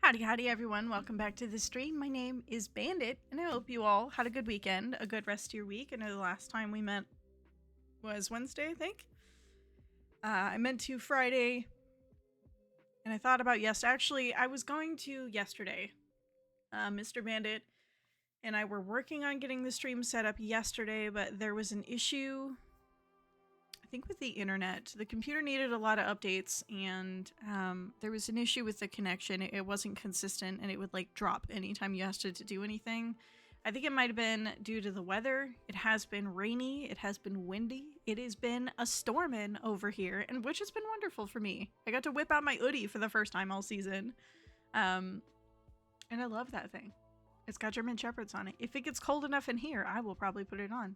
Howdy, howdy, everyone. Welcome back to the stream. My name is Bandit, and I hope you all had a good weekend, a good rest of your week. I know the last time we met was Wednesday, I think. I meant to Friday, and I thought about yesterday. Actually, I was going to yesterday. Mr. Bandit and I were working on getting the stream set up yesterday, but there was an issue, I think, with the internet. The computer needed a lot of updates, and there was an issue with the connection. It wasn't consistent, and it would like drop anytime you asked it to do anything. I think it might have been due to the weather. It has been rainy. It has been windy. It has been a stormin' over here, and which has been wonderful for me. I got to whip out my hoodie for the first time all season. And I love that thing. It's got German Shepherds on it. If it gets cold enough in here, I will probably put it on.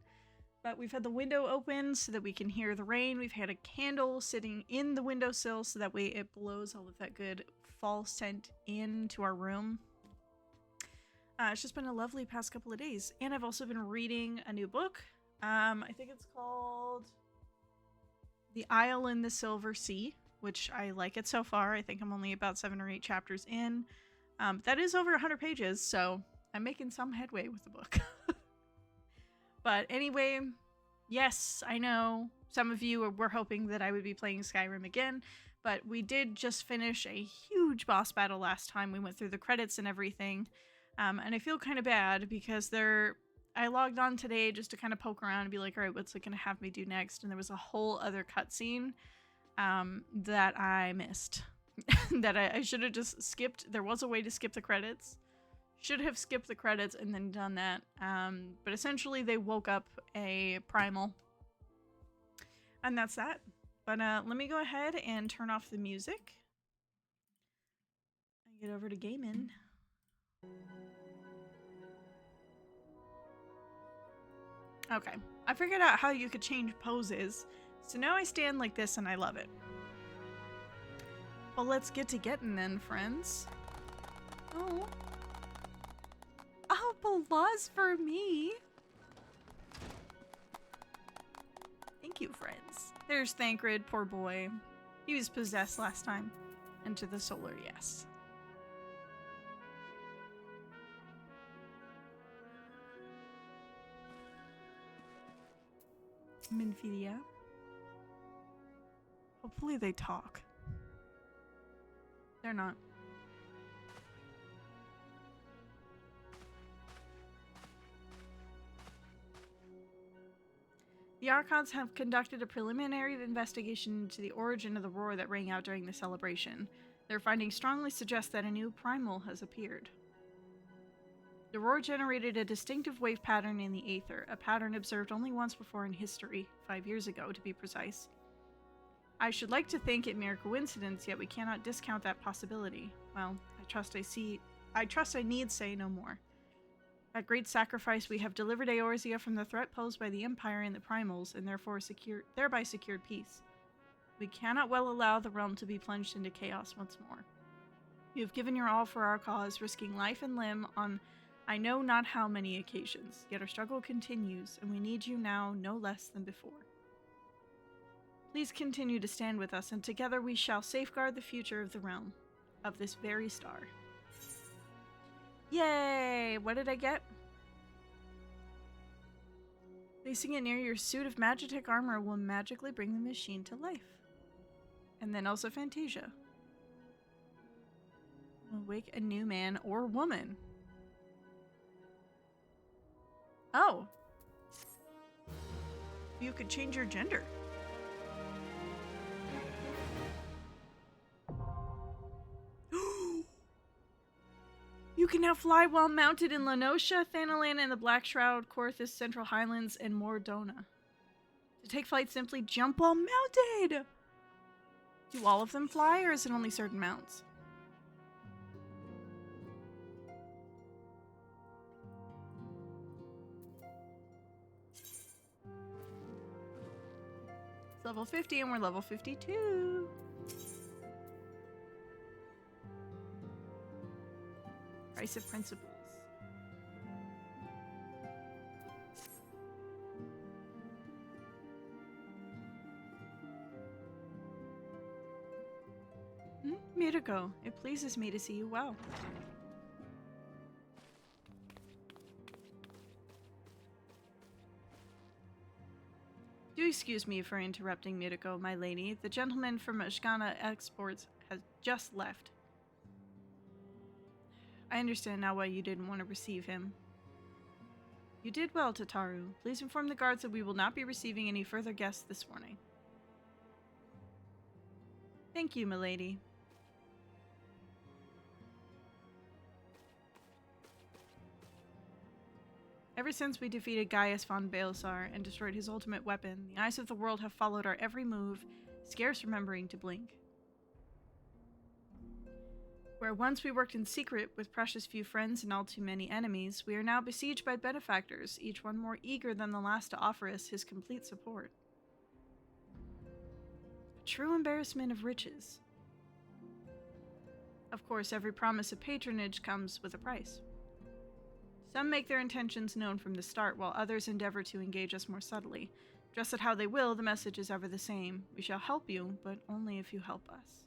But we've had the window open so that we can hear the rain. We've had a candle sitting in the windowsill so that way it blows all of that good fall scent into our room. It's just been a lovely past couple of days. And I've also been reading a new book. I think it's called The Isle in the Silver Sea, which I like it so far. I think I'm only about 7 or 8 chapters in. That is over 100 pages, so I'm making some headway with the book. But anyway, yes, I know some of you were hoping that I would be playing Skyrim again, but we did just finish a huge boss battle last time. We went through the credits and everything, and I feel kind of bad because I logged on today just to kind of poke around and be like, all right, what's it going to have me do next? And there was a whole other cutscene that I missed. That I should have just skipped. There was a way to skip the credits. Should have skipped the credits and then done that. But essentially they woke up a primal. And that's that. But let me go ahead and turn off the music. And get over to gaming. Okay, I figured out how you could change poses, so now I stand like this and I love it. Well, let's get to getting then, friends. Oh. Oh, applause for me. Thank you, friends. There's Thancred, poor boy. He was possessed last time. Enter the solar, yes. Minfidia. Hopefully they talk. They're not. The Archons have conducted a preliminary investigation into the origin of the roar that rang out during the celebration. Their findings strongly suggest that a new primal has appeared. The roar generated a distinctive wave pattern in the aether, a pattern observed only once before in history, 5 years ago to be precise. I should like to think it mere coincidence, yet we cannot discount that possibility. Well, I trust I need say no more. At great sacrifice, we have delivered Eorzea from the threat posed by the Empire and the Primals, and thereby secured peace. We cannot well allow the realm to be plunged into chaos once more. You have given your all for our cause, risking life and limb on I know not how many occasions, yet our struggle continues, and we need you now no less than before. Please continue to stand with us, and together we shall safeguard the future of the realm, of this very star. Yay! What did I get? Placing it near your suit of Magitech armor will magically bring the machine to life. And then also Fantasia. Will wake a new man or woman. Oh. You could change your gender. You can now fly while mounted in Lenosha, Thanalan, and the Black Shroud, Korthus, Central Highlands, and Mordona. To take flight, simply jump while mounted! Do all of them fly, or is it only certain mounts? It's level 50, and we're level 52. Price of principles. Mirako, it pleases me to see you well. Do excuse me for interrupting, Mirako, my lady. The gentleman from Ashkana Exports has just left. I understand now why you didn't want to receive him. You did well, Tataru. Please inform the guards that we will not be receiving any further guests this morning. Thank you, milady. Ever since we defeated Gaius von Baelsar and destroyed his ultimate weapon, the eyes of the world have followed our every move, scarce remembering to blink. Where once we worked in secret with precious few friends and all too many enemies, we are now besieged by benefactors, each one more eager than the last to offer us his complete support. A true embarrassment of riches. Of course, every promise of patronage comes with a price. Some make their intentions known from the start, while others endeavor to engage us more subtly. Dress it how they will, the message is ever the same. We shall help you, but only if you help us.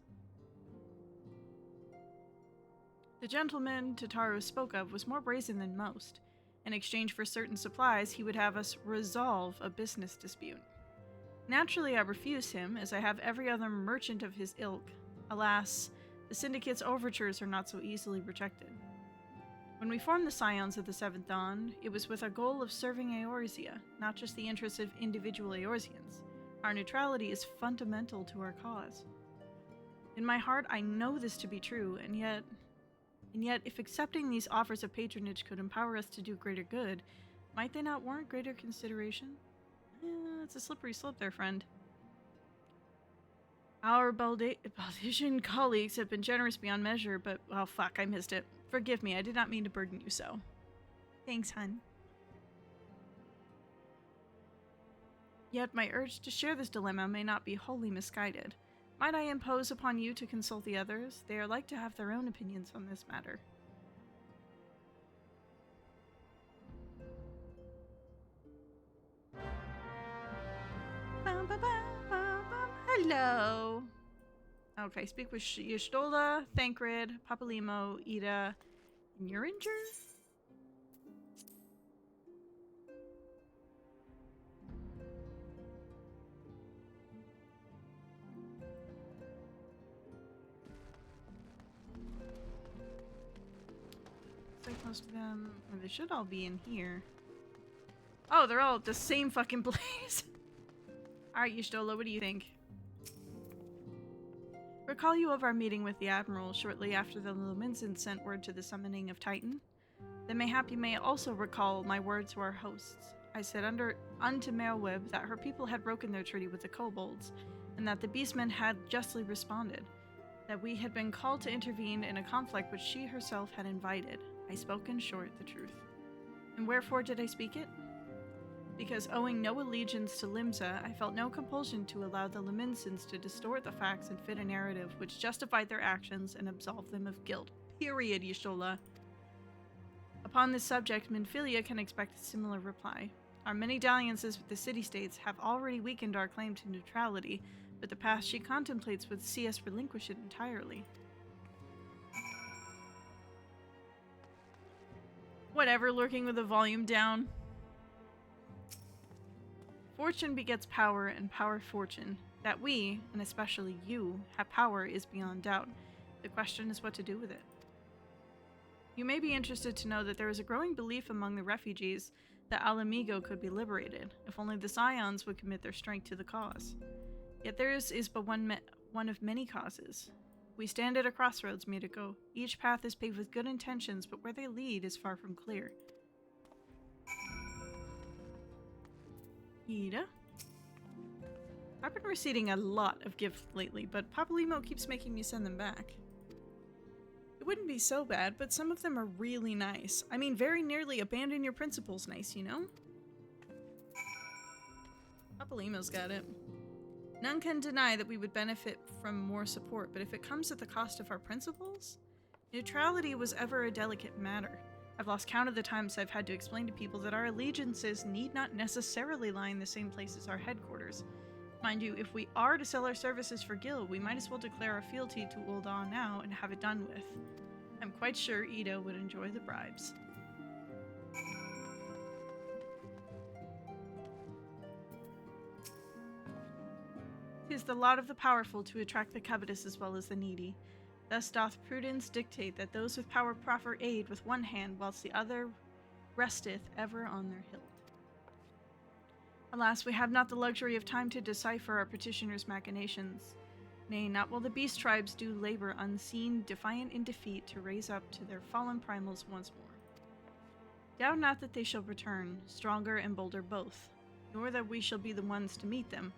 The gentleman Tataru spoke of was more brazen than most. In exchange for certain supplies, he would have us resolve a business dispute. Naturally, I refused him, as I have every other merchant of his ilk. Alas, the Syndicate's overtures are not so easily rejected. When we formed the Scions of the Seventh Dawn, it was with a goal of serving Eorzea, not just the interests of individual Eorzeans. Our neutrality is fundamental to our cause. In my heart, I know this to be true, and yet, if accepting these offers of patronage could empower us to do greater good, might they not warrant greater consideration? It's a slippery slope there, friend. Our Baldician colleagues have been generous beyond measure, but, well, fuck, I missed it. Forgive me, I did not mean to burden you so. Thanks, hun. Yet my urge to share this dilemma may not be wholly misguided. Might I impose upon you to consult the others? They are like to have their own opinions on this matter. Hello. Okay, speak with Y'shtola, Thancred, Papalimo, Ida, and Uringer? So close to them. Well, they should all be in here. Oh, they're all at the same fucking place. Alright, Y'shtola, what do you think? Recall you of our meeting with the Admiral shortly after the Luminson sent word to the summoning of Titan? Then mayhap you may also recall my word to our hosts. I said unto Merweb that her people had broken their treaty with the kobolds, and that the beastmen had justly responded, that we had been called to intervene in a conflict which she herself had invited. I spoke in short the truth. And wherefore did I speak it? Because owing no allegiance to Limsa, I felt no compulsion to allow the Luminsons to distort the facts and fit a narrative which justified their actions and absolved them of guilt. Period, Y'shtola. Upon this subject, Minfilia can expect a similar reply. Our many dalliances with the city-states have already weakened our claim to neutrality, but the path she contemplates would see us relinquish it entirely. Whatever, lurking with the volume down. Fortune begets power, and power fortune. That we, and especially you, have power is beyond doubt. The question is what to do with it. You may be interested to know that there is a growing belief among the refugees that Alamigo could be liberated, if only the Scions would commit their strength to the cause. Yet theirs is but one of many causes. We stand at a crossroads, Mirako. Each path is paved with good intentions, but where they lead is far from clear. Ida? I've been receiving a lot of gifts lately, but Papalimo keeps making me send them back. It wouldn't be so bad, but some of them are really nice. I mean, very nearly abandon your principles nice, you know? Papalimo's got it. None can deny that we would benefit from more support, but if it comes at the cost of our principles? Neutrality was ever a delicate matter. I've lost count of the times I've had to explain to people that our allegiances need not necessarily lie in the same place as our headquarters. Mind you, if we are to sell our services for Gil, we might as well declare our fealty to Ul'dah now and have it done with. I'm quite sure Ida would enjoy the bribes. "'Tis the lot of the powerful to attract the covetous as well as the needy. Thus doth prudence dictate that those with power proffer aid with one hand, whilst the other resteth ever on their hilt. Alas, we have not the luxury of time to decipher our petitioners' machinations. Nay, not while the beast tribes do labor unseen, defiant in defeat, to raise up to their fallen primals once more. Doubt not that they shall return, stronger and bolder both, nor that we shall be the ones to meet them.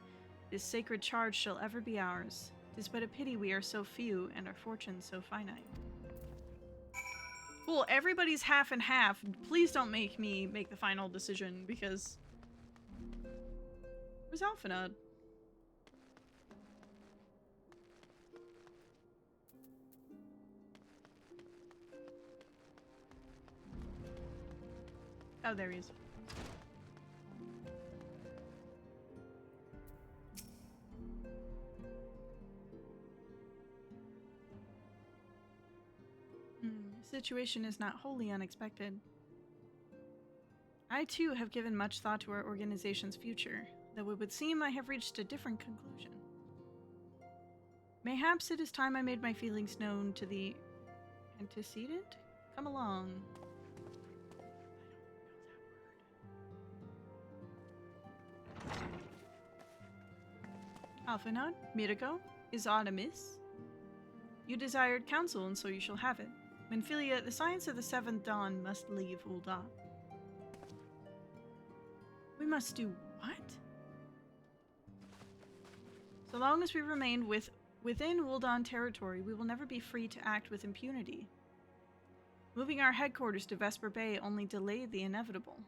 This sacred charge shall ever be ours. 'Tis but a pity we are so few, and our fortunes so finite." Cool, everybody's half and half. Please don't make me make the final decision, because... Where's Alphanod? Oh, there he is. The situation is not wholly unexpected. I too have given much thought to our organization's future, though it would seem I have reached a different conclusion. Mayhaps it is time I made my feelings known to the antecedent? Come along. Alphanod, Mirako, is aught amiss? You desired counsel, and so you shall have it. Minfilia, the science of the Seventh Dawn must leave Ul'dah. We must do what? So long as we remain within Ul'dah territory, we will never be free to act with impunity. Moving our headquarters to Vesper Bay only delayed the inevitable.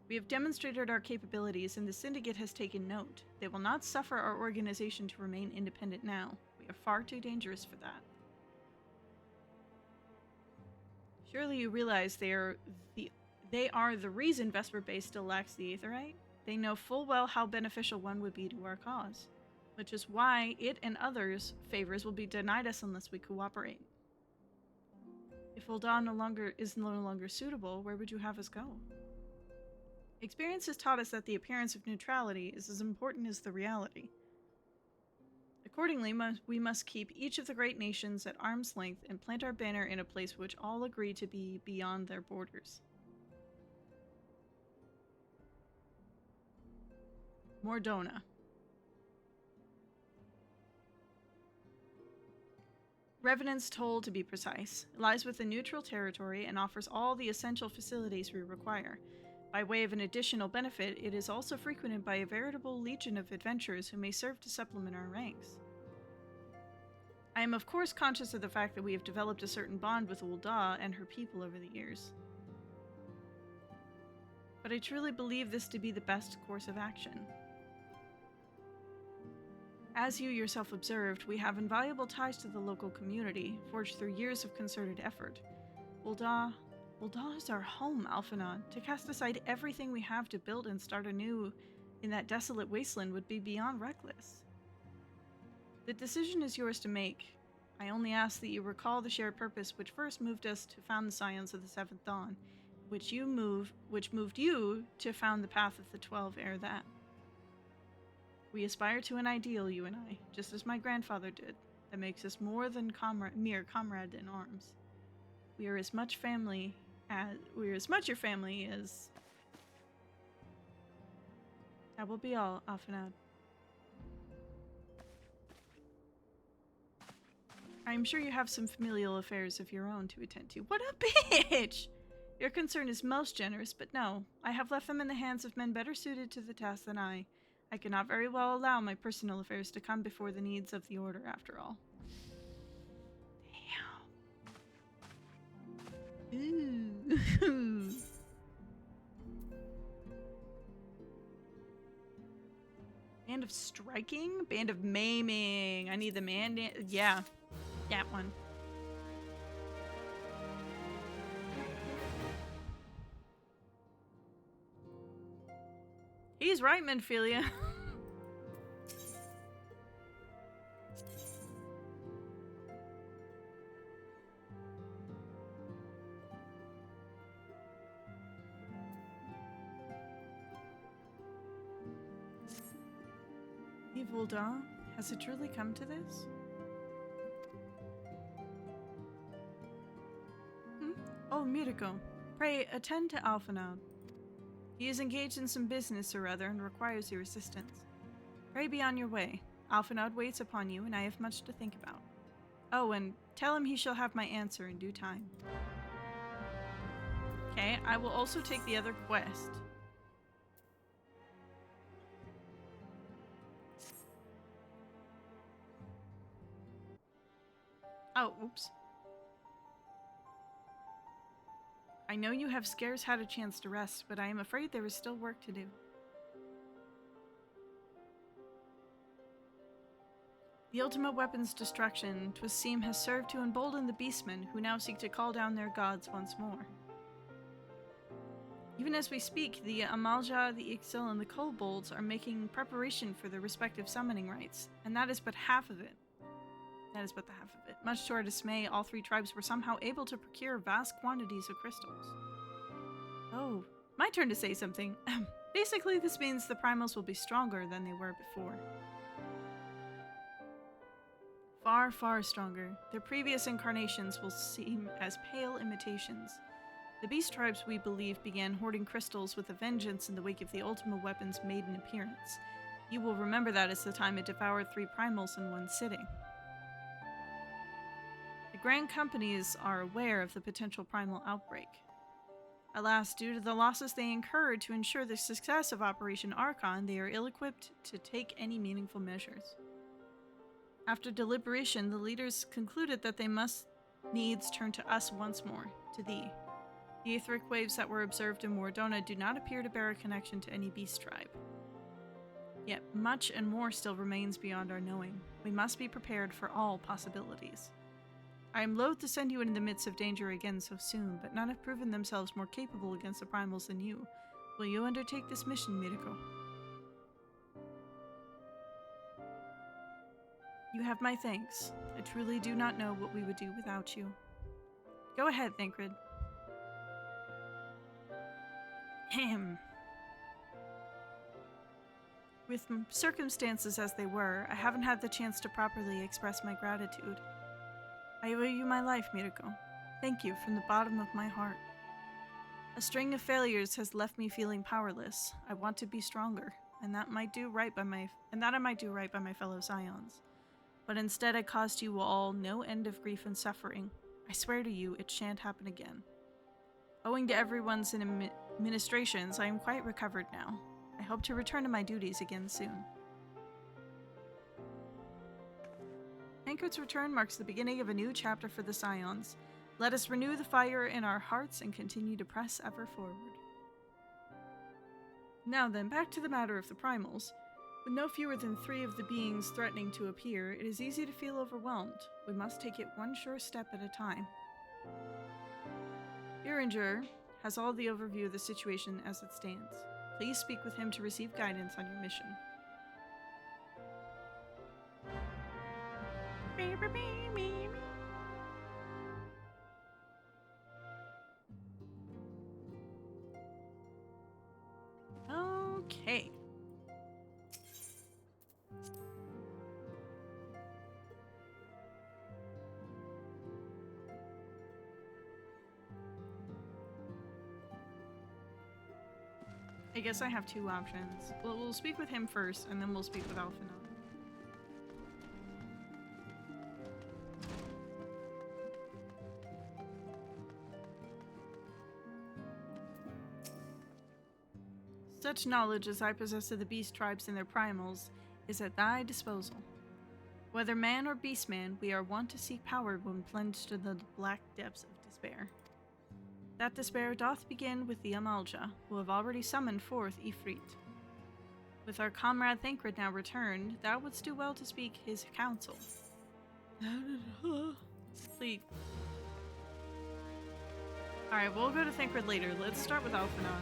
We have demonstrated our capabilities, and the Syndicate has taken note. They will not suffer our organization to remain independent now. We are far too dangerous for that. Surely you realize they are the reason Vesper Bay still lacks the Aetherite? They know full well how beneficial one would be to our cause, which is why it and others' favors will be denied us unless we cooperate. If Ul'dah is no longer suitable, where would you have us go? Experience has taught us that the appearance of neutrality is as important as the reality. Accordingly, we must keep each of the great nations at arm's length and plant our banner in a place which all agree to be beyond their borders. Mordona. Revenant's Toll, to be precise, lies within neutral territory and offers all the essential facilities we require. By way of an additional benefit, it is also frequented by a veritable legion of adventurers who may serve to supplement our ranks. I am of course conscious of the fact that we have developed a certain bond with Ul'dah and her people over the years. But I truly believe this to be the best course of action. As you yourself observed, we have invaluable ties to the local community, forged through years of concerted effort. Ul'dah is our home, Alphinaud. To cast aside everything we have to build and start anew in that desolate wasteland would be beyond reckless. The decision is yours to make. I only ask that you recall the shared purpose which first moved us to found the Scions of the Seventh Dawn, which moved you to found the Path of the 12 ere that. We aspire to an ideal, you and I, just as my grandfather did, that makes us more than mere comrade in arms. We are as much your family as... That will be all, Alphinaud. I am sure you have some familial affairs of your own to attend to. What a bitch! Your concern is most generous, but no. I have left them in the hands of men better suited to the task than I. I cannot very well allow my personal affairs to come before the needs of the Order, after all. Damn. Ooh. Band of striking? Band of maiming. I need the man... Yeah. That one. He's right, Menphilia. Ul'dah, has it truly come to this? Oh, Miriko, pray attend to Alphinaud. He is engaged in some business or other and requires your assistance. Pray be on your way. Alphinaud waits upon you, and I have much to think about. Oh, and tell him he shall have my answer in due time. Okay, I will also take the other quest. Oh, oops. I know you have scarce had a chance to rest, but I am afraid there is still work to do. The ultimate weapon's destruction, 'twas seem, has served to embolden the beastmen, who now seek to call down their gods once more. Even as we speak, the Amalja, the Ixil, and the Kobolds are making preparation for their respective summoning rites, and that is but half of it. That is but the half of it. Much to our dismay, all three tribes were somehow able to procure vast quantities of crystals. Oh, my turn to say something. Basically, this means the primals will be stronger than they were before. Far, far stronger. Their previous incarnations will seem as pale imitations. The beast tribes, we believe, began hoarding crystals with a vengeance in the wake of the Ultima weapon's maiden appearance. You will remember that as the time it devoured 3 primals in one sitting. The Grand Companies are aware of the potential primal outbreak. Alas, due to the losses they incurred to ensure the success of Operation Archon, they are ill-equipped to take any meaningful measures. After deliberation, the leaders concluded that they must needs turn to us once more, to thee. The etheric waves that were observed in Wardona do not appear to bear a connection to any beast tribe. Yet much and more still remains beyond our knowing. We must be prepared for all possibilities. I am loath to send you into the midst of danger again so soon, but none have proven themselves more capable against the primals than you. Will you undertake this mission, Mirko? You have my thanks. I truly do not know what we would do without you. Go ahead, Thancred. Ahem. With circumstances as they were, I haven't had the chance to properly express my gratitude. I owe you my life, Mirko. Thank you from the bottom of my heart. A string of failures has left me feeling powerless. I want to be stronger, and that I might do right by my fellow Scions. But instead I caused you all no end of grief and suffering. I swear to you, it shan't happen again. Owing to everyone's administrations, I am quite recovered now. I hope to return to my duties again soon. Tancred's return marks the beginning of a new chapter for the Scions. Let us renew the fire in our hearts and continue to press ever forward. Now then, back to the matter of the primals. With no fewer than 3 of the beings threatening to appear, it is easy to feel overwhelmed. We must take it one sure step at a time. Beringer has all the overview of the situation as it stands. Please speak with him to receive guidance on your mission. Okay. I guess I have 2 options. We'll speak with him first, and then we'll speak with Alphanon. Such knowledge as I possess of the beast tribes and their primals is at thy disposal. Whether man or beastman, we are wont to seek power when plunged in the black depths of despair. That despair doth begin with the Amalja, who have already summoned forth Ifrit. With our comrade Thancred now returned, thou wouldst do well to speak his counsel. Sleep. Alright, we'll go to Thancred later. Let's start with Alphanon.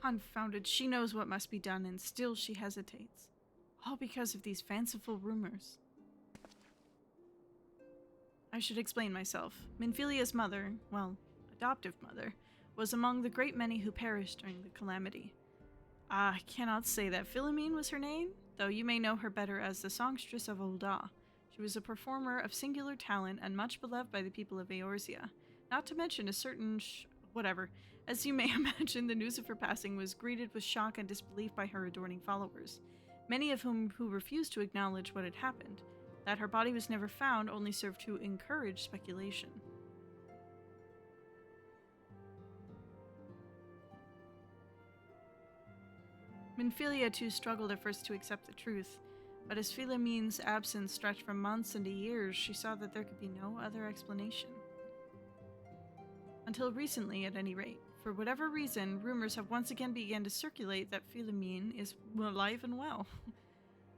Confounded, she knows what must be done, and still she hesitates. All because of these fanciful rumors. I should explain myself. Minfilia's mother, well, adoptive mother, was among the great many who perished during the calamity. I cannot say that Philomene was her name, though you may know her better as the songstress of Ul'dah. She was a performer of singular talent and much beloved by the people of Eorzea, not to mention a certain whatever. As you may imagine, the news of her passing was greeted with shock and disbelief by her adoring followers, many of whom refused to acknowledge what had happened. That her body was never found only served to encourage speculation. Minfilia too struggled at first to accept the truth, but as Philomene's absence stretched from months into years, she saw that there could be no other explanation. Until recently, at any rate. For whatever reason, rumors have once again begun to circulate that Philomene is alive and well.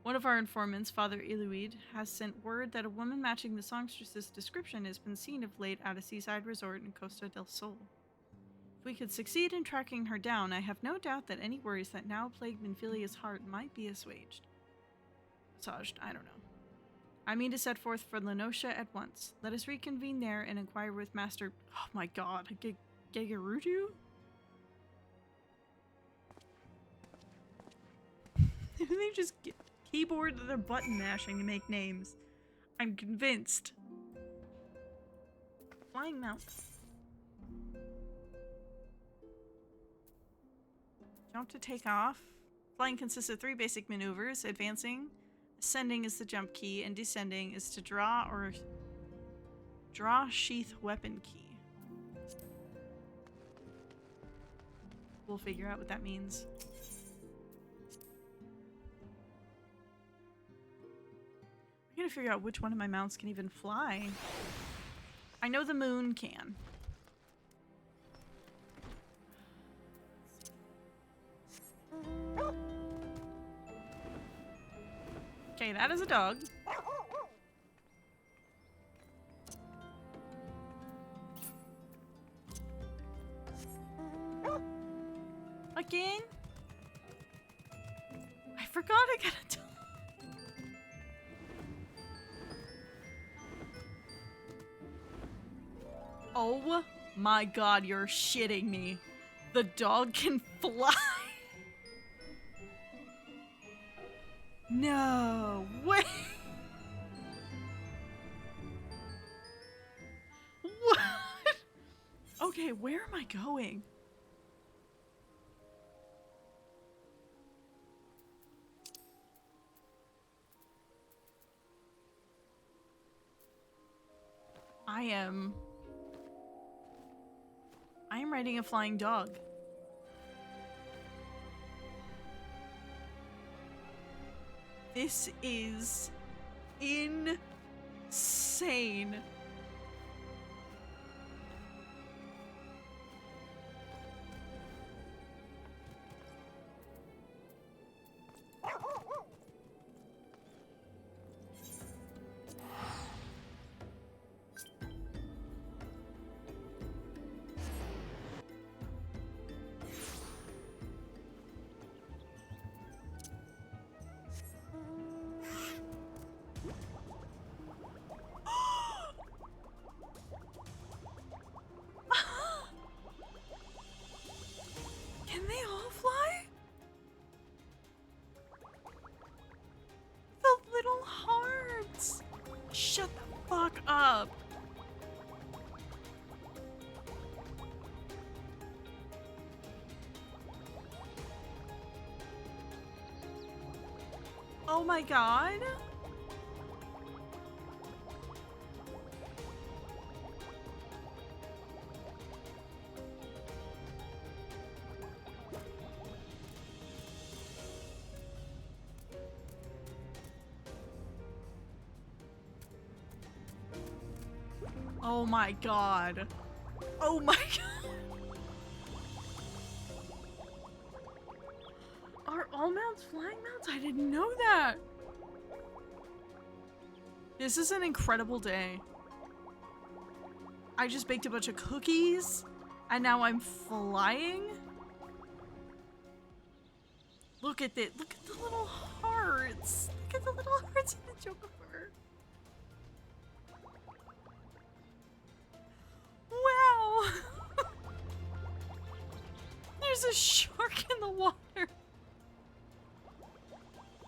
One of our informants, Father Iluid, has sent word that a woman matching the songstress's description has been seen of late at a seaside resort in Costa del Sol. If we could succeed in tracking her down, I have no doubt that any worries that now plague Minfilia's heart might be assuaged. I don't know. I mean to set forth for Lenosha at once. Let us reconvene there and inquire with Master... Oh my god, Gegarudu? They just keyboard their button mashing to make names. I'm convinced. Flying mount. Jump to take off. Flying consists of 3 basic maneuvers. Advancing. Ascending is the jump key, and descending is to draw or draw sheath weapon key. We'll figure out what that means. I gotta figure out which one of my mounts can even fly. I know the moon can. Okay, that is a dog. Again? I forgot I got a dog. Oh my god, you're shitting me. The dog can fly. No way. What? Okay, where am I going? I am riding a flying dog. This is insane. Can they all fly? The little hearts! Shut the fuck up! Oh my god! Oh my god. Oh my god. Are all mounts flying mounts? I didn't know that. This is an incredible day. I just baked a bunch of cookies and now I'm flying. Look at this. Look at the little hearts. Look at the little hearts in the Joker. Wow! There's a shark in the water.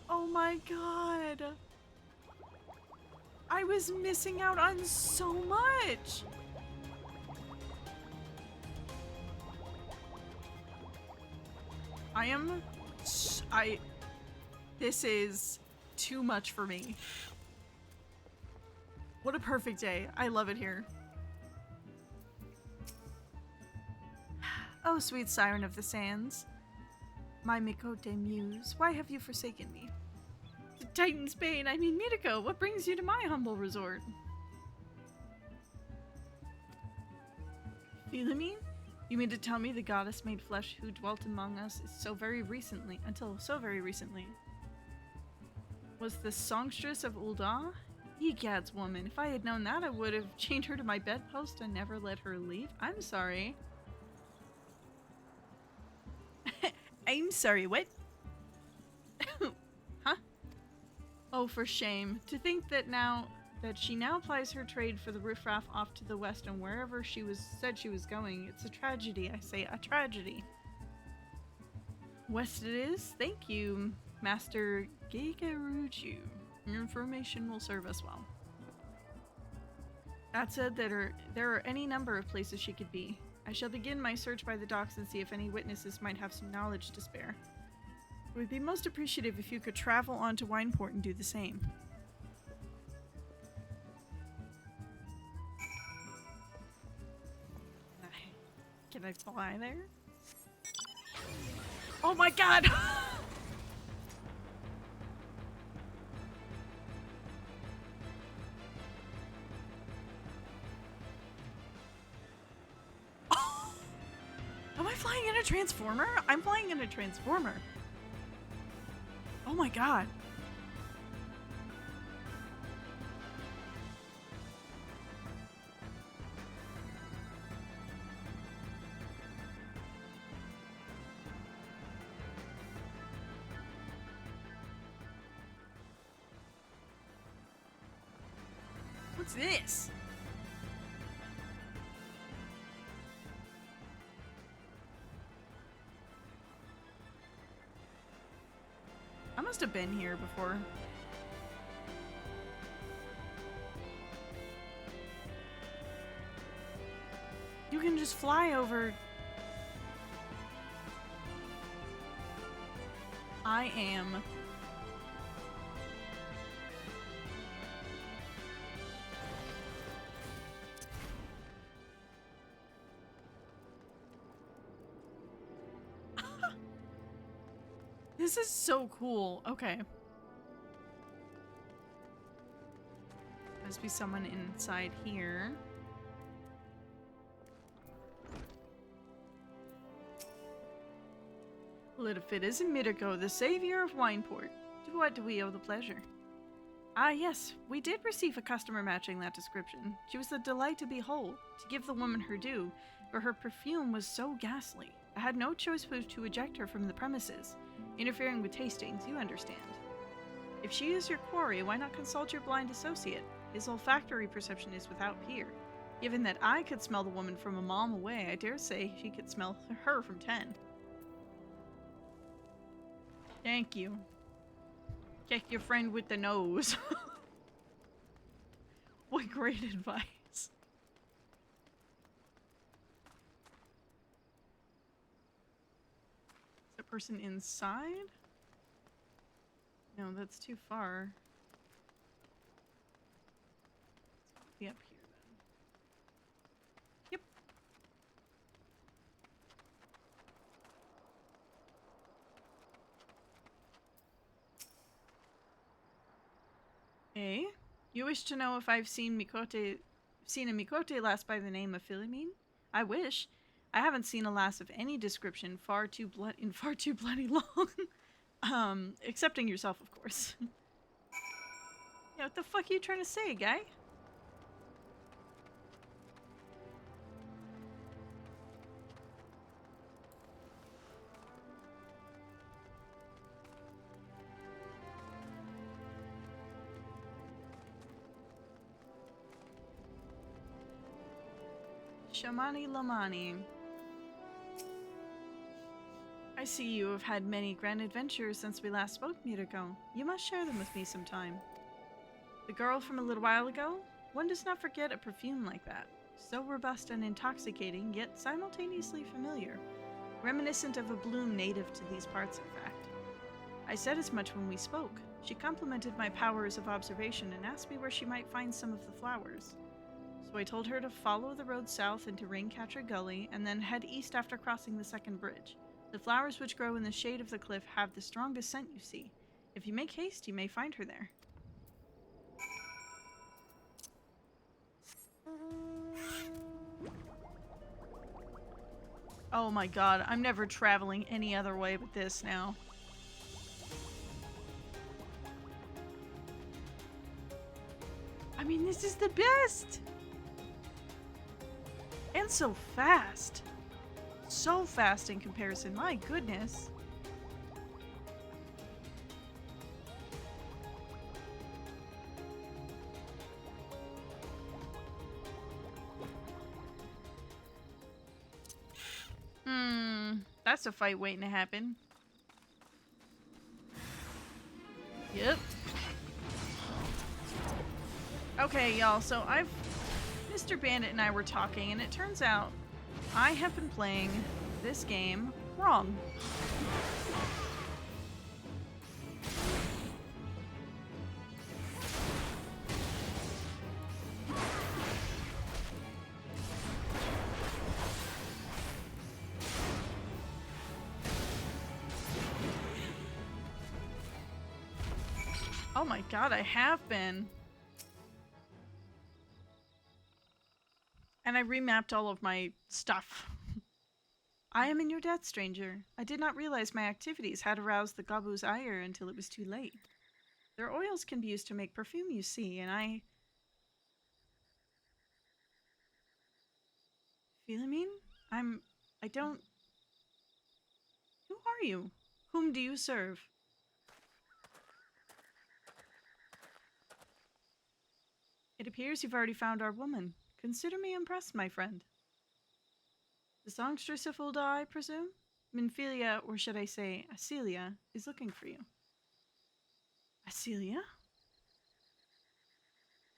Oh my god. I was missing out on so much. This is too much for me. What a perfect day. I love it here. Oh, sweet siren of the sands. My Mikote muse, why have you forsaken me? The Titan's bane, I mean Mitoko, what brings you to my humble resort? Philemine? You mean to tell me the goddess made flesh who dwelt among us until so very recently? Was the songstress of Ul'dah? Egad's woman. If I had known that, I would have chained her to my bedpost and never let her leave. I'm sorry. I'm sorry, what? Huh? Oh, for shame. To think that she now plies her trade for the riffraff off to the west and wherever she said she was going. It's a tragedy, I say, a tragedy. West it is. Thank you, Master Gigaruju. Your information will serve us well. That said, there are any number of places she could be. I shall begin my search by the docks and see if any witnesses might have some knowledge to spare. It would be most appreciative if you could travel on to Wineport and do the same. Can I fly there? Oh my god! Am I flying in a transformer? I'm flying in a transformer. Oh my god. What's this? I must have been here before. You can just fly over. I am. This is so cool. Okay. Must be someone inside here. Litafit and Midako, the savior of Wineport. To what do we owe the pleasure? Ah, yes, we did receive a customer matching that description. She was a delight to behold, to give the woman her due, for her perfume was so ghastly. I had no choice but to eject her from the premises, interfering with tastings, you understand. If she is your quarry, why not consult your blind associate? His olfactory perception is without peer. Given that I could smell the woman from a mile away, I dare say he could smell her from 10. Thank you. Check your friend with the nose. What great advice. Is that person inside? No, that's too far. Let's be up here then. Yep. Hey, you wish to know if I've seen a Mikote lass by the name of Philomene? I wish. I haven't seen a lass of any description far too bloody long. Excepting yourself, of course. Yeah, what the fuck are you trying to say, guy? Shamani Lamani. I see you have had many grand adventures since we last spoke, Mirako. You must share them with me sometime. The girl from a little while ago? One does not forget a perfume like that. So robust and intoxicating, yet simultaneously familiar. Reminiscent of a bloom native to these parts, in fact. I said as much when we spoke. She complimented my powers of observation and asked me where she might find some of the flowers. So I told her to follow the road south into Raincatcher Gully and then head east after crossing the second bridge. The flowers which grow in the shade of the cliff have the strongest scent, you see. If you make haste, you may find her there. Oh my god, I'm never traveling any other way but this now. I mean, this is the best! And so fast. So fast in comparison, my goodness. That's a fight waiting to happen. Yep. Okay, y'all, so Mr. Bandit and I were talking, and it turns out I have been playing this game wrong. Oh my god, I have been. And I remapped all of my stuff. I am in your debt, stranger. I did not realize my activities had aroused the Gabu's ire until it was too late. Their oils can be used to make perfume, you see, and Philemine? I don't... Who are you? Whom do you serve? It appears you've already found our woman. Consider me impressed, my friend. The songstress of Ulda, I presume? Minfilia, or should I say, Acelia, is looking for you. Acelia?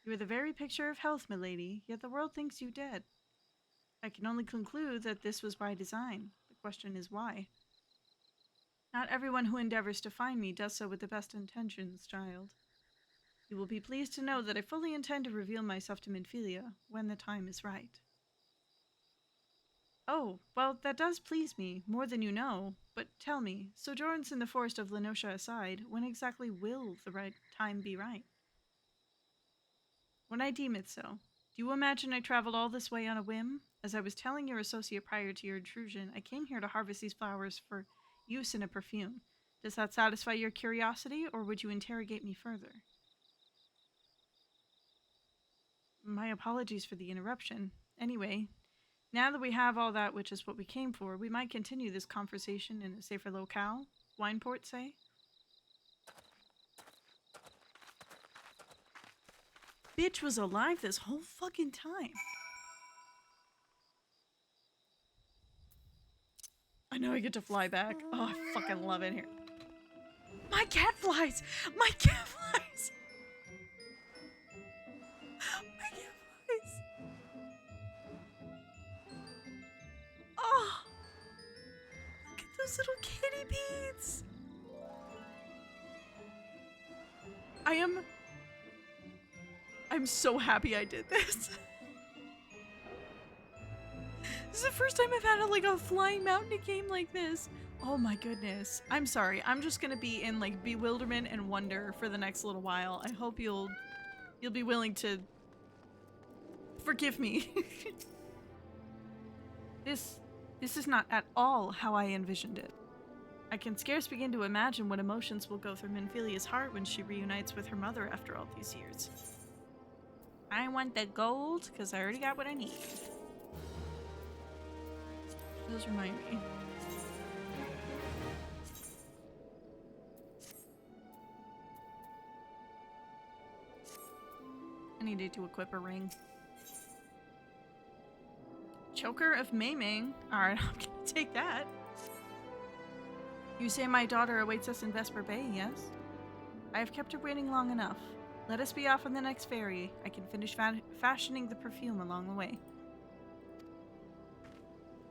You are the very picture of health, milady, yet the world thinks you dead. I can only conclude that this was by design. The question is why. Not everyone who endeavors to find me does so with the best intentions, child. You will be pleased to know that I fully intend to reveal myself to Minfilia when the time is right. Oh, well, that does please me, more than you know. But tell me, sojourns in the forest of Lenosha aside, when exactly will the right time be right? When I deem it so. Do you imagine I traveled all this way on a whim? As I was telling your associate prior to your intrusion, I came here to harvest these flowers for use in a perfume. Does that satisfy your curiosity, or would you interrogate me further? My apologies for the interruption. Anyway, now that we have all that, which is what we came for, we might continue this conversation in a safer locale. Wineport, say? Bitch was alive this whole fucking time. I know I get to fly back. Oh, I fucking love it here. My cat flies! My cat flies! My cat flies! Oh! Look at those little kitty beads! I'm so happy I did this. This is the first time I've had a flying mountain game like this. Oh my goodness. I'm sorry. I'm just gonna be in bewilderment and wonder for the next little while. I hope you'll be willing to forgive me. This is not at all how I envisioned it. I can scarce begin to imagine what emotions will go through Minfilia's heart when she reunites with her mother after all these years. I want the gold because I already got what I need. Those remind me. I needed to equip a ring. Choker of Maiming. Alright, I'm gonna take that. You say my daughter awaits us in Vesper Bay, yes? I have kept her waiting long enough. Let us be off on the next ferry. I can finish fashioning the perfume along the way.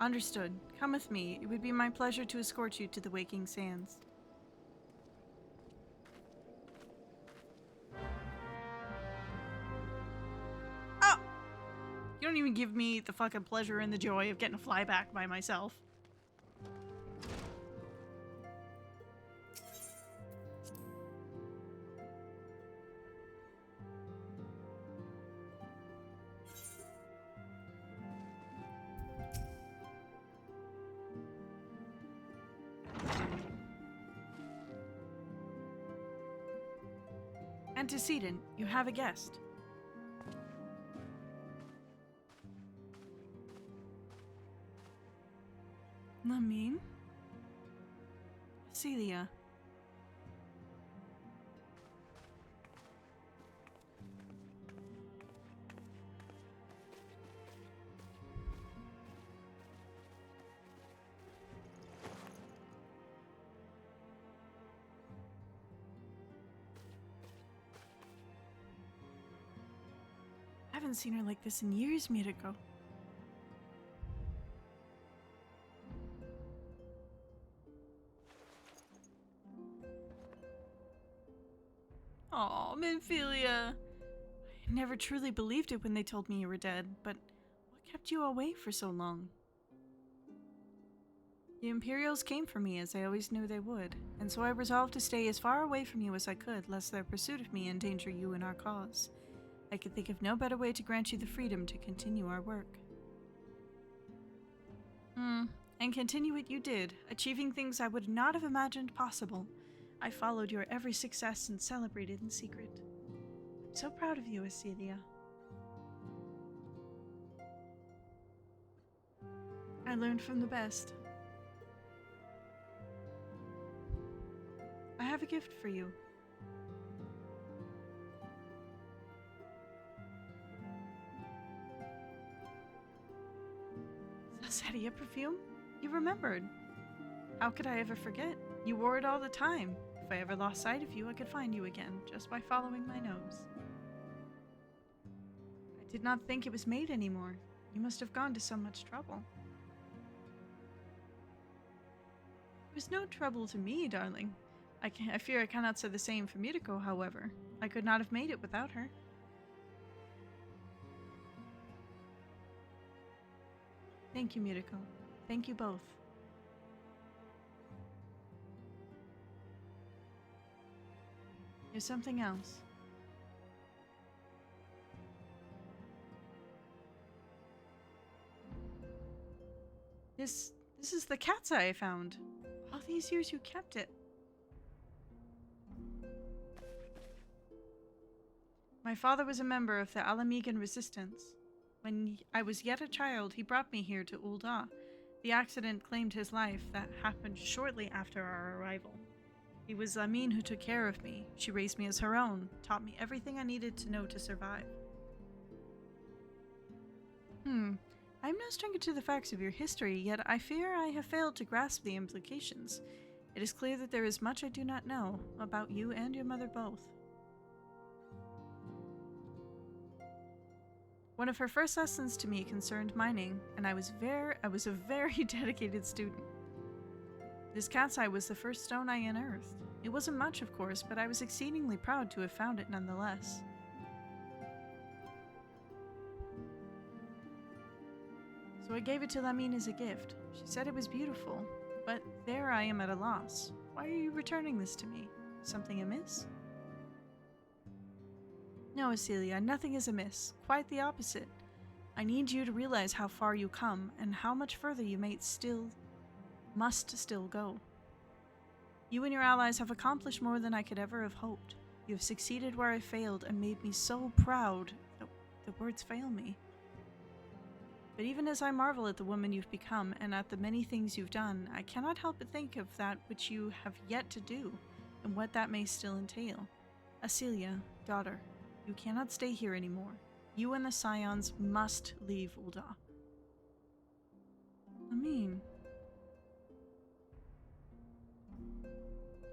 Understood. Come with me. It would be my pleasure to escort you to the Waking Sands. Oh! You don't even give me the fucking pleasure and the joy of getting to fly back by myself. Antecedent, you have a guest. Lamin? Celia. I haven't seen her like this in years, Mirako. Aw, Minfilia. I never truly believed it when they told me you were dead, but what kept you away for so long? The Imperials came for me as I always knew they would, and so I resolved to stay as far away from you as I could, lest their pursuit of me endanger you and our cause. I could think of no better way to grant you the freedom to continue our work. And continue it you did, achieving things I would not have imagined possible. I followed your every success and celebrated in secret. I'm so proud of you, Acelia. I learned from the best. I have a gift for you. Setia perfume? You remembered. How could I ever forget? You wore it all the time. If I ever lost sight of you, I could find you again, just by following my nose. I did not think it was made anymore. You must have gone to so much trouble. It was no trouble to me, darling. I fear I cannot say the same for Mirko, however. I could not have made it without her. Thank you, Mirko. Thank you both. There's something else. This is the cat's eye I found. All these years you kept it. My father was a member of the Alamegan resistance. When I was yet a child, he brought me here to Ul'dah. The accident claimed his life that happened shortly after our arrival. It was Lamin who took care of me. She raised me as her own, taught me everything I needed to know to survive. I'm no stranger to the facts of your history, yet I fear I have failed to grasp the implications. It is clear that there is much I do not know about you and your mother both. One of her first lessons to me concerned mining, and I was a very dedicated student. This cat's eye was the first stone I unearthed. It wasn't much, of course, but I was exceedingly proud to have found it nonetheless. So I gave it to Lamin as a gift. She said it was beautiful, but there I am at a loss. Why are you returning this to me? Something amiss? No, Acelia, nothing is amiss. Quite the opposite. I need you to realize how far you come, and how much further you must still go. You and your allies have accomplished more than I could ever have hoped. You have succeeded where I failed and made me so proud that the words fail me. But even as I marvel at the woman you've become and at the many things you've done, I cannot help but think of that which you have yet to do, and what that may still entail. Acelia, daughter, you cannot stay here anymore. You and the Scions must leave Ul'dah. Lamin.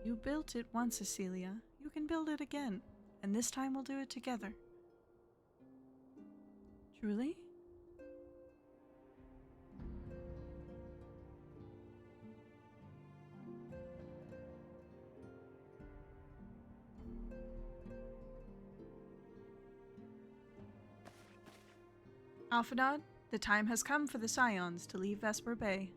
You built it once, Acelia. You can build it again, and this time we'll do it together. Truly? Alphinaud, the time has come for the Scions to leave Vesper Bay.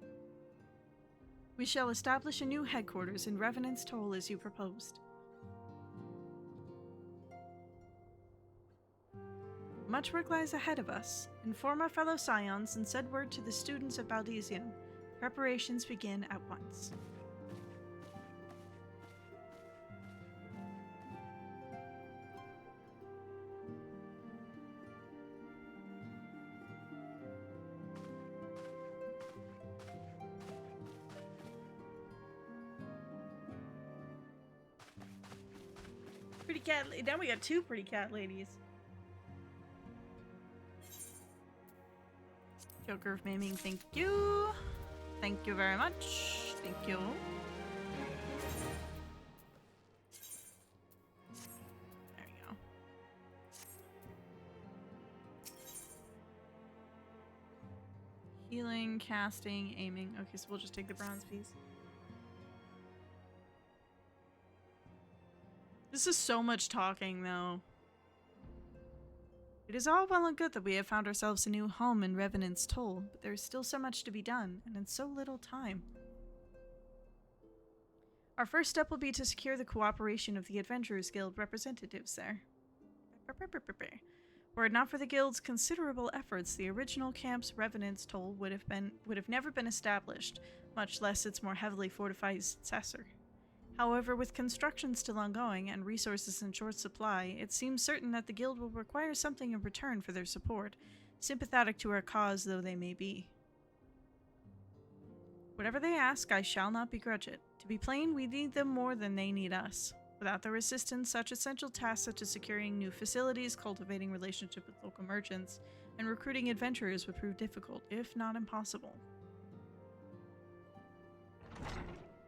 We shall establish a new headquarters in Revenant's Toll as you proposed. Much work lies ahead of us. Inform our fellow Scions and send word to the students of Baldesion. Preparations begin at once. Pretty cat. Now we got two pretty cat ladies. Joker of Maiming, thank you. Thank you very much. Thank you. There we go. Healing, casting, aiming. Okay, so we'll just take the bronze piece. This is so much talking, though. It is all well and good that we have found ourselves a new home in Revenant's Toll, but there is still so much to be done, and in so little time. Our first step will be to secure the cooperation of the Adventurers Guild representatives there. Were it not for the Guild's considerable efforts, the original camp's revenant's toll would have never been established, much less its more heavily fortified successor. However, with construction still ongoing and resources in short supply, it seems certain that the Guild will require something in return for their support, sympathetic to our cause though they may be. Whatever they ask, I shall not begrudge it. To be plain, we need them more than they need us. Without their assistance, such essential tasks such as securing new facilities, cultivating relationship with local merchants, and recruiting adventurers would prove difficult, if not impossible.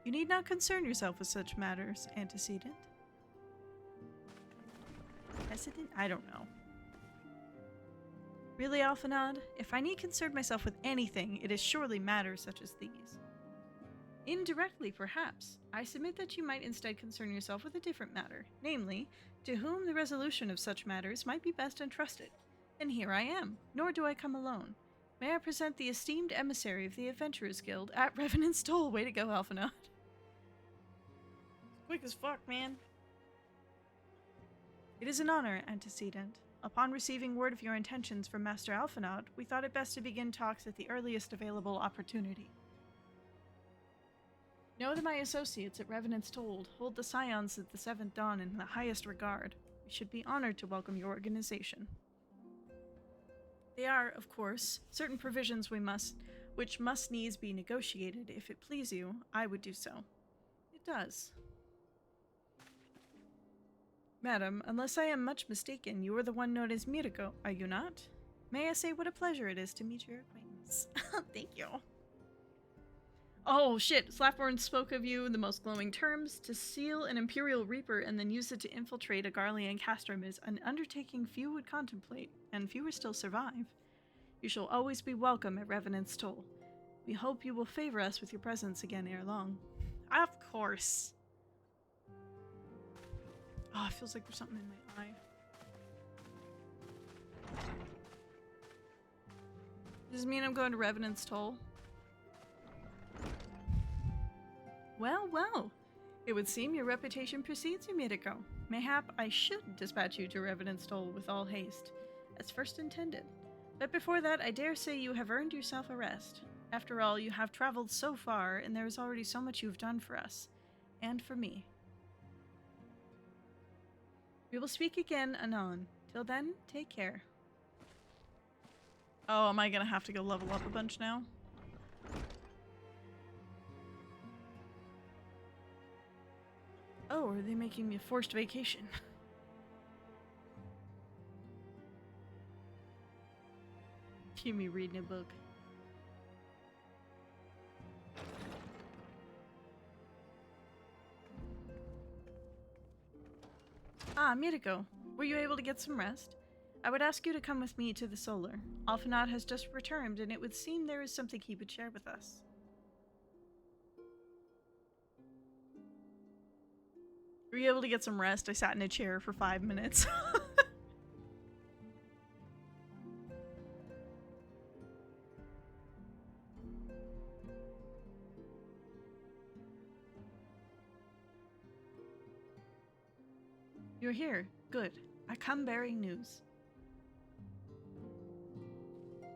You need not concern yourself with such matters, antecedent. Hesitant? I don't know. Really, Alphanod? If I need concern myself with anything, it is surely matters such as these. Indirectly, perhaps. I submit that you might instead concern yourself with a different matter, namely, to whom the resolution of such matters might be best entrusted. And here I am, nor do I come alone. May I present the esteemed emissary of the Adventurers Guild at Revenant's Toll. Way to go, Alphanod. Quick as fuck, man. It is an honor, antecedent. Upon receiving word of your intentions from Master Alphanod, we thought it best to begin talks at the earliest available opportunity. Know that my associates at Revenant's Toll hold the Scions of the Seventh Dawn in the highest regard. We should be honored to welcome your organization. There are, of course, certain provisions which must needs be negotiated. If it please you, I would do so. It does. Madam, unless I am much mistaken, you are the one known as Mirko, are you not? May I say what a pleasure it is to meet your acquaintance. Thank you. Oh shit, Slapborn spoke of you in the most glowing terms. To seal an Imperial Reaper and then use it to infiltrate a Garlean castrum is an undertaking few would contemplate, and fewer still survive. You shall always be welcome at Revenant's Toll. We hope you will favor us with your presence again ere long. Of course. Oh, it feels like there's something in my eye. Does this mean I'm going to Revenant's Toll? Well, well. It would seem your reputation precedes you, Mirko. Mayhap I should dispatch you to Revenant's Toll with all haste, as first intended. But before that, I dare say you have earned yourself a rest. After all, you have traveled so far, and there is already so much you have done for us. And for me. We will speak again anon. Till then, take care. Oh, am I gonna have to go level up a bunch now? Oh, are they making me a forced vacation? Keep me reading a book. Ah, Mirko, were you able to get some rest? I would ask you to come with me to the Solar. Alphanod has just returned, and it would seem there is something he would share with us. Were you able to get some rest? I sat in a chair for 5 minutes. You're here. Good. I come bearing news.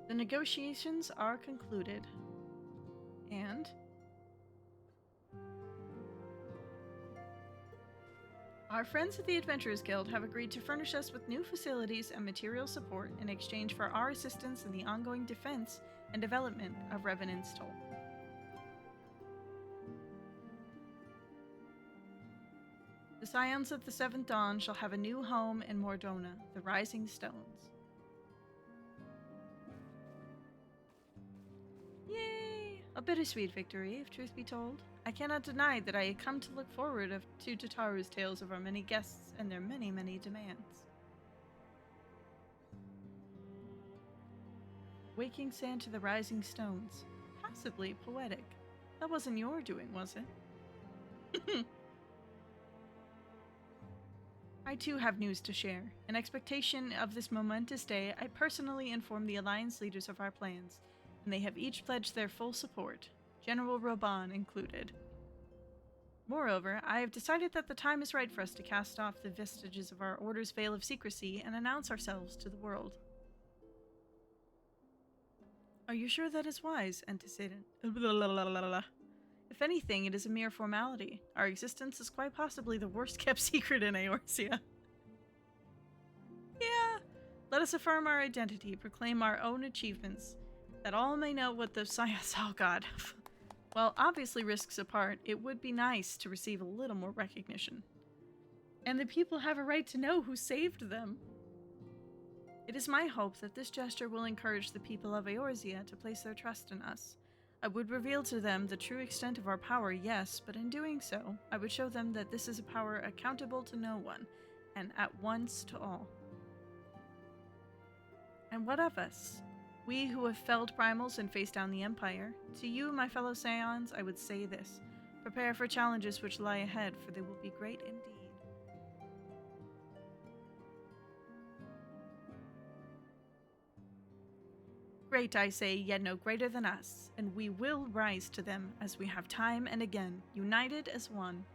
The negotiations are concluded. And our friends at the Adventurers Guild have agreed to furnish us with new facilities and material support in exchange for our assistance in the ongoing defense and development of Revenant's Toll. The Scions of the Seventh Dawn shall have a new home in Mordona, the Rising Stones. Yay! A bittersweet victory, if truth be told. I cannot deny that I had come to look forward to Tataru's tales of our many guests and their many, many demands. Waking sand to the rising stones. Passably poetic. That wasn't your doing, was it? I too have news to share. In expectation of this momentous day, I personally informed the Alliance leaders of our plans, and they have each pledged their full support, General Roban included. Moreover, I have decided that the time is right for us to cast off the vestiges of our order's veil of secrecy and announce ourselves to the world. Are you sure that is wise, antecedent? If anything, it is a mere formality. Our existence is quite possibly the worst kept secret in Eorzea. Yeah. Let us affirm our identity, proclaim our own achievements, that all may know what the science. Oh god. Well, obviously risks apart, it would be nice to receive a little more recognition. And the people have a right to know who saved them. It is my hope that this gesture will encourage the people of Eorzea to place their trust in us. I would reveal to them the true extent of our power, yes, but in doing so, I would show them that this is a power accountable to no one, and at once to all. And what of us? We who have felled primals and faced down the Empire. To you, my fellow Scions, I would say this. Prepare for challenges which lie ahead, for they will be great indeed. Great, I say, yet no greater than us, and we will rise to them as we have time and again, united as one.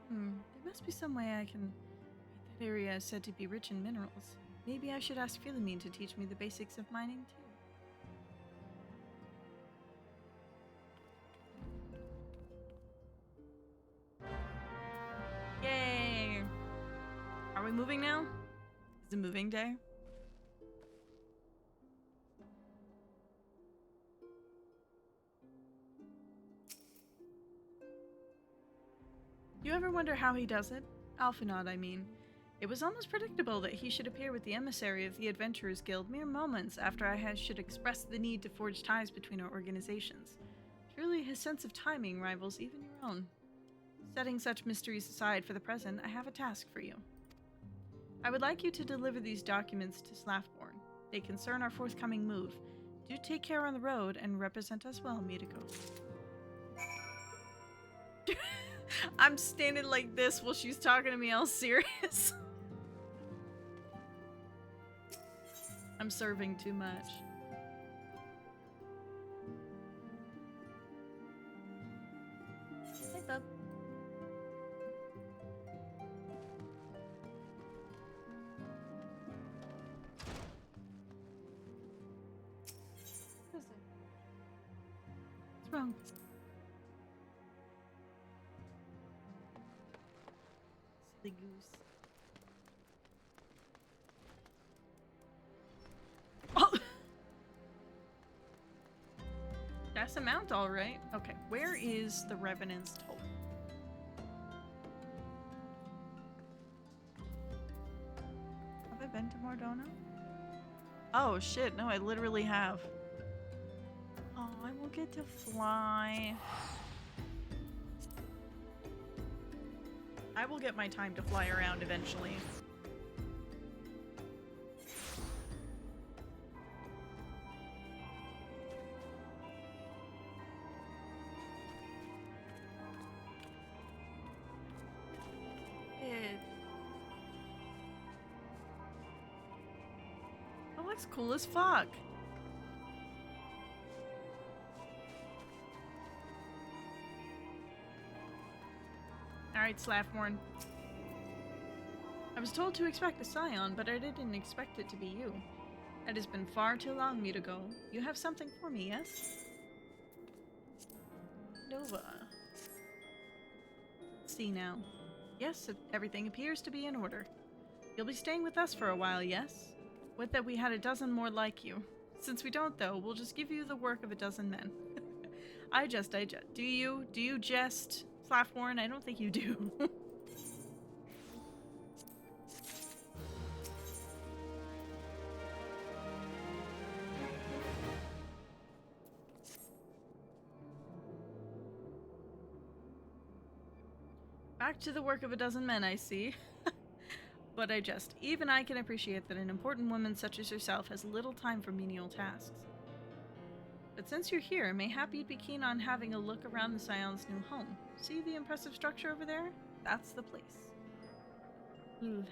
There must be some way I can... That area is said to be rich in minerals. Maybe I should ask Philemine to teach me the basics of mining, too. Yay! Are we moving now? Is it moving day? You ever wonder how he does it? Alphinaud, I mean. It was almost predictable that he should appear with the emissary of the Adventurers Guild mere moments after I should express the need to forge ties between our organizations. Truly, his sense of timing rivals even your own. Setting such mysteries aside for the present, I have a task for you. I would like you to deliver these documents to Slaftborn. They concern our forthcoming move. Do take care on the road and represent us well, Mitiko. I'm standing like this while she's talking to me all serious. I'm serving too much. Hey, bub. What's wrong? The goose. Oh! That's a mount, all right. Okay, where is the Revenant's toll? Have I been to Mordona? Oh shit, no, I literally have. Oh, I will get to fly. I will get my time to fly around eventually. That looks cool as fuck. Alright, Slaftborn. I was told to expect a Scion, but I didn't expect it to be you. It has been far too long, Mitiko. You have something for me, yes? Nova. Let's see now. Yes, everything appears to be in order. You'll be staying with us for a while, yes? Would that we had a dozen more like you. Since we don't, though, we'll just give you the work of a dozen men. I jest. Do you jest, Slaftborn? I don't think you do. Back to the work of a dozen men, I see. But I jest. Even I can appreciate that an important woman such as yourself has little time for menial tasks. But since you're here, mayhap you'd be keen on having a look around the Scion's new home. See the impressive structure over there? That's the place. It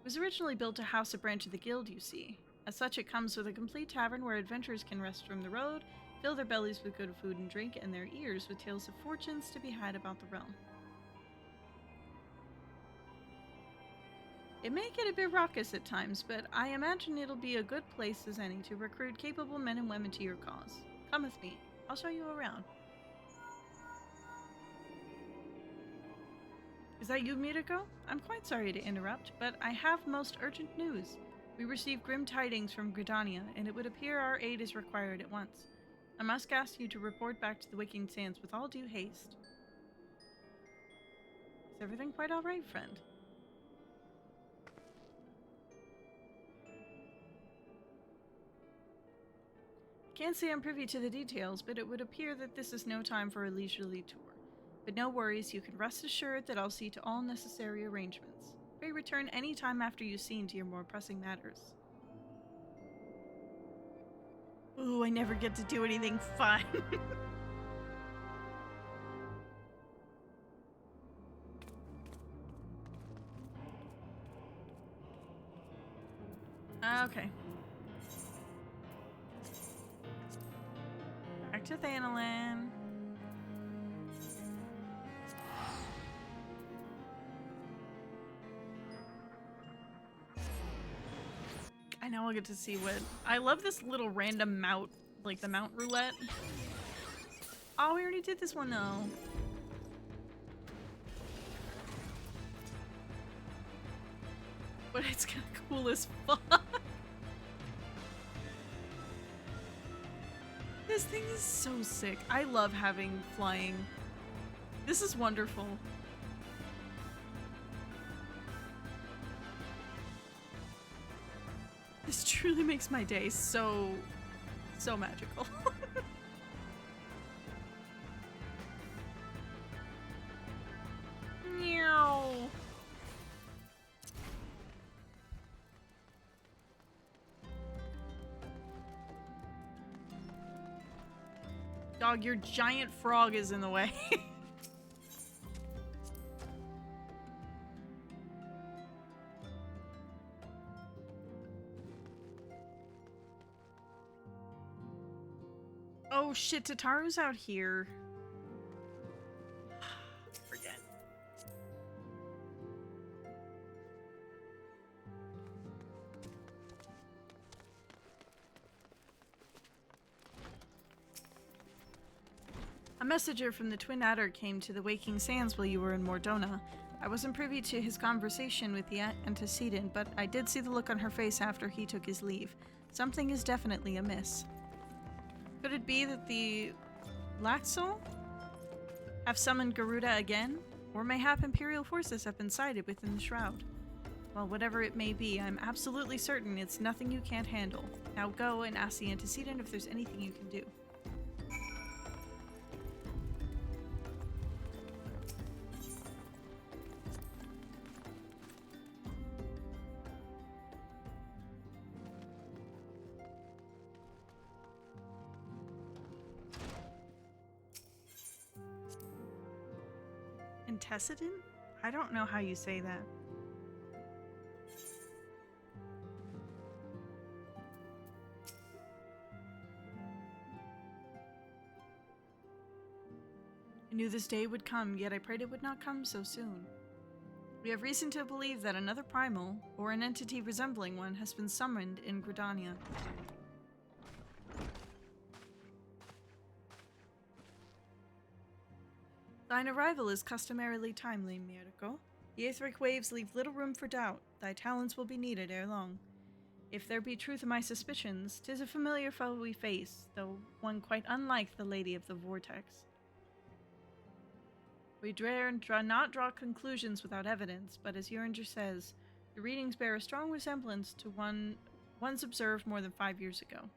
was originally built to house a branch of the guild, you see. As such, it comes with a complete tavern where adventurers can rest from the road, fill their bellies with good food and drink, and their ears with tales of fortunes to be had about the realm. It may get a bit raucous at times, but I imagine it'll be a good place as any to recruit capable men and women to your cause. Come with me. I'll show you around. Is that you, Mirako? I'm quite sorry to interrupt, but I have most urgent news. We received grim tidings from Gridania, and it would appear our aid is required at once. I must ask you to report back to the Waking Sands with all due haste. Is everything quite alright, friend? Can't say I'm privy to the details, but it would appear that this is no time for a leisurely tour. But no worries, you can rest assured that I'll see to all necessary arrangements. You may return any time after you've seen to your more pressing matters. Ooh, I never get to do anything fun. Okay. Back to Thanalin. I know I'll get to see what... I love this little random mount, like the mount roulette. Oh, we already did this one though. But it's kind of cool as fuck. This thing is so sick. I love having flying. This is wonderful. This truly makes my day so magical. Meow. Dog, your giant frog is in the way. Oh shit, Tataru's out here. Forget. A messenger from the Twin Adder came to the Waking Sands while you were in Mordona. I wasn't privy to his conversation with the antecedent, but I did see the look on her face after he took his leave. Something is definitely amiss. Could it be that the Laxol have summoned Garuda again? Or mayhap Imperial forces have been sighted within the Shroud? Well, whatever it may be, I'm absolutely certain it's nothing you can't handle. Now go and ask the antecedent if there's anything you can do. Antecedent? I don't know how you say that. I knew this day would come, yet I prayed it would not come so soon. We have reason to believe that another primal, or an entity resembling one, has been summoned in Gridania. Thine arrival is customarily timely, Mirako. The aetheric waves leave little room for doubt. Thy talents will be needed ere long. If there be truth in my suspicions, 'tis a familiar foe we face, though one quite unlike the Lady of the Vortex. We dare not draw conclusions without evidence, but as Uringer says, the readings bear a strong resemblance to ones observed more than 5 years ago.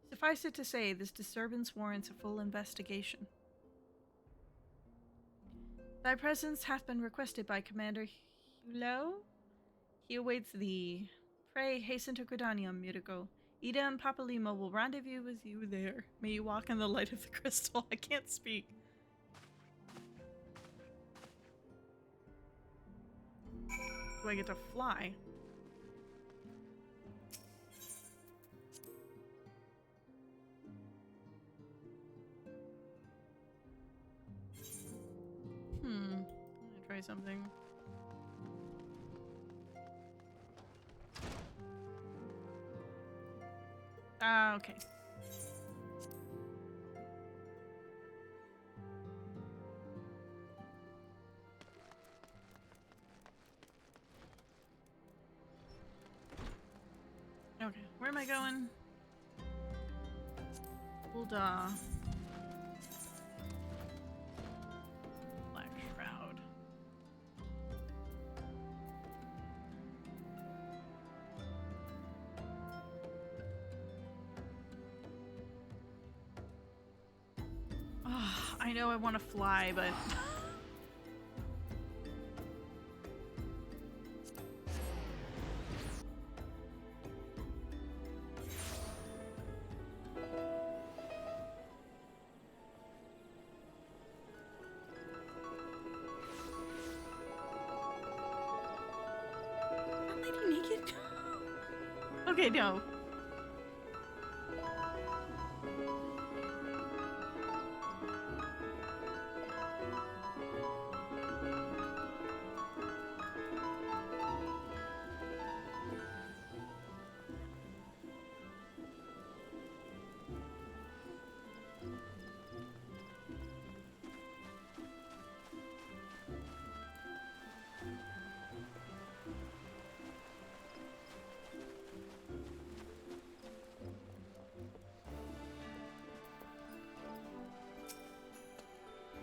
Suffice it to say, this disturbance warrants a full investigation. Thy presence hath been requested by Commander Hulo. He awaits thee. Pray hasten to Gridania, Mirako. Ida and Papa Lima will rendezvous with you there. May you walk in the light of the crystal. I can't speak. Do I get to fly? I'm gonna try something. Okay. Okay, where am I going? Bulda. Black Shroud. Oh, I know I want to fly, but... Okay, no.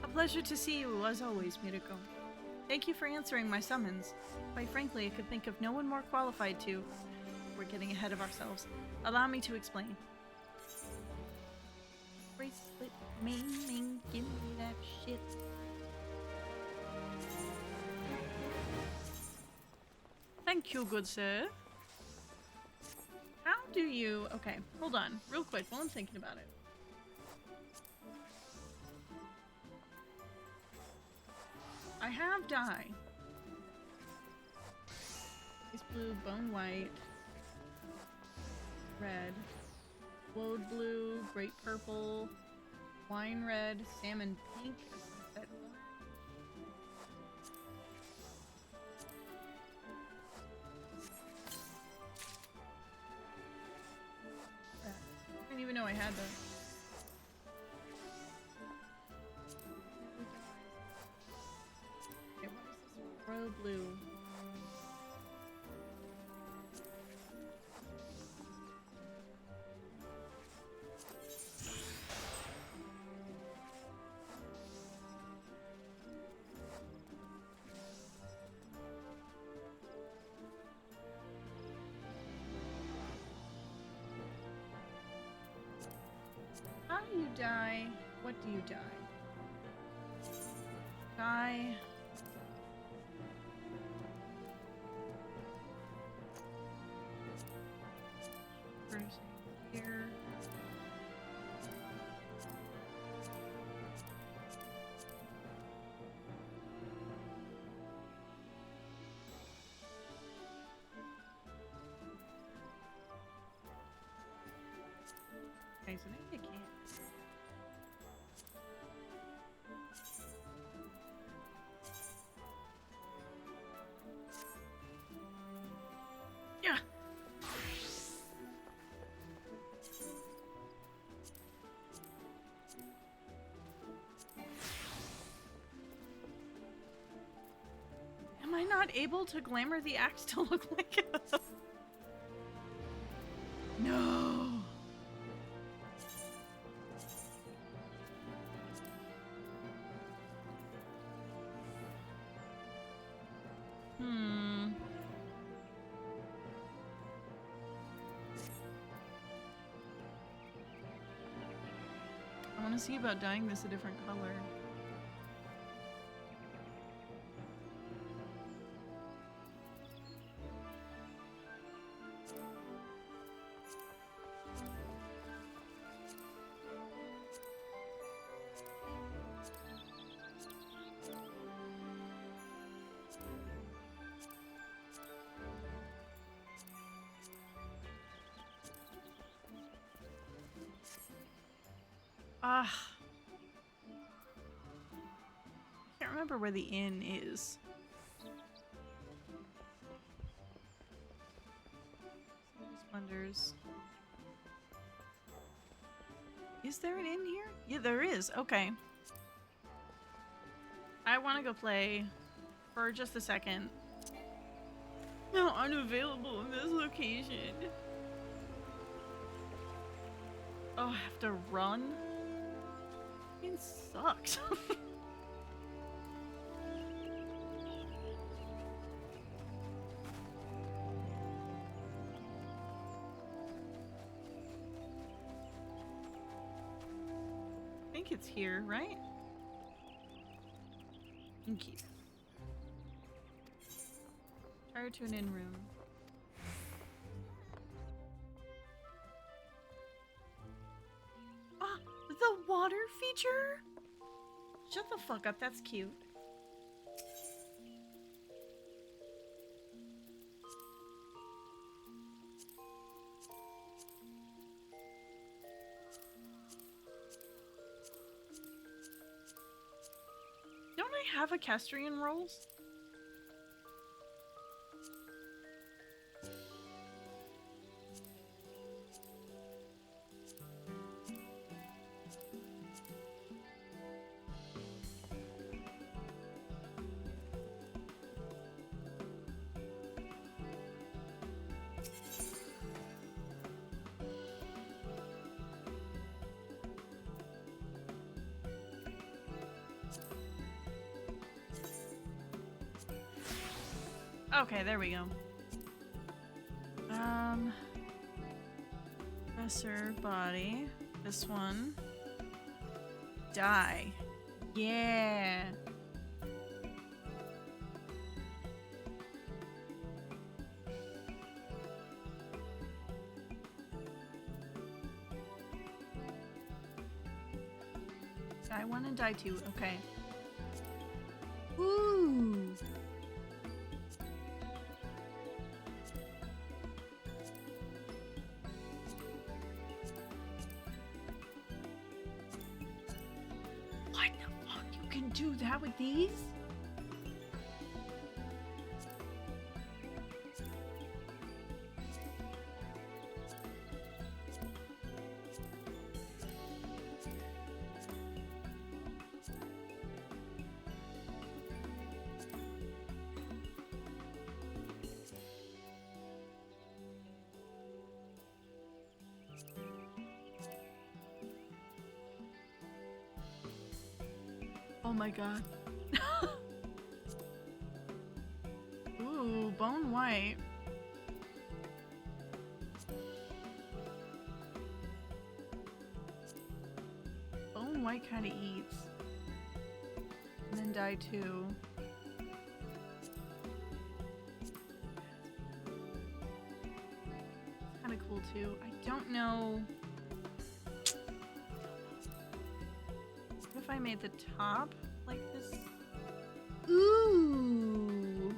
A pleasure to see you, as always, Miriko. Thank you for answering my summons. Quite frankly, I could think of no one more qualified to... We're getting ahead of ourselves. Allow me to explain. Bracelet, maiming, give me that shit. Thank you, good sir. How do you... Okay, hold on, real quick, while I'm thinking about it. I have dye. Ice blue, bone white, red, woad blue, great purple, wine red, salmon pink, sunset orange. I didn't even know I had those. Road blue. How do you dye? What do you dye? Dye. Here. Okay, so maybe I can't. Yeah. Am I not able to glamour the axe to look like it? No. I want to see about dyeing this a different color. Ah. I can't remember where the inn is. Wonders. Is there an inn here? Yeah, there is. Okay. I want to go play for just a second. No, unavailable in this location. Oh, I have to run? It sucks. I think it's here, right? Thank you. Prior to an inn room. Ah, the water feature? Shut the fuck up, that's cute. Don't I have equestrian rolls? Okay, there we go. Professor body. This one. Die. Yeah. Die 1 and die 2. Okay. Ooh. What the fuck? You can do that with these? Oh my god. Ooh, bone white. Bone white kind of eats. And then die 2. Kind of cool too. I don't know. What if I made the top like this? Ooh.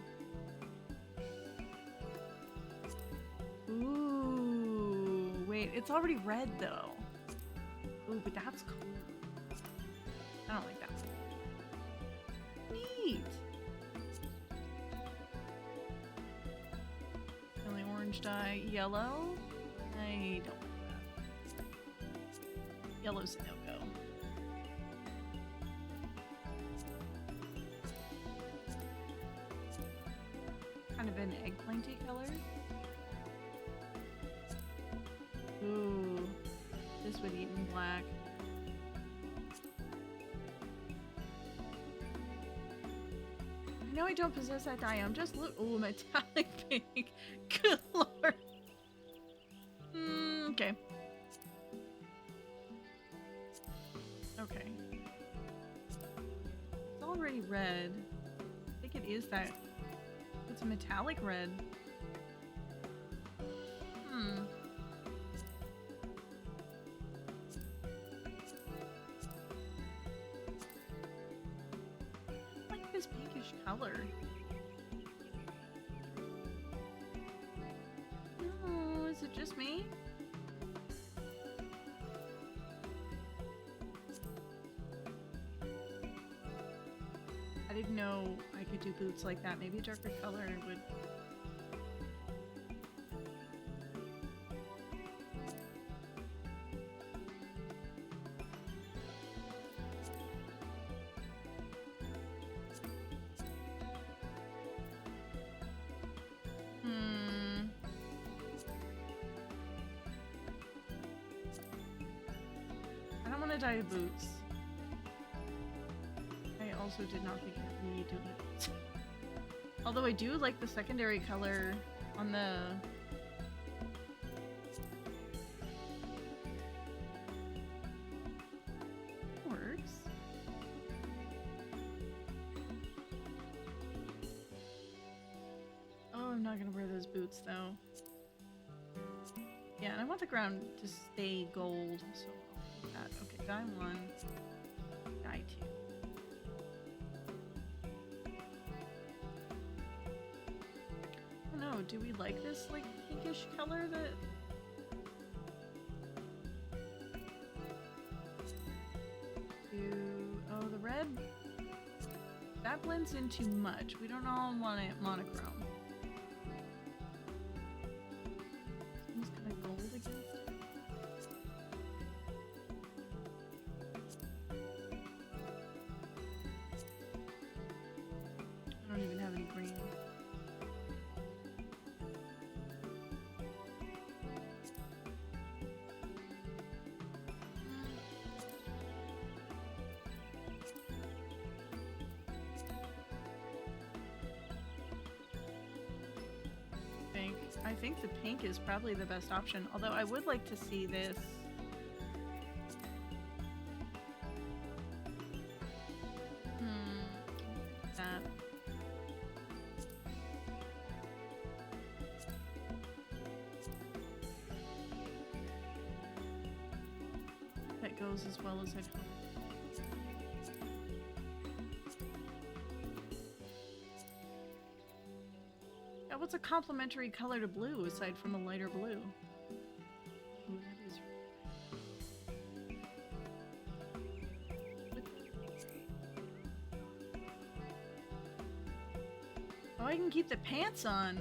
Ooh. Wait, it's already red though. Ooh, but that's cool. I don't like that. Neat. Only orange dye, yellow. I don't like that. Yellow's a no-go. Kind of an eggplanty color. Ooh, this would eat in black. I know I don't possess that dye. I'm just ooh, metallic pink. Good lord. Okay. Okay. It's already red. I think it is that. It's a metallic red. I like this pinkish color. Oh, is it just me? didn't know I could do boots like that. Maybe a darker color would... I don't want to dye the boots. I also did not think I need to do boots. Although I do like the secondary color on the... works. Oh, I'm not gonna wear those boots though. Yeah, and I want the ground to stay gold, so I'll do that. Okay, dye 1, dye 2. I don't know, do we like this like pinkish color that... Oh, the red? That blends in too much. We don't all want it monochrome. Seems kind of gold against it. I don't even have any green. I think the pink is probably the best option, although I would like to see this. That. That goes as well as I'd hope. What's a complementary color to blue aside from a lighter blue? Ooh, that is... Oh, I can keep the pants on.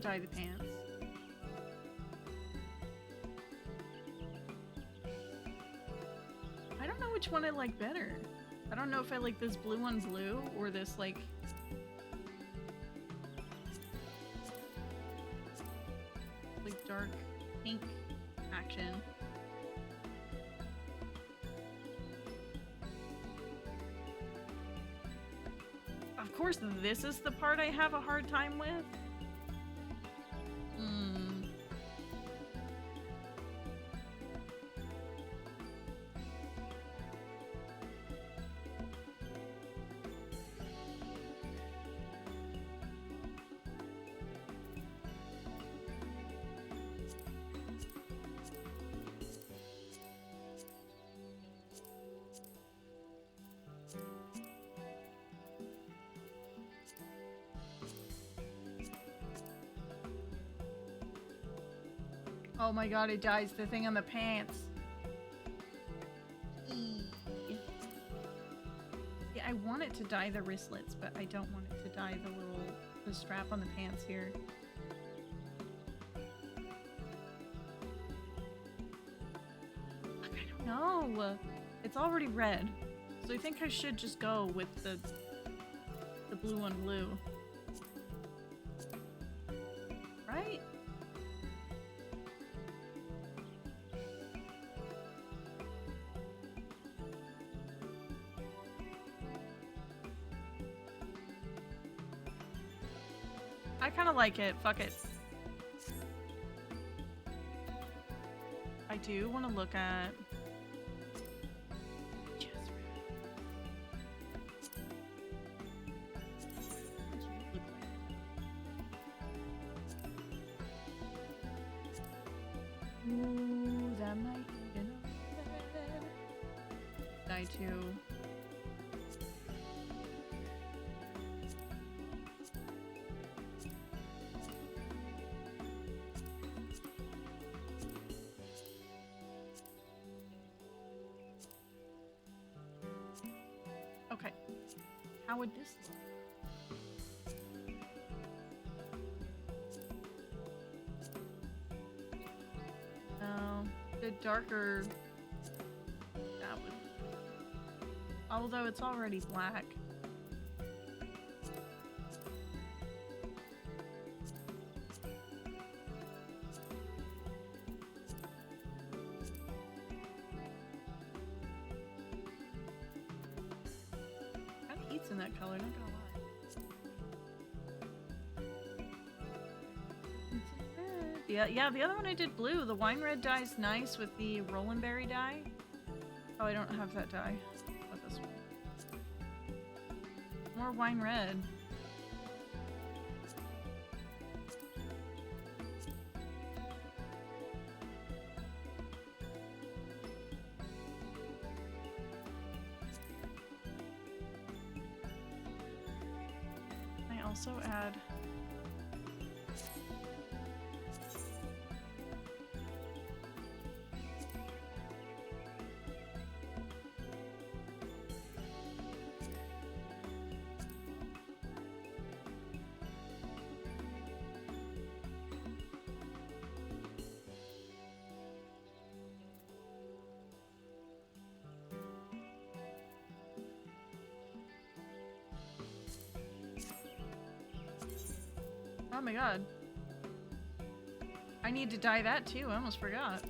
Dye the pants. I don't know which one I like better. I don't know if I like this blue on blue or this like dark pink action. Of course, this is the part I have a hard time with. Oh my god, it dyes the thing on the pants. Yeah, I want it to dye the wristlets, but I don't want it to dye the strap on the pants here. Look, I don't know. It's already red, so I think I should just go with the blue on blue. Right? I kind of like it. Fuck it. I do want to look at... Ooh, that might be enough. dye too. Okay. How would this look? The darker that would, although it's already black. Kind of eats in that color, not gonna lie. Yeah, the other one I did blue. The wine red dye's nice with the Roland Berry dye. Oh, I don't have that dye. What this one? More wine red. I also add oh my god. I need to dye that too, I almost forgot.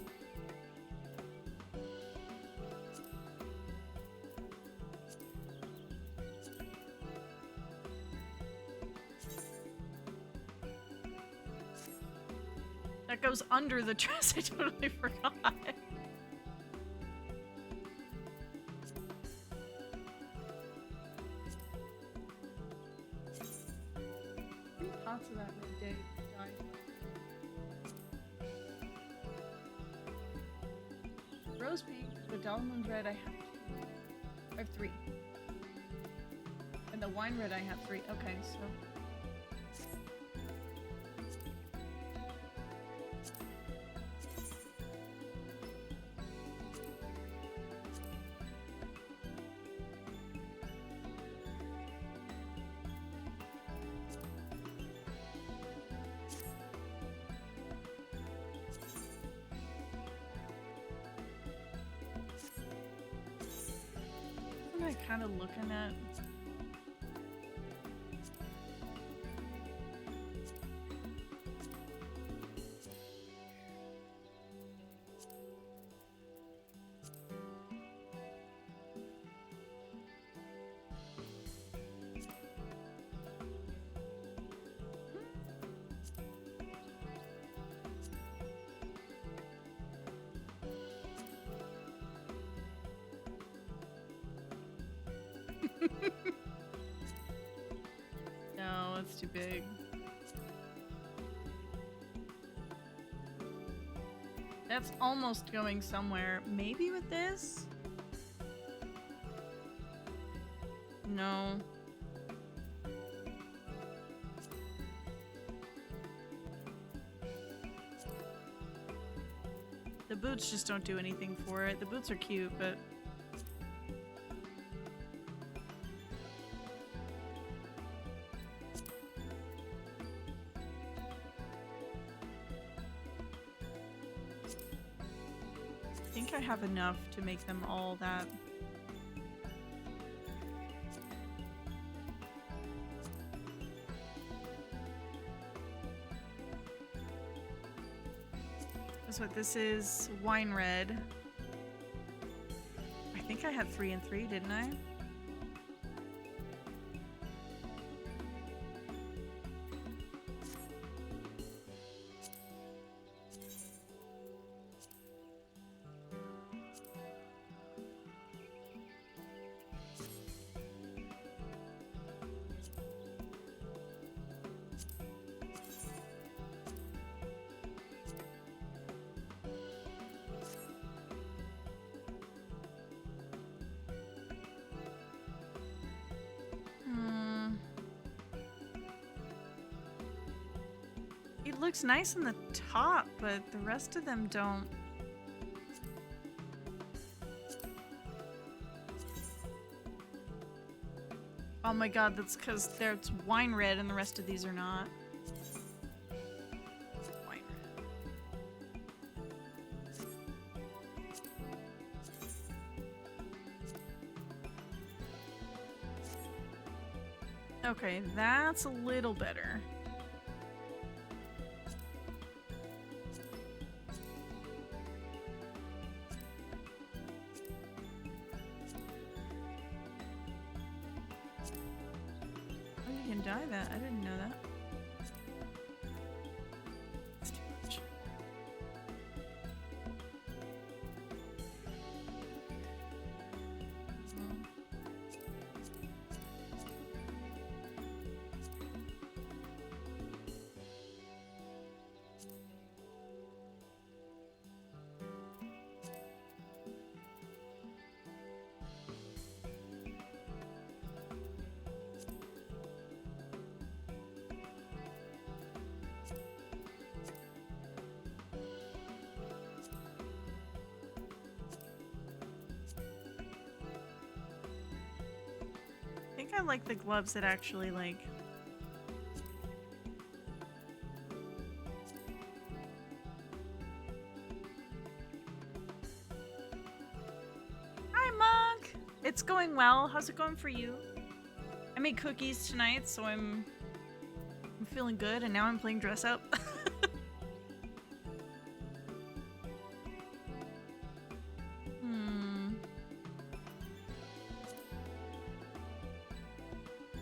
That goes under the dress, I totally forgot. 3 pots of that midday dye. Rose pink, the Dalmond red I have 2. I have 3. And the wine red I have 3. Okay, so what am I kind of looking at? No, it's too big. That's almost going somewhere. Maybe with this? No. The boots just don't do anything for it. The boots are cute, but I think I have enough to make them all that. That's what this is. Wine red. I think I had 3 and 3, didn't I? looks nice on the top, but the rest of them don't. Oh my god, that's because it's wine red and the rest of these are not. Wine red. Okay, that's a little better. Dye that. I didn't know that. That's too much. I think I like the gloves that actually, like... Hi, Monk! It's going well. How's it going for you? I made cookies tonight, so I'm feeling good, and now I'm playing dress up.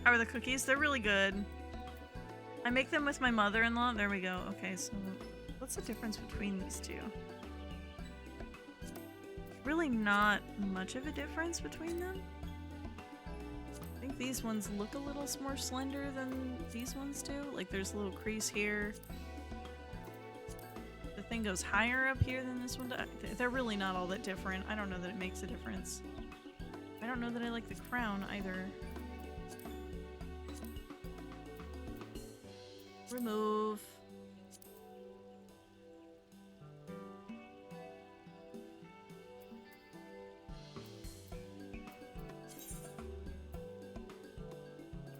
How are the cookies? They're really good. I make them with my mother-in-law. There we go. Okay, so what's the difference between these two? Really not much of a difference between them. I think these ones look a little more slender than these ones do. Like there's a little crease here. The thing goes higher up here than this one does. They're really not all that different. I don't know that it makes a difference. I don't know that I like the crown either. Remove.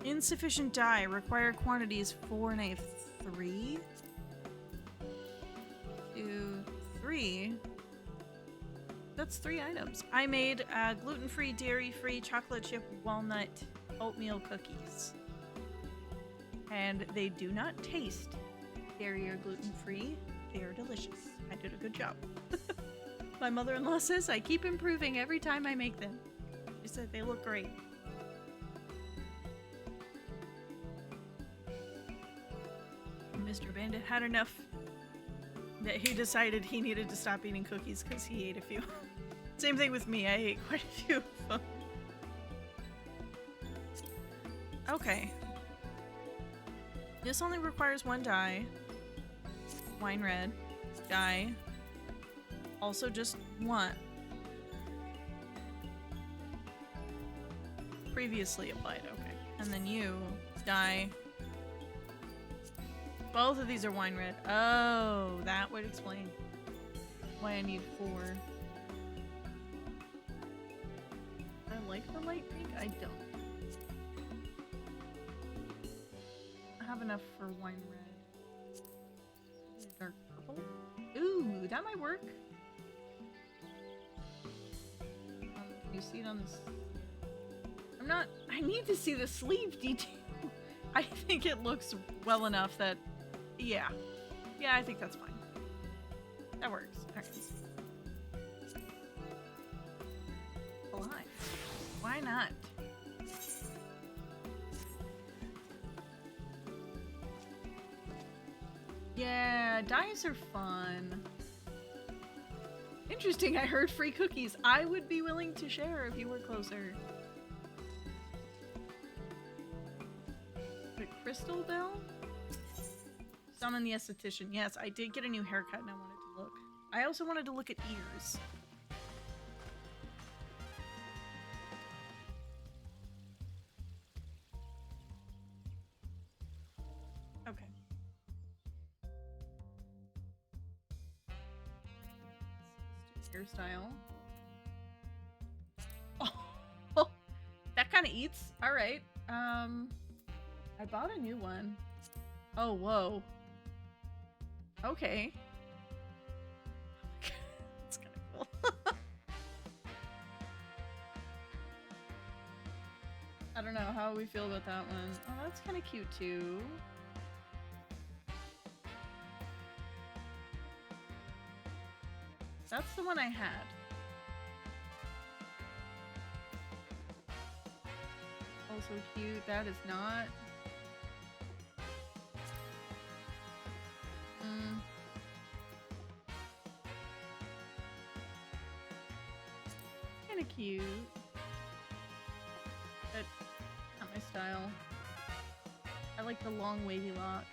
Insufficient dye. Required quantities 4 and a 3. 2, 3. That's 3 items. I made gluten-free, dairy-free, chocolate chip, walnut, oatmeal cookies. And they do not taste dairy or gluten-free. They are delicious. I did a good job. My mother-in-law says I keep improving every time I make them. She said they look great. Mr. Bandit had enough that he decided he needed to stop eating cookies because he ate a few. Same thing with me. I ate quite a few of them. Okay. This only requires 1 dye. Wine red. Dye. Also just 1. Previously applied, okay. And then you, dye. Both of these are wine red. Oh, that would explain why I need 4. I like the light pink. I don't. I have enough for wine red. Dark purple. Ooh, that might work. Can you see it on this? I need to see the sleeve detail. I think it looks well enough that, yeah, I think that's fine. That works. Alright. Alive. Why not? Yeah, dyes are fun. Interesting, I heard free cookies. I would be willing to share if you were closer. The Crystal Bell? Summon the esthetician. Yes, I did get a new haircut and I wanted to look. I also wanted to look at ears. Okay. hairstyle. Oh, that kind of eats. All right. I bought a new one. Oh, whoa. Okay. It's kind of cool. I don't know how we feel about that one. Oh, that's kind of cute too. That's the one I had. Also cute. That is not. Kind of cute. But not my style. I like the long wavy locks.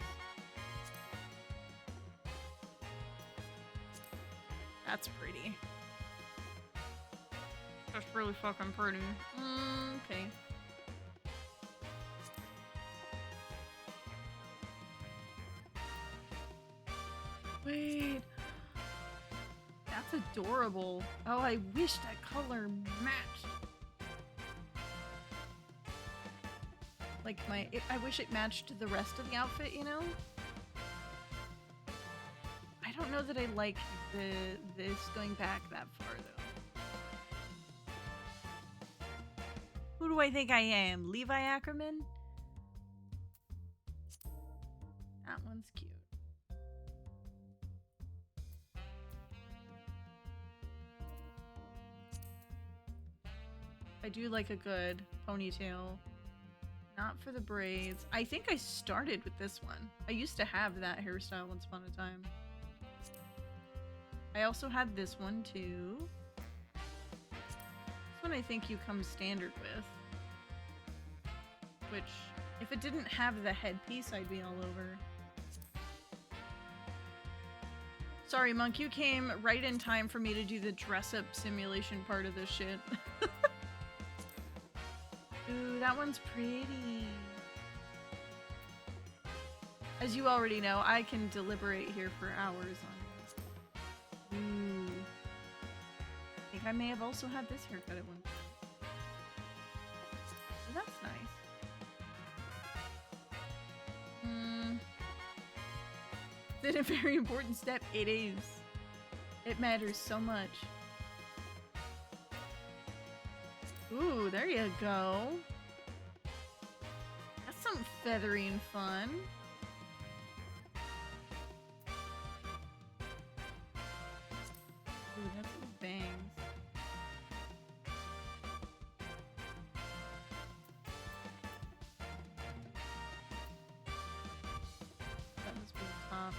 That's pretty. That's really fucking pretty. Okay. Wait. That's adorable. Oh, I wish that color matched. Like I wish it matched the rest of the outfit, you know? I don't know that I like this going back that far though. Who do I think I am? Levi Ackerman? That one's cute. I do like a good ponytail. Not for the braids. I think I started with this one. I used to have that hairstyle once upon a time. I also had this one too. This one I think you come standard with. Which, if it didn't have the headpiece, I'd be all over. Sorry, Monk, you came right in time for me to do the dress-up simulation part of this shit. Ooh, that one's pretty. As you already know, I can deliberate here for hours on this. Ooh. I think I may have also had this haircut at one point. So that's nice. Is it a very important step? It is. It matters so much. Ooh, there you go. That's some feathery and fun. Ooh, that's some bangs. That must be the top.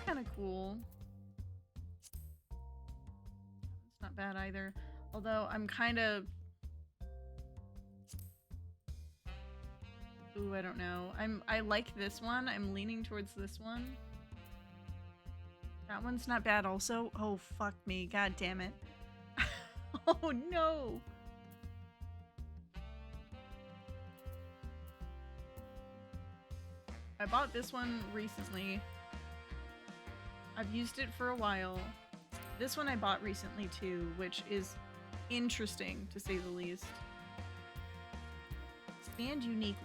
Kind of cool. It's not bad either. Although I'm kind of... Ooh, I don't know. I like this one. I'm leaning towards this one. That one's not bad also. Oh, fuck me. God damn it. Oh, no. I bought this one recently. I've used it for a while. This one I bought recently too, which is interesting to say the least. And uniquely.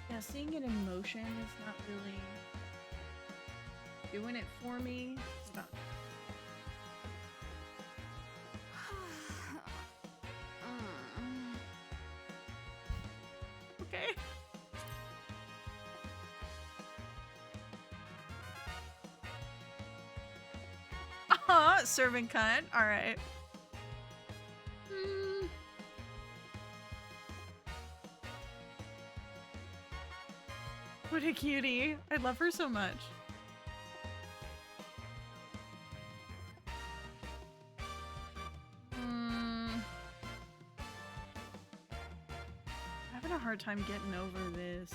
Yeah, seeing it in motion is not really doing it for me. It's about okay. Servant cunt. All right. What a cutie. I love her so much. I'm having a hard time getting over this.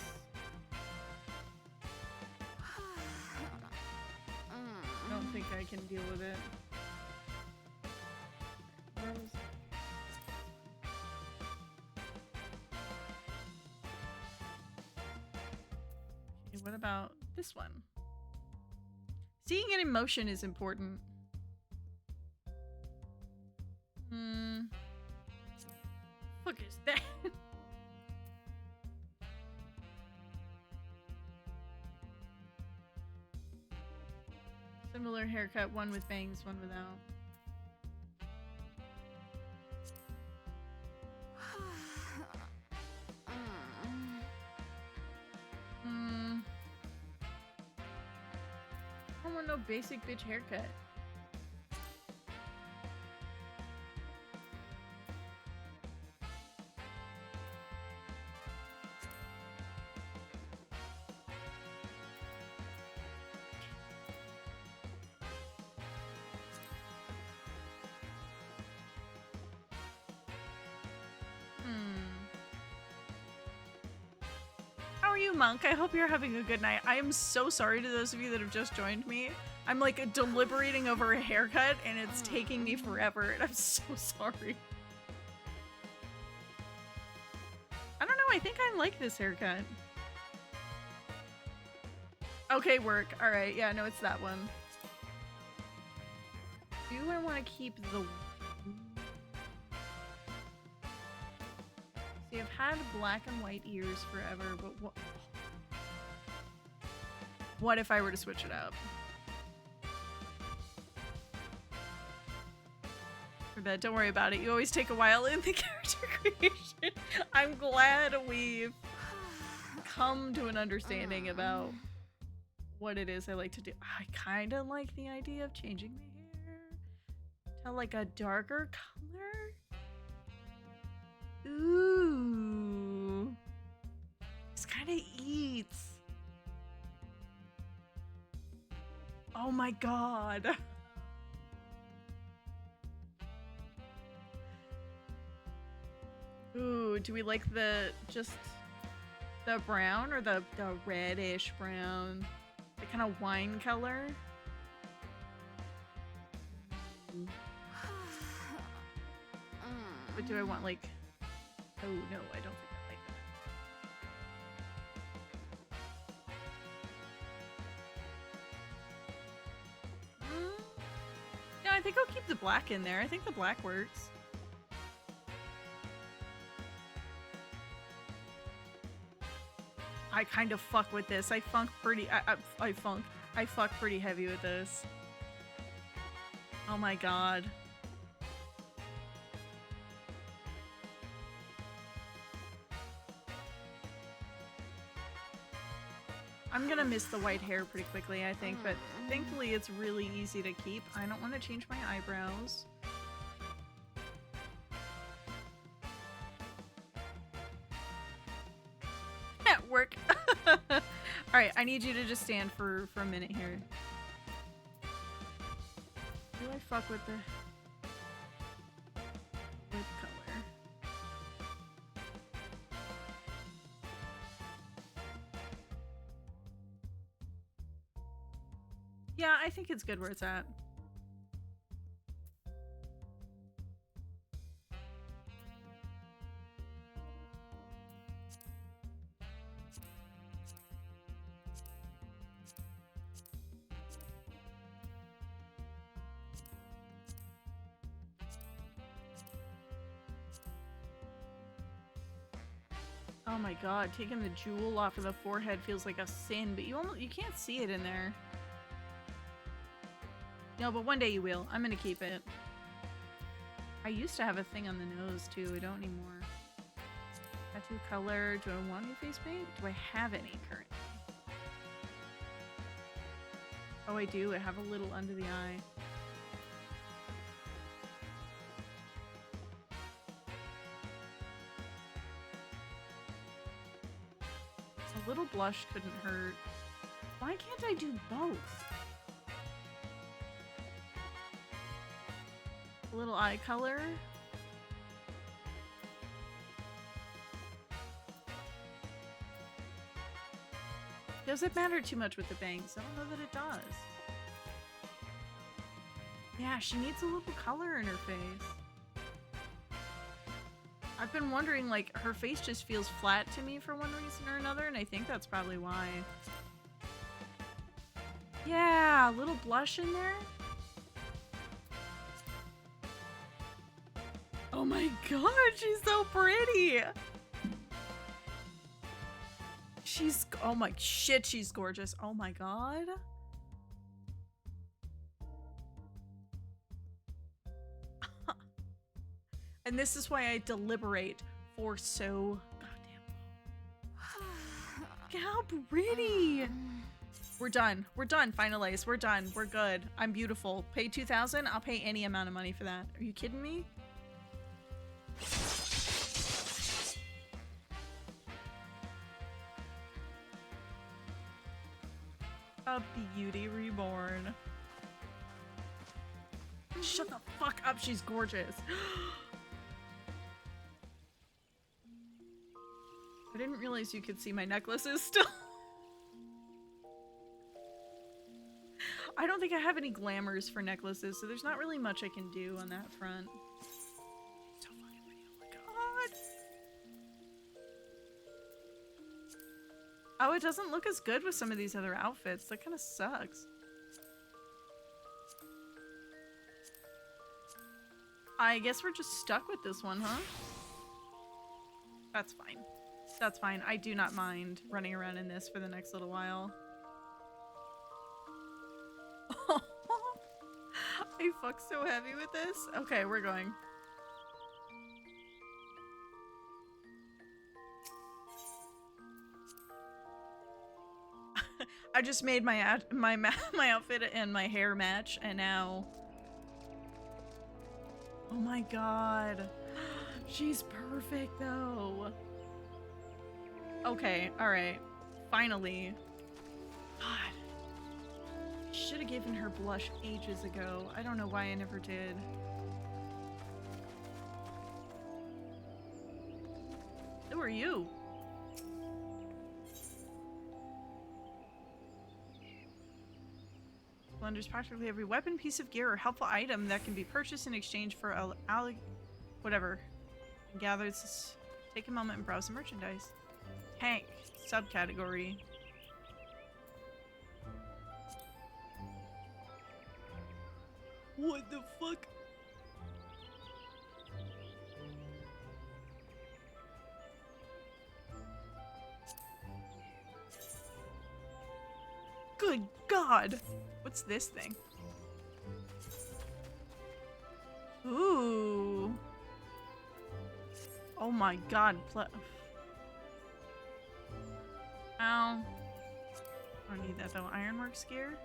I don't think I can deal with it. what about this one? Seeing it in motion is important. What is that? Similar haircut, one with bangs, one without. I don't want no basic bitch haircut. How are you, Monk? I hope you're having a good night. I am so sorry to those of you that have just joined me. I'm like deliberating over a haircut and it's taking me forever and I'm so sorry. I don't know, I think I like this haircut. Okay, work. Alright, yeah, no, it's that one. Do I want to keep the... See, I've had black and white ears forever, but what if I were to switch it up? For bed, don't worry about it. You always take a while in the character creation. I'm glad we've come to an understanding about what it is I like to do. I kind of like the idea of changing my hair to like a darker color. Ooh. This kind of eats. Oh my god. Ooh, do we like the just the brown or the reddish brown? The kind of wine color? But do I want like... Oh no, I don't think I like that. Yeah, I think I'll keep the black in there. I think the black works. I kind of fuck with this. I fuck pretty heavy with this. Oh my god. I'm gonna miss the white hair pretty quickly, I think, but thankfully it's really easy to keep. I don't want to change my eyebrows. At work. Alright, I need you to just stand for a minute here. Do I fuck with the color? Yeah, I think it's good where it's at. Oh my god, taking the jewel off of the forehead feels like a sin, but you can't see it in there. No, but one day you will. I'm gonna keep it. I used to have a thing on the nose too, I don't anymore. Tattoo color, do I want any face paint? Do I have any currently? Oh, I do, I have a little under the eye. A little blush couldn't hurt. Why can't I do both? A little eye color. Does it matter too much with the bangs? I don't know that it does. Yeah, she needs a little color in her face. I've been wondering, like, her face just feels flat to me for one reason or another, and I think that's probably why. Yeah, a little blush in there. Oh my god, she's so pretty. She's, oh my shit, she's gorgeous. Oh my god. And this is why I deliberate for so goddamn long. Look how pretty. We're done. We're done. Finalize. We're done. We're good. I'm beautiful. Pay 2,000. I'll pay any amount of money for that. Are you kidding me? A beauty reborn. Shut the fuck up. She's gorgeous. I didn't realize you could see my necklaces still. I don't think I have any glamours for necklaces, so there's not really much I can do on that front. So fucking pretty. Oh my god. Oh, it doesn't look as good with some of these other outfits. That kind of sucks. I guess we're just stuck with this one, huh? That's fine. That's fine. I do not mind running around in this for the next little while. I fuck so heavy with this. Okay, we're going. I just made my outfit and my hair match, and now. Oh my god, she's perfect though. Okay, all right, finally. God, should have given her blush ages ago. I don't know why I never did. Who are you? Splendors practically every weapon, piece of gear, or helpful item that can be purchased in exchange for whatever. And gathers. Take a moment and browse the merchandise. Tank subcategory. What the fuck? Good God! What's this thing? Ooh. Oh my God. Ow. I don't need that though. Ironworks gear?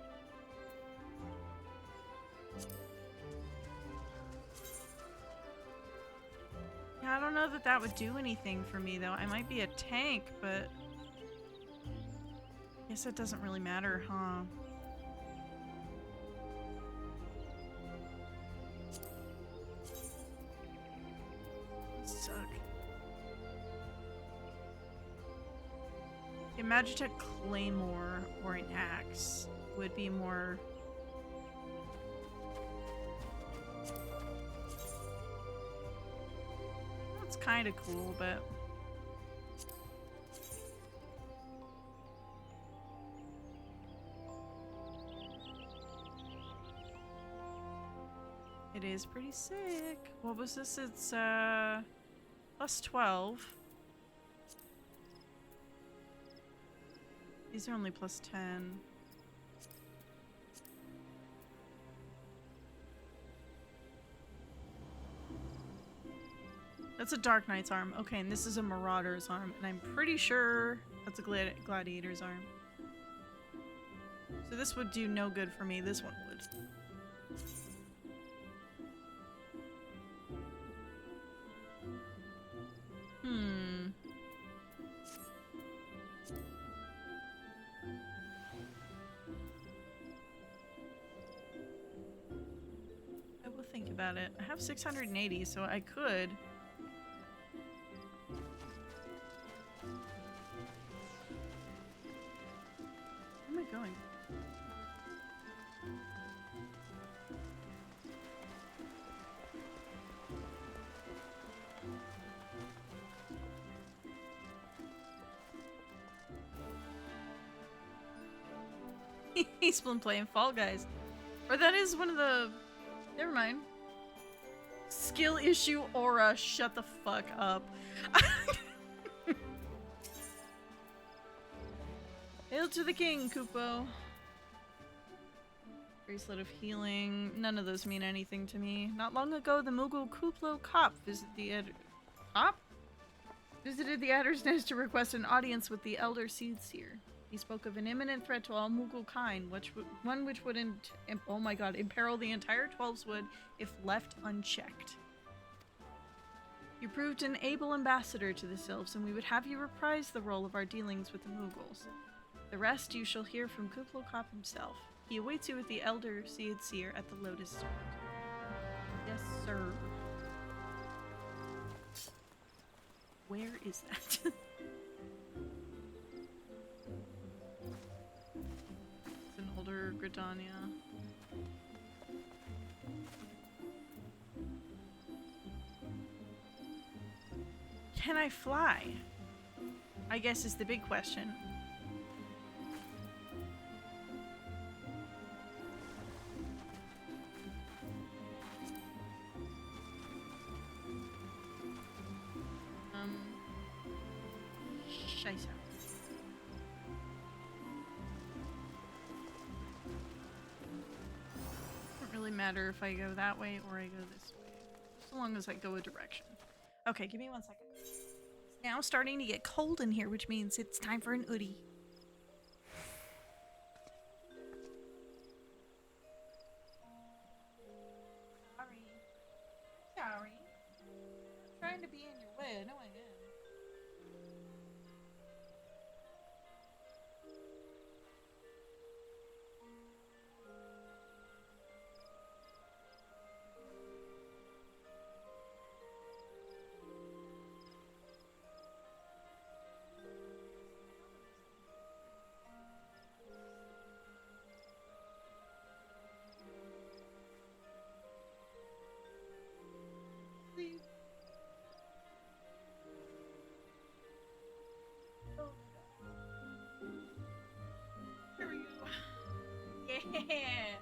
Yeah, I don't know that that would do anything for me though. I might be a tank, but I guess it doesn't really matter, huh? Suck. A Magitech Claymore or an axe would be more. That's kind of cool, but it is pretty sick. What was this? It's plus 12. These are only plus 10. That's a Dark Knight's arm. Okay, and this is a Marauder's arm. And I'm pretty sure that's a Gladiator's arm. So this would do no good for me. This one would. I will think about it. I have 680, so I could. Where am I going? He's been playing Fall Guys. Or that is one of the... Never mind. Skill issue aura. Shut the fuck up. Hail to the king, Kupo. Bracelet of healing. None of those mean anything to me. Not long ago, the Mughal Kuplo Kop visited the Adder's Nest to request an audience with the Elder Seed Seer. He spoke of an imminent threat to all Mughal kind, one which would oh my god, imperil the entire 12's Wood if left unchecked. You proved an able ambassador to the Sylphs, and we would have you reprise the role of our dealings with the Mughals. The rest you shall hear from Kuplo Kop himself. He awaits you with the Elder Seed Seer at the Lotus Stone. Yes, sir. Where is that? It's an older Gridania. Can I fly? I guess is the big question. Scheiße. Doesn't really matter if I go that way or I go this way, as long as I go a direction. Okay, give me 1 second. It's now starting to get cold in here, which means it's time for an hoodie. Sorry. I'm trying to be in your way. I know I am. Yeah.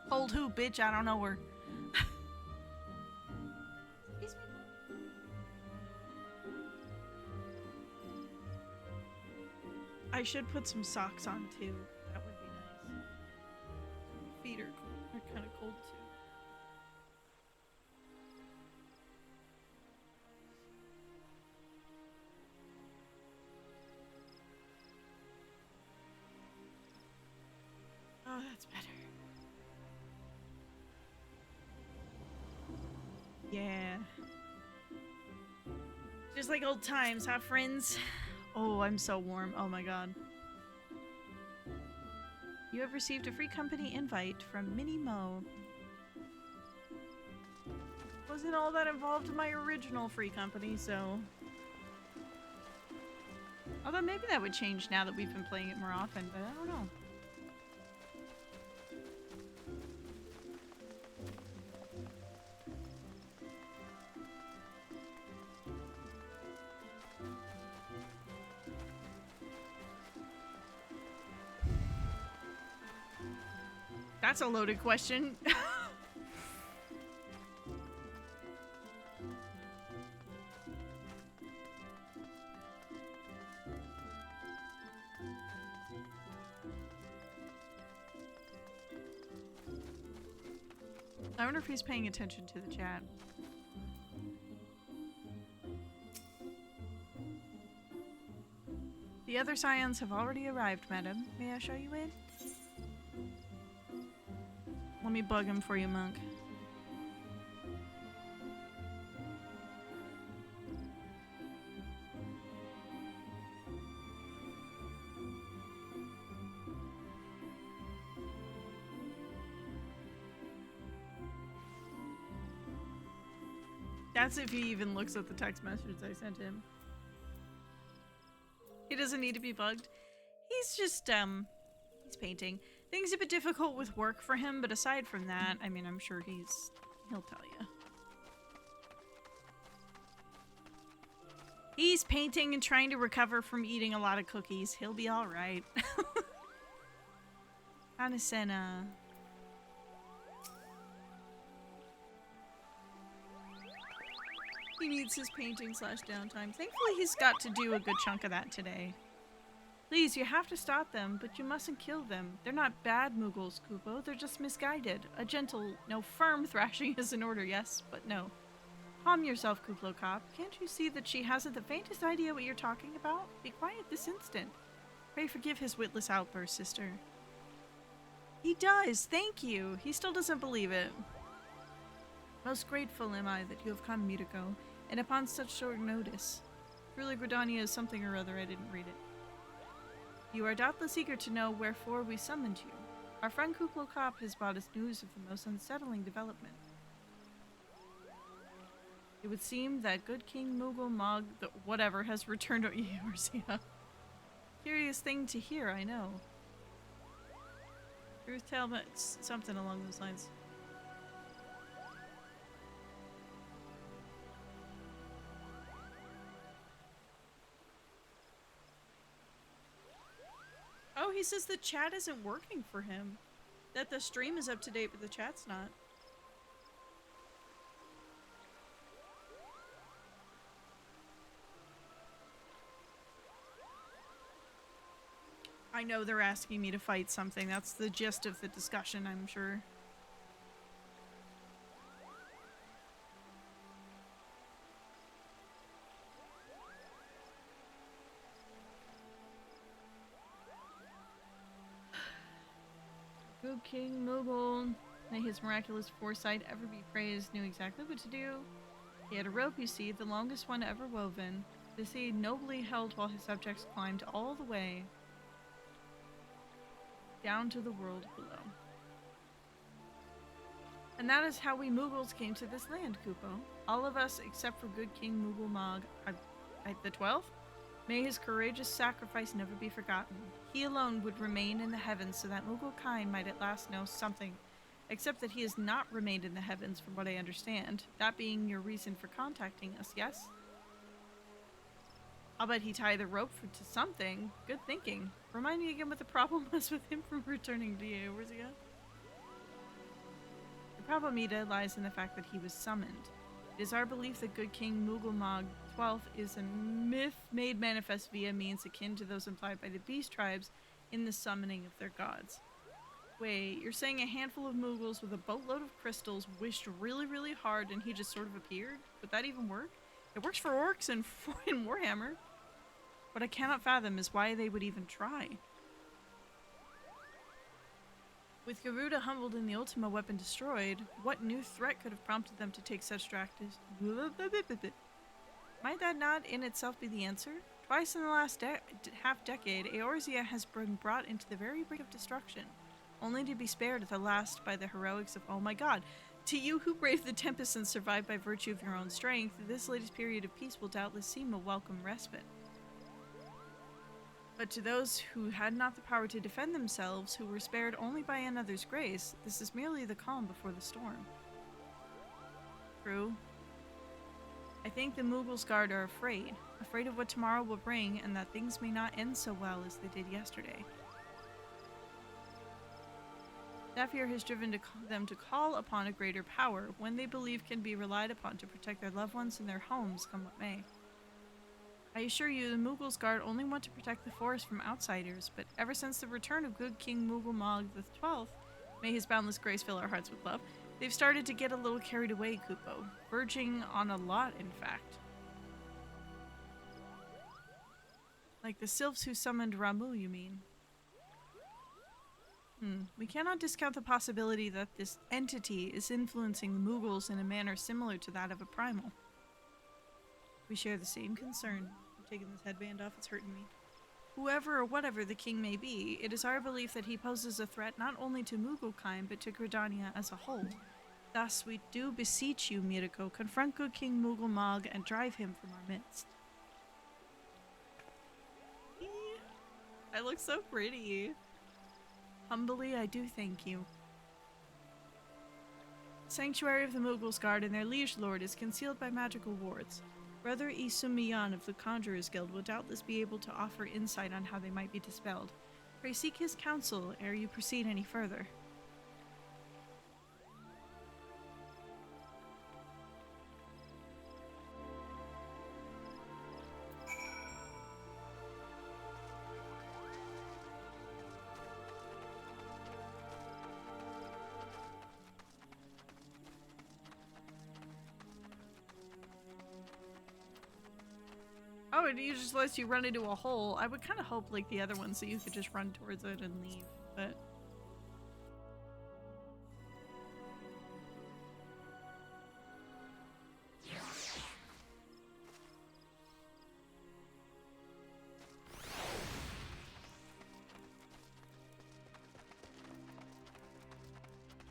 Hold who, bitch? I don't know her. I should put some socks on too. That would be nice. Feet are kind of cold too. Oh, that's better. Yeah. Just like old times, huh, friends? Oh, I'm so warm. Oh my god. You have received a free company invite from Minnie Mo. Wasn't all that involved in my original free company, so... Although maybe that would change now that we've been playing it more often, but I don't know. That's a loaded question. I wonder if he's paying attention to the chat. The other scions have already arrived, madam. May I show you in? Let me bug him for you, monk. That's if he even looks at the text message I sent him. He doesn't need to be bugged. He's just, he's painting. Things a bit difficult with work for him, but aside from that, I mean, I'm sure he'll tell you. He's painting and trying to recover from eating a lot of cookies. He'll be alright. Anasena. He needs his painting / downtime. Thankfully, he's got to do a good chunk of that today. Please, you have to stop them, but you mustn't kill them. They're not bad Moogles, Kupo. They're just misguided. A gentle, no, firm thrashing is in order, yes, but no. Calm yourself, Kuplo Cop. Can't you see that she hasn't the faintest idea what you're talking about? Be quiet this instant. Pray forgive his witless outburst, sister. He does, thank you. He still doesn't believe it. Most grateful am I that you have come, Mitoko, and upon such short notice. Truly, Gridania is something or other, I didn't read it. You are doubtless eager to know wherefore we summoned you. Our friend Kuplo Cop has brought us news of the most unsettling development. It would seem that good King Moogle Mog, whatever, has returned to Eorzea. Curious thing to hear, I know. Truth tell, but something along those lines. Oh, he says the chat isn't working for him. That the stream is up to date, but the chat's not. I know they're asking me to fight something. That's the gist of the discussion, I'm sure. Good King Moogle, may his miraculous foresight ever be praised, knew exactly what to do. He had a rope, you see, the longest one ever woven. This he nobly held while his subjects climbed all the way down to the world below. And that is how we Moogles came to this land, Kupo. All of us except for good King Moogle Mog, the 12th? May his courageous sacrifice never be forgotten. He alone would remain in the heavens so that Moogle kind might at last know something, except that he has not remained in the heavens from what I understand, that being your reason for contacting us, yes? I'll bet he tied the rope to something. Good thinking. Remind me again what the problem was with him from returning to Eorzea. The problem, Ida, lies in the fact that he was summoned. It is our belief that good King Mooglemog XII is a myth made manifest via means akin to those implied by the beast tribes in the summoning of their gods. Wait, you're saying a handful of Moogles with a boatload of crystals wished really, really hard and he just sort of appeared? Would that even work? It works for orcs and in Warhammer. What I cannot fathom is why they would even try. With Garuda humbled and the Ultima weapon destroyed, what new threat could have prompted them to take such drastic... Might that not in itself be the answer? Twice in the last half-decade, Eorzea has been brought into the very brink of destruction, only to be spared at the last by the heroics of... Oh my god! To you who braved the tempest and survived by virtue of your own strength, this latest period of peace will doubtless seem a welcome respite. But to those who had not the power to defend themselves, who were spared only by another's grace, this is merely the calm before the storm. True. I think the Moogles Guard are afraid of what tomorrow will bring, and that things may not end so well as they did yesterday. That fear has driven them to call upon a greater power, one they believe can be relied upon to protect their loved ones and their homes, come what may. I assure you, the Moogles Guard only want to protect the forest from outsiders, but ever since the return of good King Mooglemog XII, may his boundless grace fill our hearts with love, they've started to get a little carried away, Kupo. Verging on a lot, in fact. Like the sylphs who summoned Ramu, you mean? We cannot discount the possibility that this entity is influencing the Moogles in a manner similar to that of a primal. We share the same concern. I'm taking this headband off, it's hurting me. Whoever or whatever the king may be, it is our belief that he poses a threat not only to Mooglekind, but to Gridania as a whole. Thus, we do beseech you, Mirako, confront good King Mooglemog and drive him from our midst. I look so pretty. Humbly, I do thank you. The sanctuary of the Moogles Guard and their liege lord is concealed by magical wards. Brother Isumiyan of the Conjurers Guild will doubtless be able to offer insight on how they might be dispelled. Pray seek his counsel ere you proceed any further. Oh, it just lets you run into a hole. I would kind of hope like the other ones that you could just run towards it and leave, but...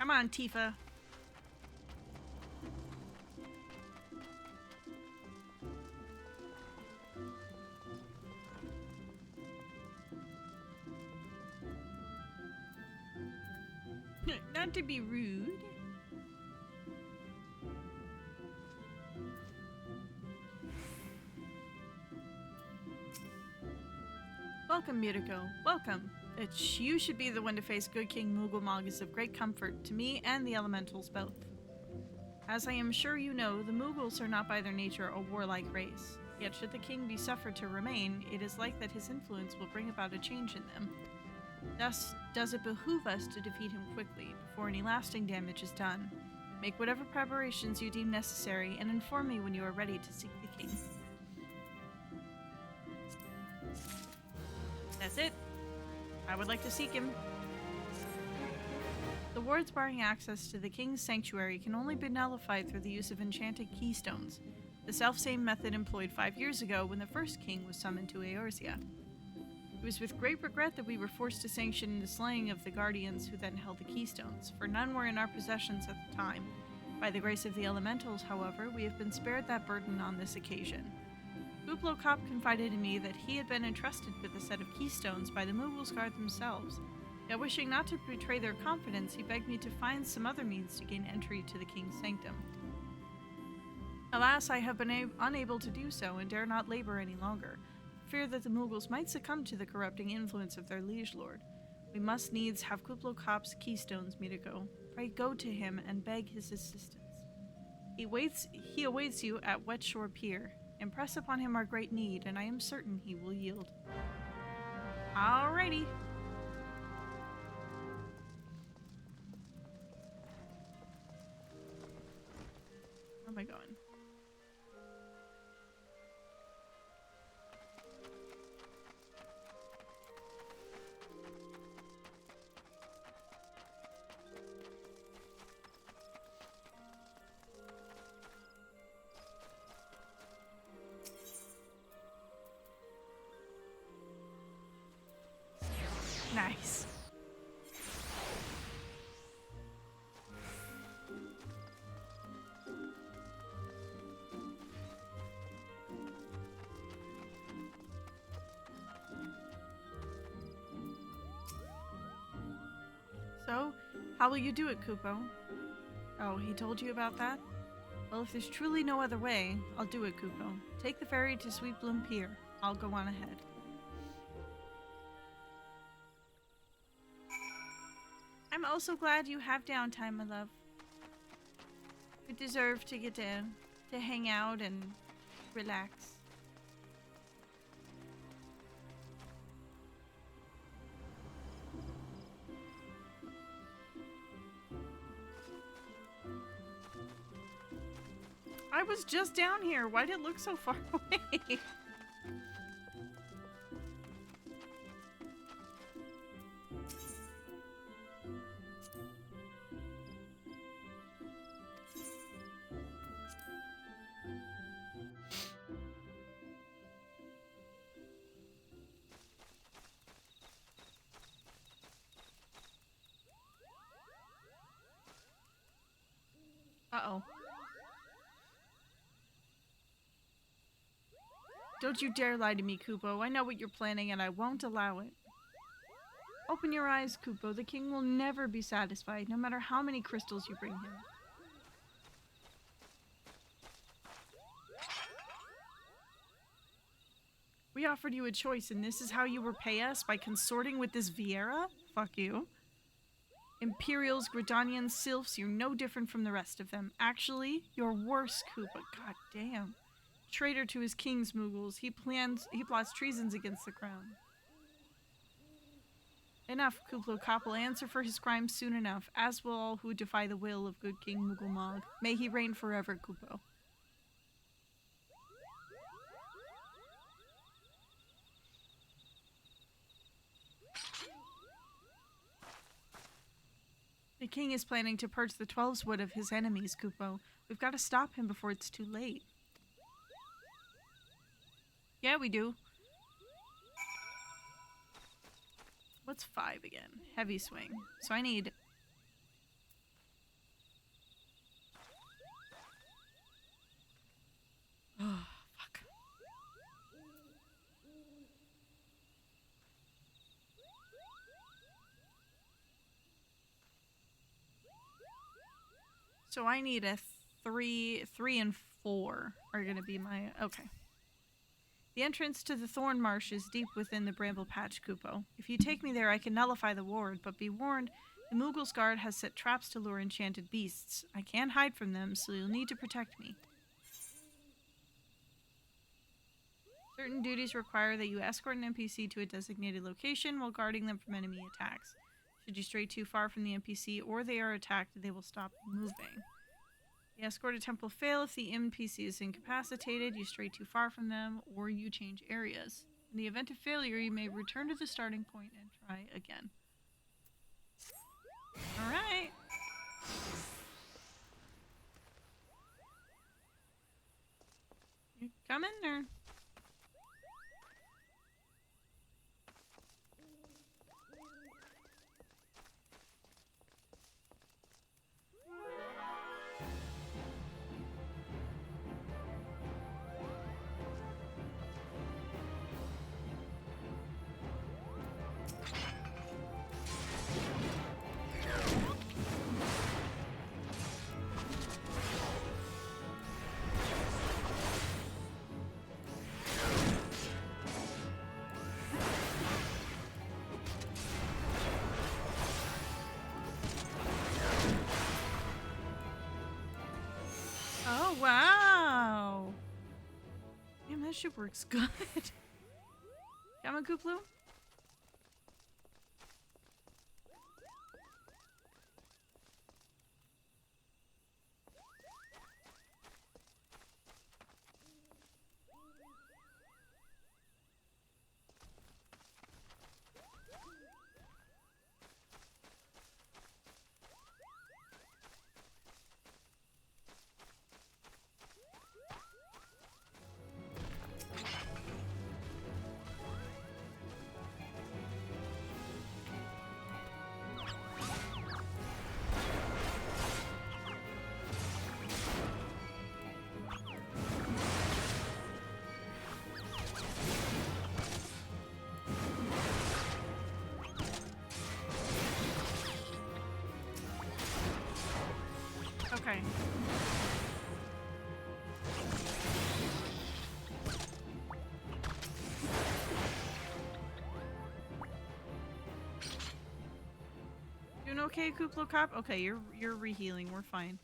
Come on, Tifa. Not to be rude. Welcome, Mutiko. Welcome. You should be the one to face good King Moogle is of great comfort to me and the elementals both. As I am sure you know, the Moogles are not by their nature a warlike race. Yet should the king be suffered to remain, it is like that his influence will bring about a change in them. Thus, does it behoove us to defeat him quickly, before any lasting damage is done. Make whatever preparations you deem necessary, and inform me when you are ready to seek the king. That's it. I would like to seek him. The wards barring access to the king's sanctuary can only be nullified through the use of enchanted keystones, the self-same method employed 5 years ago when the first king was summoned to Eorzea. It was with great regret that we were forced to sanction the slaying of the guardians who then held the keystones, for none were in our possessions at the time. By the grace of the elementals, however, we have been spared that burden on this occasion. Kuplokop confided in me that he had been entrusted with a set of keystones by the Moogles Guard themselves, yet wishing not to betray their confidence, he begged me to find some other means to gain entry to the king's sanctum. Alas, I have been unable to do so and dare not labor any longer. Fear that the Moogles might succumb to the corrupting influence of their liege lord. We must needs have Kuplokop's keystones, Mutiko. Pray go to him and beg his assistance. He awaits you at Wet Shore Pier. Impress upon him our great need, and I am certain he will yield. Alrighty. Where am I going? Nice. So, how will you do it, Kupo? Oh, he told you about that? Well, if there's truly no other way, I'll do it, Kupo. Take the ferry to Sweet Bloom Pier. I'll go on ahead. I'm also glad you have downtime, my love. You deserve to get to hang out and relax. I was just down here. Why did it look so far away? Uh-oh. Don't you dare lie to me, Kupo. I know what you're planning, and I won't allow it. Open your eyes, Kupo. The king will never be satisfied, no matter how many crystals you bring him. We offered you a choice, and this is how you repay us? By consorting with this Vieira? Fuck you. Imperials, Gridanians, Sylphs, you're no different from the rest of them. Actually, you're worse, Koopa. God damn. Traitor to his king's Moogles. He plots treasons against the crown. Enough, Kuplo Kop will answer for his crimes soon enough, as will all who defy the will of good King Moogle Mog. May he reign forever, Kupo. The king is planning to purge the Twelves Wood of his enemies, Kupo. We've got to stop him before it's too late. Yeah, we do. What's 5 again? Heavy swing. So I need... Oh, fuck. So I need a 3 and 4 are going to be my... Okay. The entrance to the Thorn Marsh is deep within the Bramble Patch, Kupo. If you take me there, I can nullify the ward, but be warned, the Moogle's Guard has set traps to lure enchanted beasts. I can't hide from them, so you'll need to protect me. Certain duties require that you escort an NPC to a designated location while guarding them from enemy attacks. Should you stray too far from the NPC or they are attacked, they will stop moving. The escort attempt will fail if the NPC is incapacitated, you stray too far from them, or you change areas. In the event of failure, you may return to the starting point and try again. Alright. You coming, or...? Oh, wow. Damn, that shit works good. Come on, Kooplu. Okay. Doing okay, Kooplo Cop? Okay, you're rehealing. We're fine.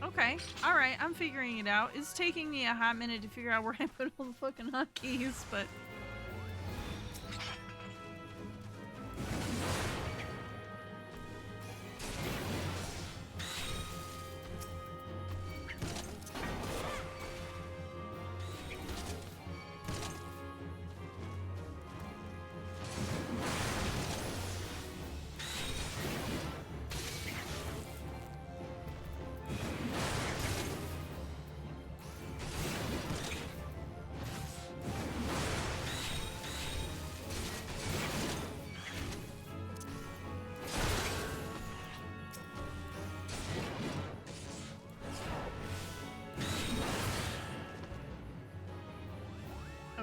Okay, alright, I'm figuring it out. It's taking me a hot minute to figure out where I put all the fucking hotkeys, but...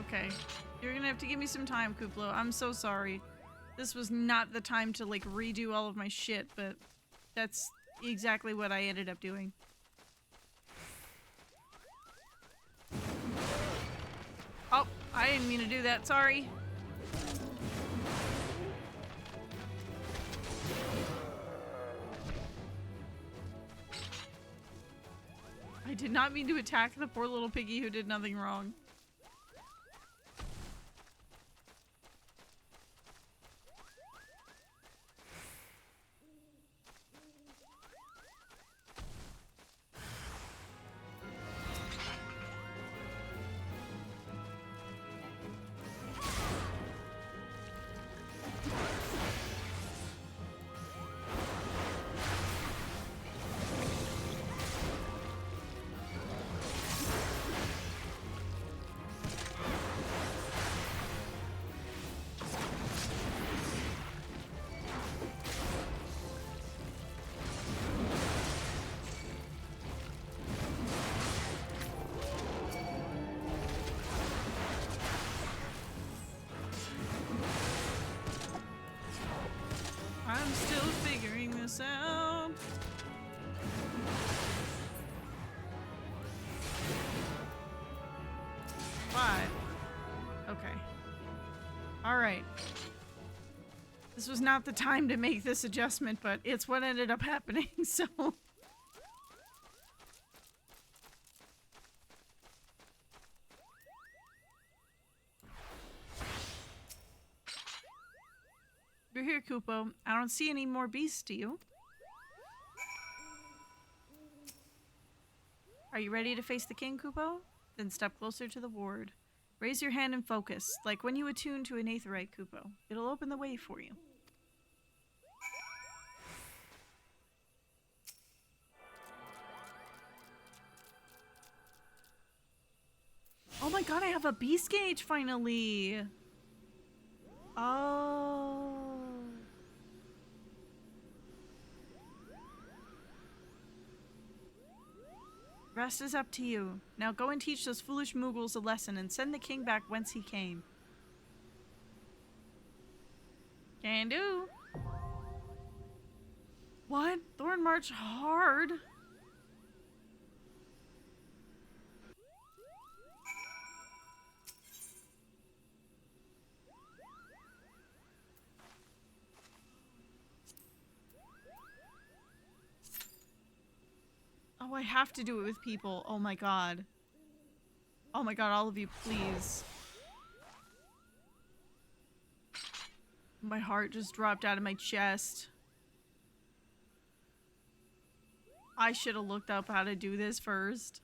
Okay. You're gonna have to give me some time, Kuplo. I'm so sorry. This was not the time to, like, redo all of my shit, but that's exactly what I ended up doing. Oh, I didn't mean to do that. Sorry. I did not mean to attack the poor little piggy who did nothing wrong. I'm still figuring this out. Five. Okay. Alright. This was not the time to make this adjustment, but it's what ended up happening, so... You're here, Kupo. I don't see any more beasts, do you? Are you ready to face the king, Kupo? Then step closer to the ward. Raise your hand and focus, like when you attune to an aetheryte, Kupo. It'll open the way for you. Oh my god, I have a beast gauge finally! Oh. Rest is up to you. Now go and teach those foolish Moogles a lesson and send the king back whence he came. Can do. What? Thorn March hard? Oh, I have to do it with people. Oh my god. Oh my god, all of you, please. My heart just dropped out of my chest. I should have looked up how to do this first.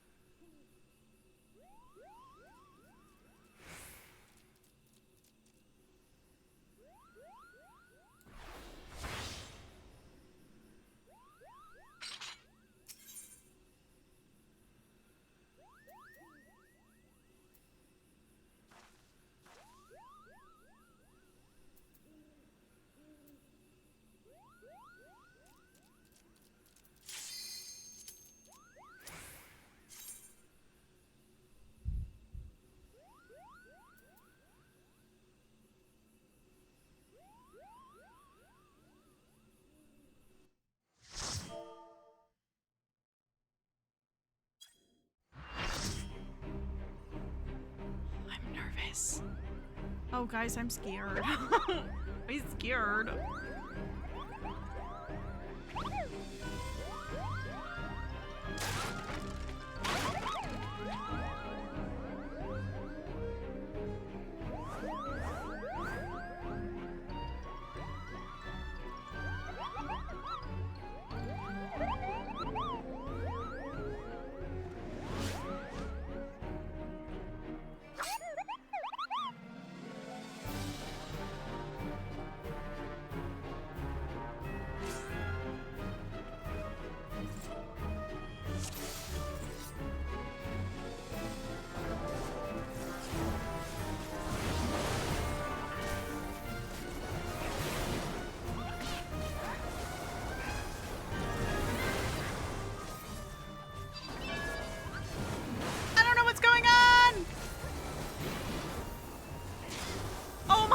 Oh, guys, I'm scared. I'm scared.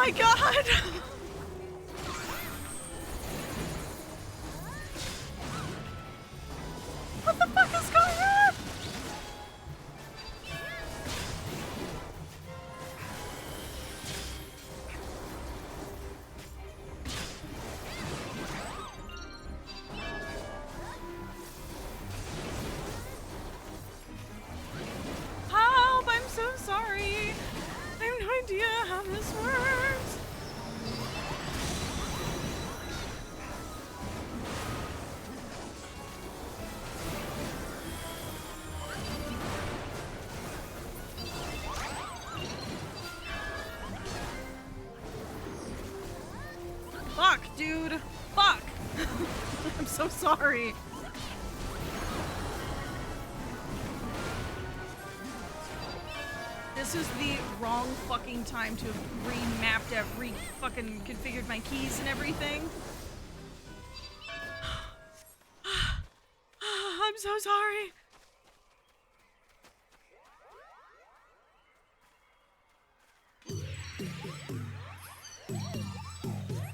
my god! What the fuck is going on? Help! I'm so sorry. I have no idea how this works. Fuck, dude. Fuck. I'm so sorry. This is the wrong fucking time to have remapped fucking configured my keys and everything. I'm so sorry.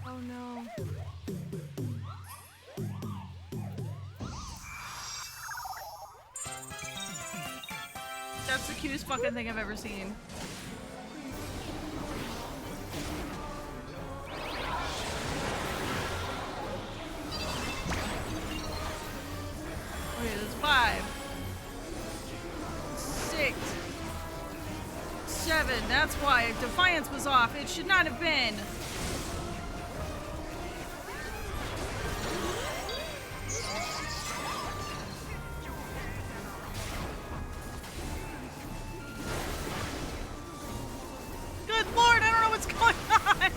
Oh no. That's the cutest fucking thing I've ever seen. Okay, there's 5, 6, 7. That's why Defiance was off. It should not have been. Good lord, I don't know what's going on.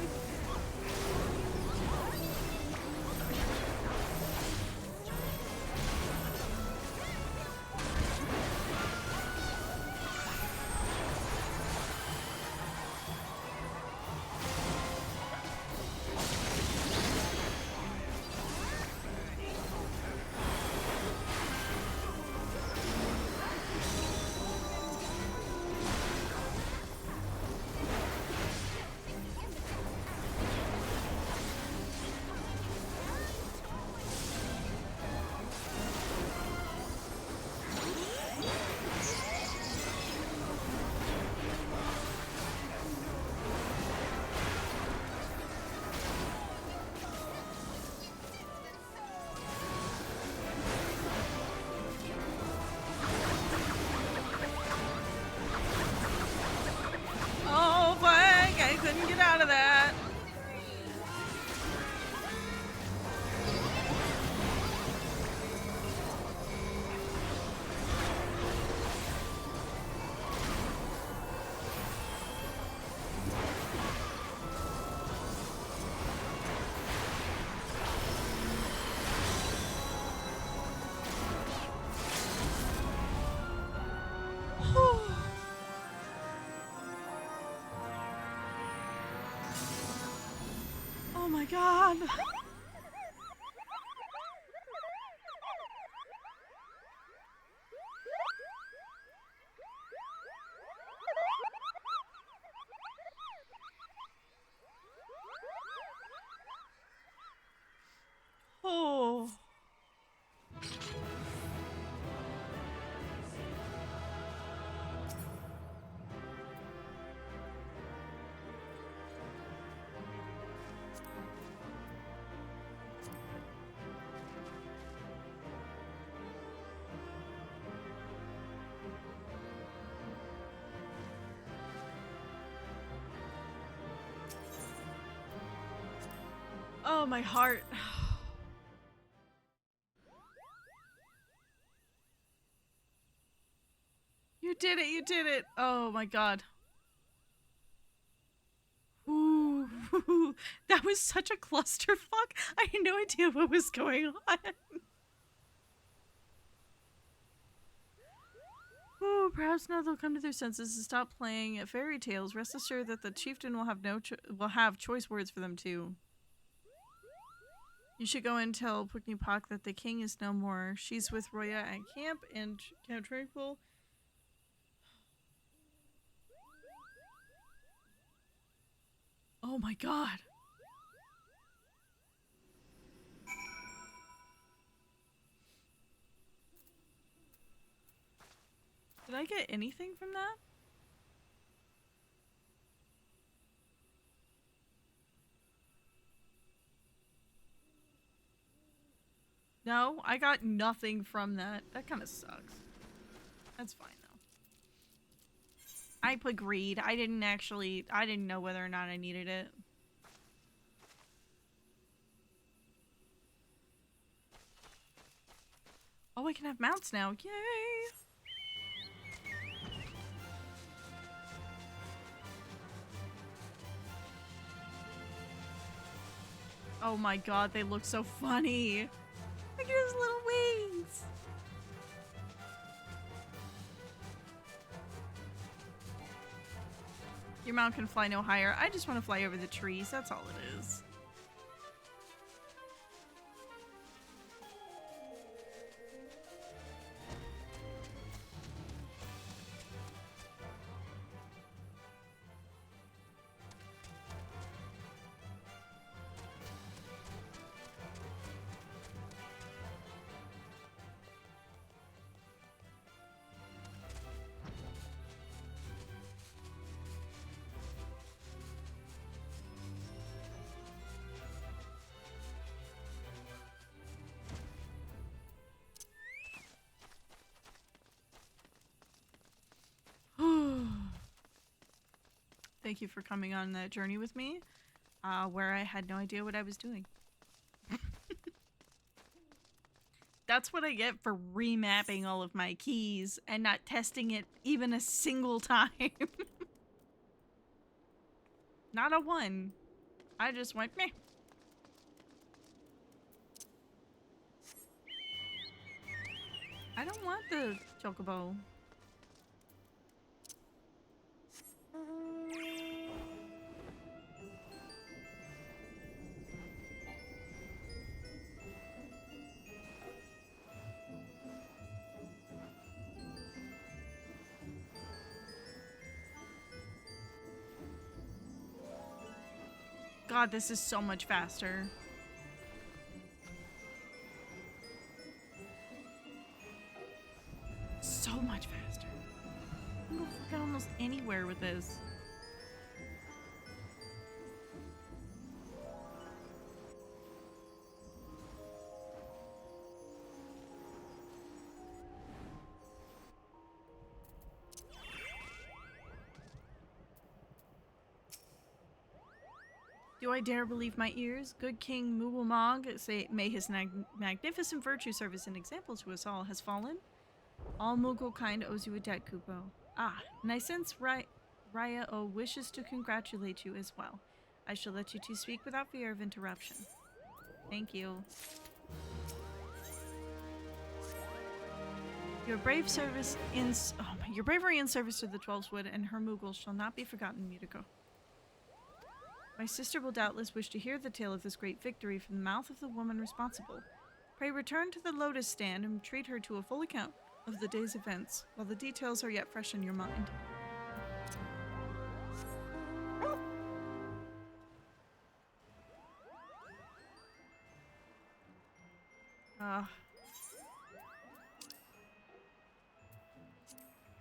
Couldn't get out of that. Oh my god. Oh. Oh, my heart. You did it, you did it. Oh my god. Ooh, that was such a clusterfuck. I had no idea what was going on. Ooh, perhaps now they'll come to their senses and stop playing fairy tales. Rest assured that the chieftain will have choice words for them too. You should go and tell Puknipak that the king is no more. She's with Roya at camp and Camp Tranquil. Oh my god. Did I get anything from that? No, I got nothing from that. That kind of sucks. That's fine though. I put greed. I didn't know whether or not I needed it. Oh, I can have mounts now. Yay! Oh my god, they look so funny. Look at his little wings. Your mount can fly no higher. I just want to fly over the trees. That's all it is. Thank you for coming on that journey with me, where I had no idea what I was doing. That's what I get for remapping all of my keys and not testing it even a single time. Not a one. I just went, meh. I don't want the chocobo. God, this is so much faster. So much faster. I can go fucking almost anywhere with this. Do I dare believe my ears? Good King Muwamog, say, may his magnificent virtue serve as an example to us all, has fallen. All Moogle kind owes you a debt, Kupo. Ah, and I sense Raya O wishes to congratulate you as well. I shall let you two speak without fear of interruption. Thank you. Your bravery in service to the Twelveswood and her Moogles shall not be forgotten, Mutiko. My sister will doubtless wish to hear the tale of this great victory from the mouth of the woman responsible. Pray return to the Lotus Stand and treat her to a full account of the day's events, while the details are yet fresh in your mind.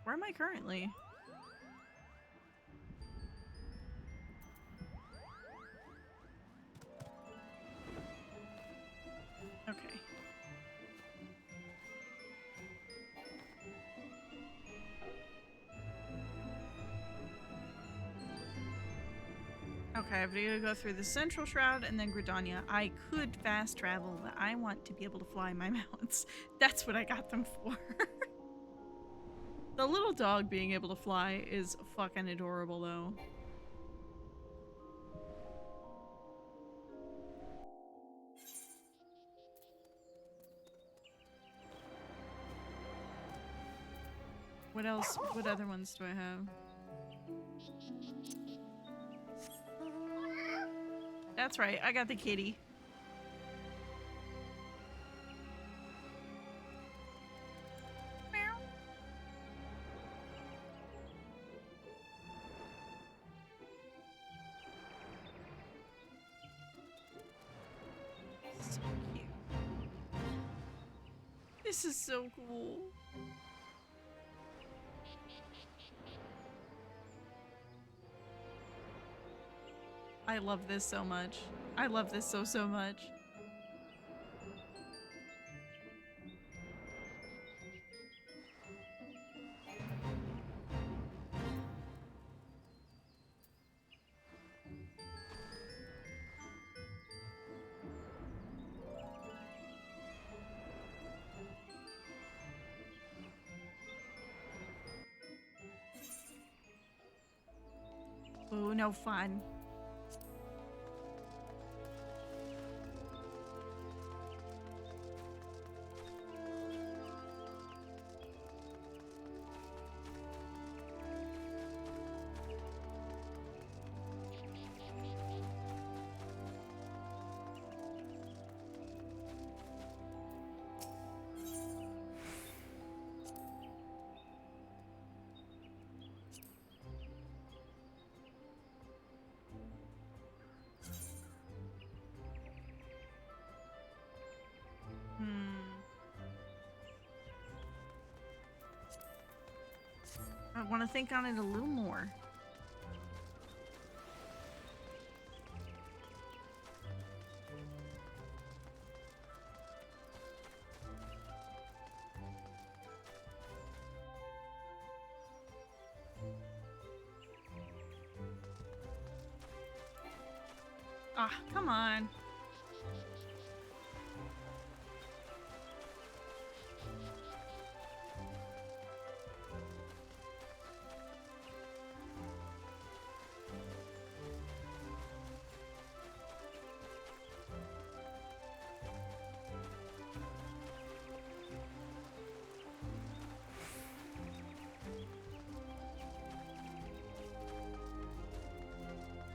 Where am I currently? Okay. Okay, I have to go through the Central Shroud and then Gridania. I could fast travel, but I want to be able to fly my mounts. That's what I got them for. The little dog being able to fly is fucking adorable, though. What else? What other ones do I have? That's right, I got the kitty. This is so cool. I love this so much. I love this so much. Ooh, no fun. I want to think on it a little more. Ah, come on.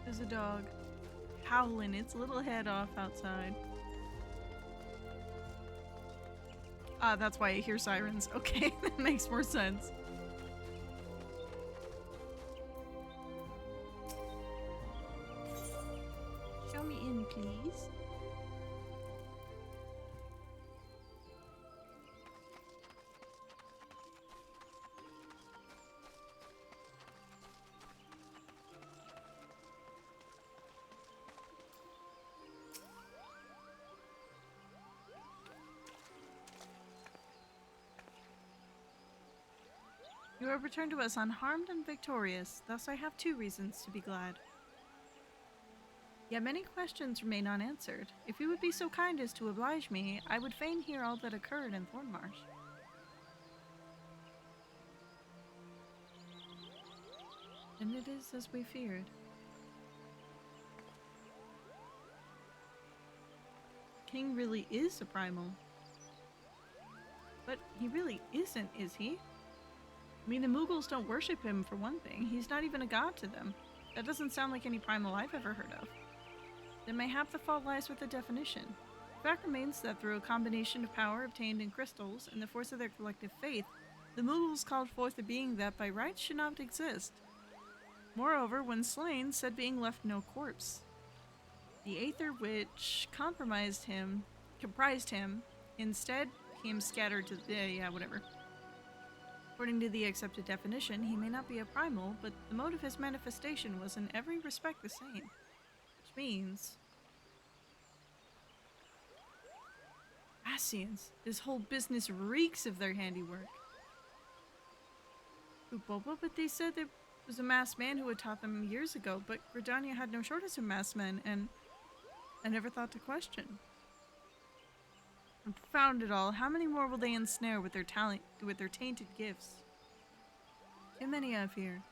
There's a dog howling its little head off outside. Ah, that's why I hear sirens. Okay, that makes more sense. Show me in, please. You have returned to us unharmed and victorious, thus I have 2 reasons to be glad. Yet many questions remain unanswered. If you would be so kind as to oblige me, I would fain hear all that occurred in Thornmarsh. And it is as we feared. King really is a primal. But he really isn't, is he? I mean, the Mughals don't worship him for one thing. He's not even a god to them. That doesn't sound like any primal I've ever heard of. Then mayhap the fault lies with the definition. The fact remains that through a combination of power obtained in crystals and the force of their collective faith, the Mughals called forth a being that by rights should not exist. Moreover, when slain, said being left no corpse. The Aether which comprised him, instead came scattered to whatever. According to the accepted definition, he may not be a primal, but the mode of his manifestation was in every respect the same. Which means... Ascians. This whole business reeks of their handiwork. Boba, but they said there was a masked man who had taught them years ago, but Gridania had no shortage of masked men, and I never thought to question. Confound it all, how many more will they ensnare with their tainted gifts? Too many, I fear.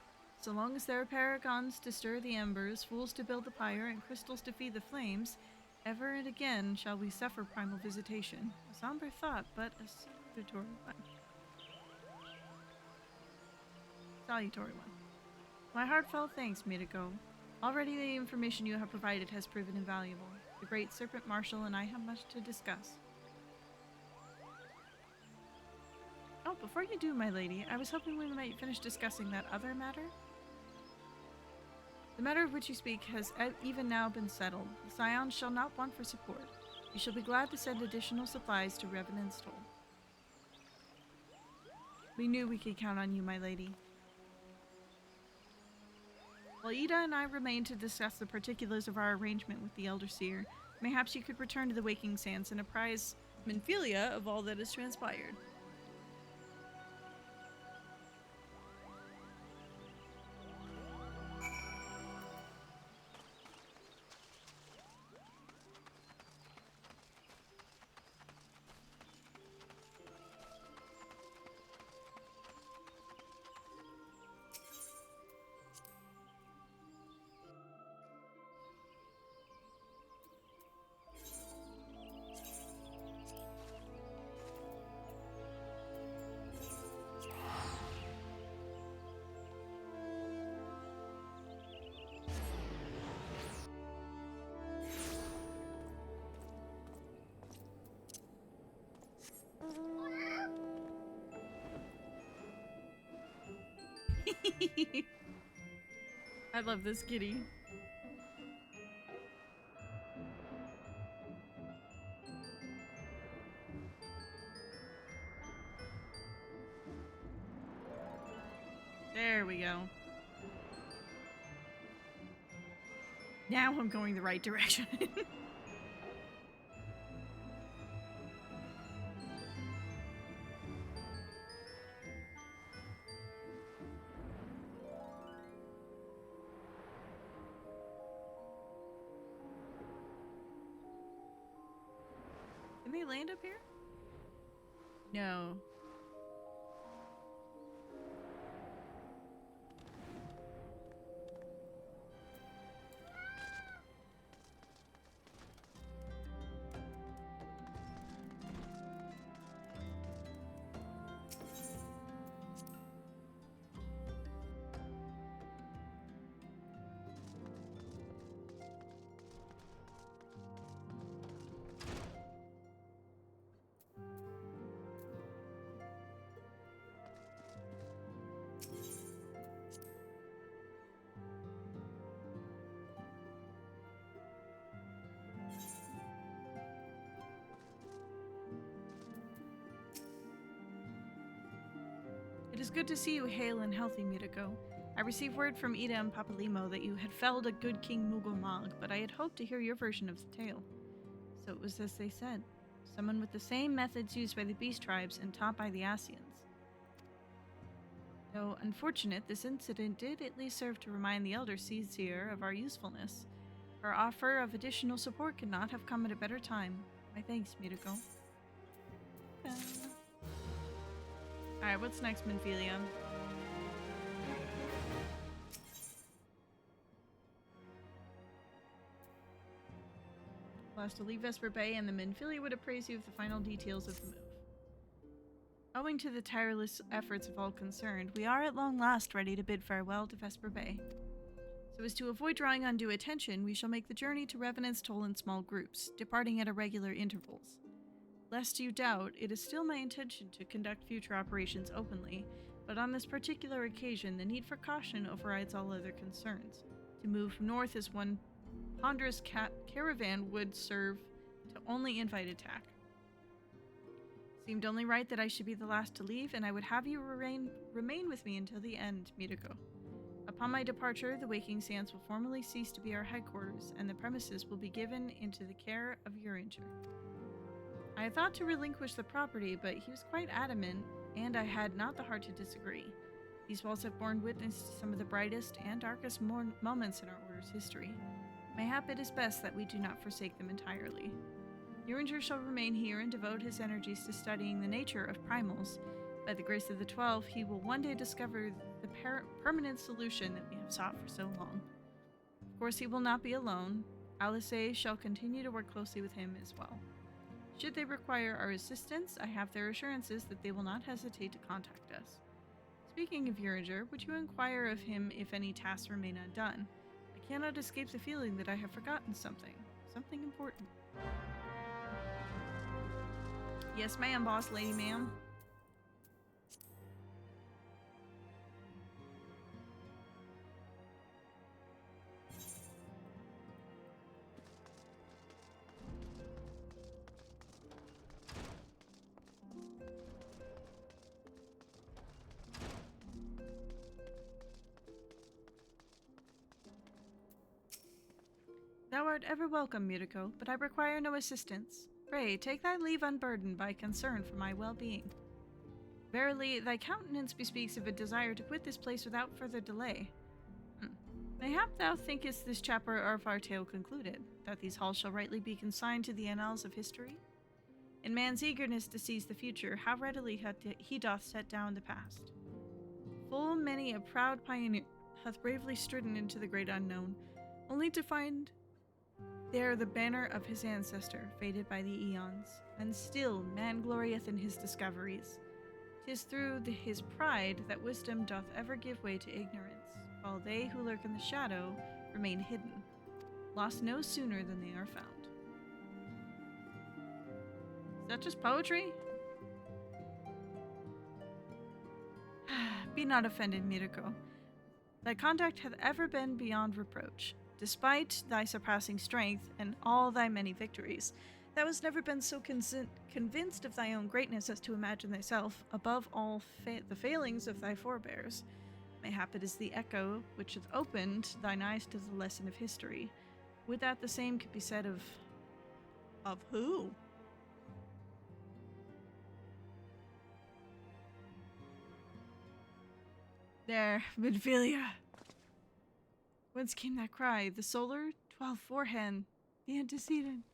So long as there are paragons to stir the embers, fools to build the pyre, and crystals to feed the flames, ever and again shall we suffer primal visitation. A somber thought, but a salutary one. My heartfelt thanks, Mitoko. Already the information you have provided has proven invaluable. The great Serpent Marshal and I have much to discuss. Oh, before you do, my lady, I was hoping we might finish discussing that other matter. The matter of which you speak has even now been settled. The Scions shall not want for support. You shall be glad to send additional supplies to Revenant's Toll. We knew we could count on you, my lady. While Ida and I remain to discuss the particulars of our arrangement with the Elder Seer, mayhaps you could return to the Waking Sands and apprise Minfilia of all that has transpired. I love this kitty. There we go. Now I'm going the right direction. Can they land up here? No. It is good to see you hale and healthy, Mirako. I received word from Ida and Papalimo that you had felled a good King Mugomog, but I had hoped to hear your version of the tale. So it was as they said, someone with the same methods used by the Beast Tribes and taught by the Asians. Though unfortunate, this incident did at least serve to remind the Elder Seer of our usefulness. Her offer of additional support could not have come at a better time. My thanks, Mirako. Alright, what's next, Minfilia? We'll have to leave Vesper Bay, and the Minfilia would appraise you of the final details of the move. Owing to the tireless efforts of all concerned, we are at long last ready to bid farewell to Vesper Bay. So as to avoid drawing undue attention, we shall make the journey to Revenant's Toll in small groups, departing at irregular intervals. Lest you doubt, it is still my intention to conduct future operations openly, but on this particular occasion, the need for caution overrides all other concerns. To move north as one ponderous caravan would serve to only invite attack. Seemed only right that I should be the last to leave, and I would have you remain with me until the end, Mirako. Upon my departure, the Waking Sands will formally cease to be our headquarters, and the premises will be given into the care of Uringer. I had thought to relinquish the property, but he was quite adamant, and I had not the heart to disagree. These walls have borne witness to some of the brightest and darkest moments in our Order's history. Mayhap it is best that we do not forsake them entirely. Uringer shall remain here and devote his energies to studying the nature of primals. By the grace of the 12, he will one day discover the permanent solution that we have sought for so long. Of course, he will not be alone. Alice shall continue to work closely with him as well. Should they require our assistance, I have their assurances that they will not hesitate to contact us. Speaking of Uringer, would you inquire of him if any tasks remain undone? I cannot escape the feeling that I have forgotten something important. Yes, ma'am, boss lady, ma'am. Thou art ever welcome, Mirako, but I require no assistance. Pray, take thy leave unburdened by concern for my well-being. Verily, thy countenance bespeaks of a desire to quit this place without further delay. Mayhap thou thinkest this chapter of our tale concluded, that these halls shall rightly be consigned to the annals of history? In man's eagerness to seize the future, how readily he doth set down the past. Full many a proud pioneer hath bravely stridden into the great unknown, only to find there the banner of his ancestor, faded by the eons. And still man glorieth in his discoveries. 'Tis through his pride that wisdom doth ever give way to ignorance, while they who lurk in the shadow remain hidden, lost no sooner than they are found. Is that just poetry? Be not offended, Mirako. Thy conduct hath ever been beyond reproach. Despite thy surpassing strength and all thy many victories, thou hast never been so convinced of thy own greatness as to imagine thyself above all the failings of thy forebears. Mayhap it is the echo which hath opened thine eyes to the lesson of history. Would that the same could be said of who? There, Midfilia. Whence came that cry? The solar, 12 forehand, the antecedent.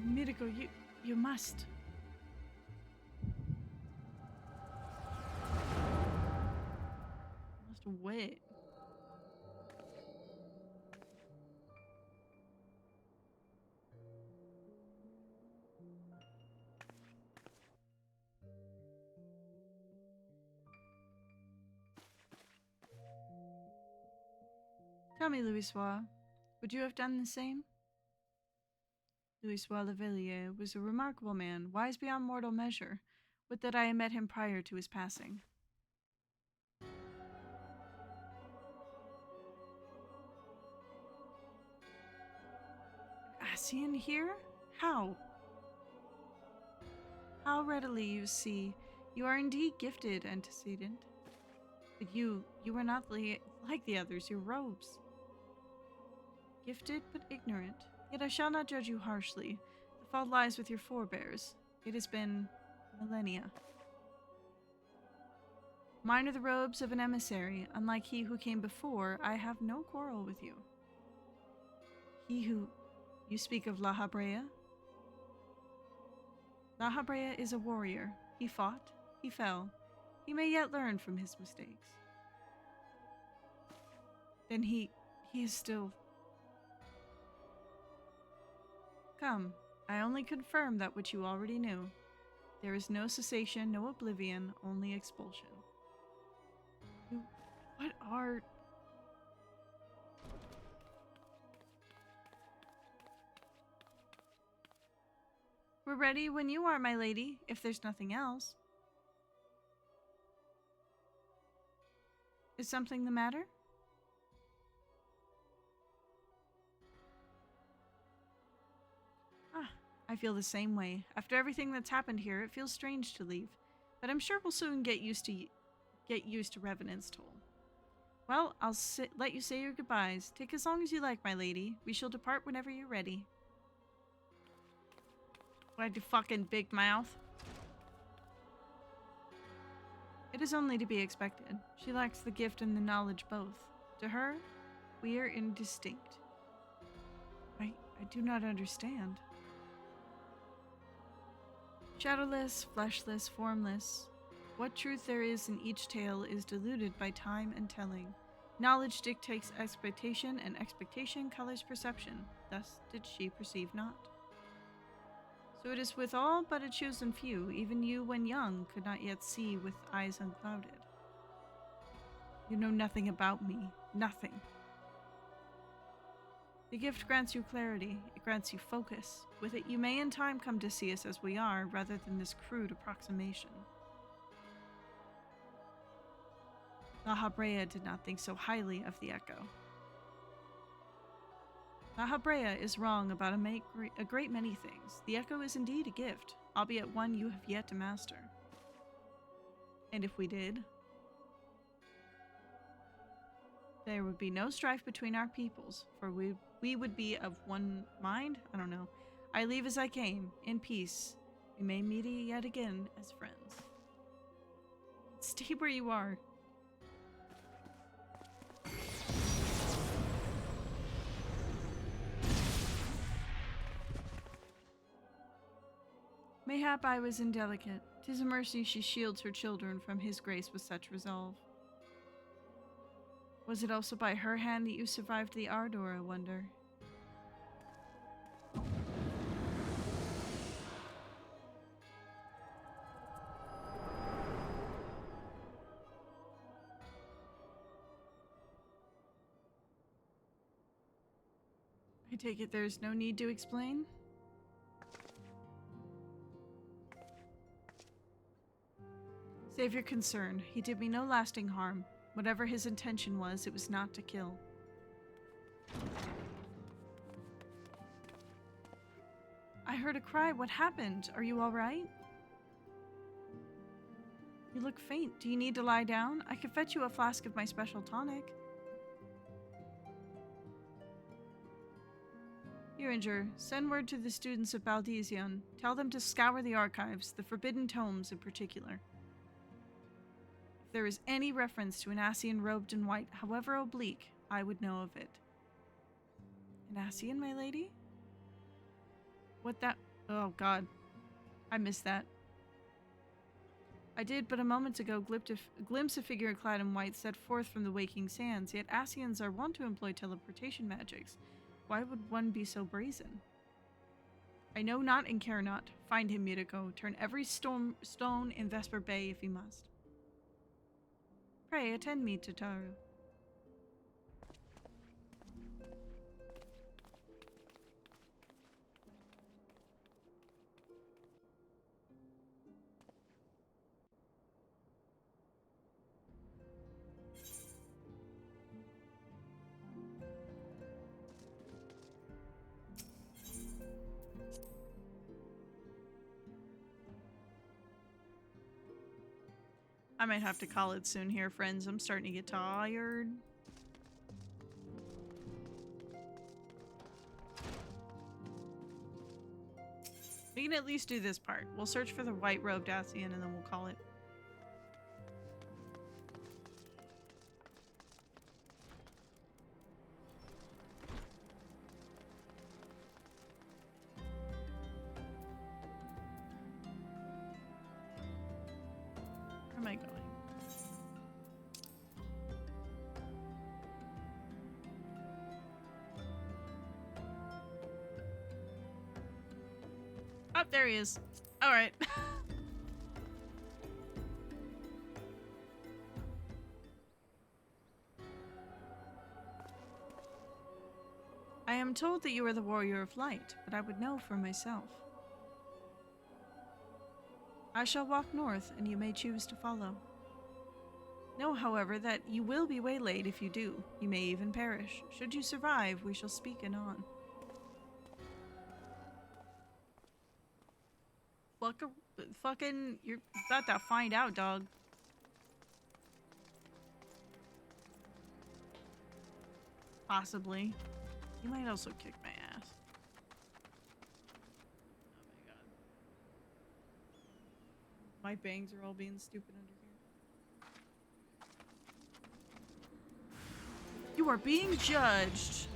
Mirako, you must. Wait. Tell me, Louisoix, would you have done the same? Louisoix Levilliers was a remarkable man, wise beyond mortal measure. Would that I had met him prior to his passing. Ascian here? How? How readily, you see. You are indeed gifted, antecedent. But you are not like the others, your robes. Gifted, but ignorant. Yet I shall not judge you harshly. The fault lies with your forebears. It has been millennia. Mine are the robes of an emissary. Unlike he who came before, I have no quarrel with you. He who... You speak of La Habrea? La Habrea is a warrior. He fought. He fell. He may yet learn from his mistakes. Then he is still... Come, I only confirm that which you already knew. There is no cessation, no oblivion, only expulsion. What are... We're ready when you are, my lady, if there's nothing else. Is something the matter? I feel the same way. After everything that's happened here, it feels strange to leave. But I'm sure we'll soon get used to Revenant's toll. Well, I'll let you say your goodbyes. Take as long as you like, my lady. We shall depart whenever you're ready. Why'd you fucking big mouth? It is only to be expected. She lacks the gift and the knowledge both. To her, we are indistinct. I do not understand. Shadowless, fleshless, formless. What truth there is in each tale is diluted by time and telling. Knowledge dictates expectation, and expectation colors perception. Thus did she perceive not. So it is with all but a chosen few, even you when young could not yet see with eyes unclouded. You know nothing about me, nothing. The gift grants you clarity, it grants you focus. With it you may in time come to see us as we are, rather than this crude approximation. La Habrea did not think so highly of the Echo. Lahabrea is wrong about a great many things. The echo is indeed a gift, albeit one you have yet to master. And if we did, there would be no strife between our peoples, for we would be of one mind? I don't know. I leave as I came, in peace. We may meet yet again as friends. Stay where you are. Mayhap I was indelicate. 'Tis a mercy she shields her children from his grace with such resolve. Was it also by her hand that you survived the ardor, I wonder? I take it there's no need to explain? Save your concern. He did me no lasting harm. Whatever his intention was, it was not to kill. I heard a cry. What happened? Are you all right? You look faint. Do you need to lie down? I could fetch you a flask of my special tonic. Uringer, send word to the students of Baldesion. Tell them to scour the archives, the forbidden tomes in particular. If there is any reference to an Ascian robed in white, however oblique, I would know of it. An Ascian, my lady? What that? Oh, God. I missed that. I did but a moment ago glimpse a figure clad in white set forth from the waking sands, yet Ascians are wont to employ teleportation magics. Why would one be so brazen? I know not and care not. Find him, Miriko. Turn every stone in Vesper Bay if he must. Pray, attend me, Tataru. I might have to call it soon here, friends. I'm starting to get tired. We can at least do this part. We'll search for the white-robed Ascian and then we'll call it. Where am I going? Oh, there he is. All right. I am told that you are the warrior of light, but I would know for myself. I shall walk north, and you may choose to follow. Know, however, that you will be waylaid if you do. You may even perish. Should you survive, we shall speak anon. Fucking, you're about to find out, dog. Possibly. You might also kick my ass. Oh my god. My bangs are all being stupid under here. You are being judged.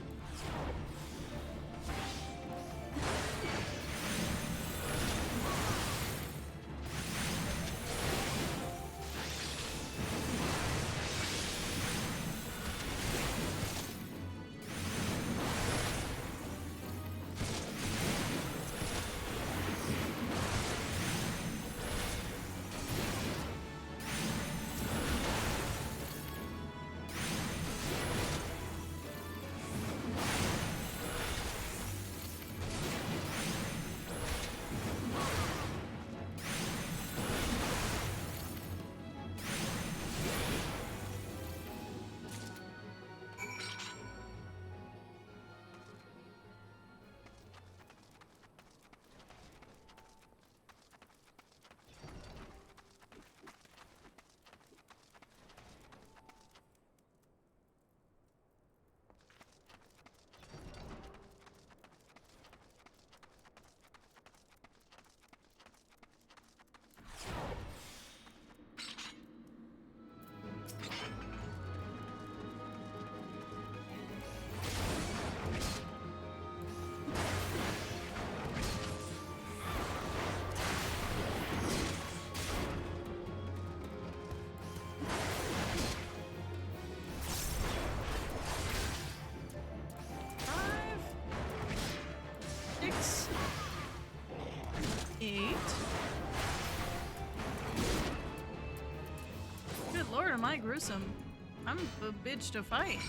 gruesome. I'm a bitch to fight.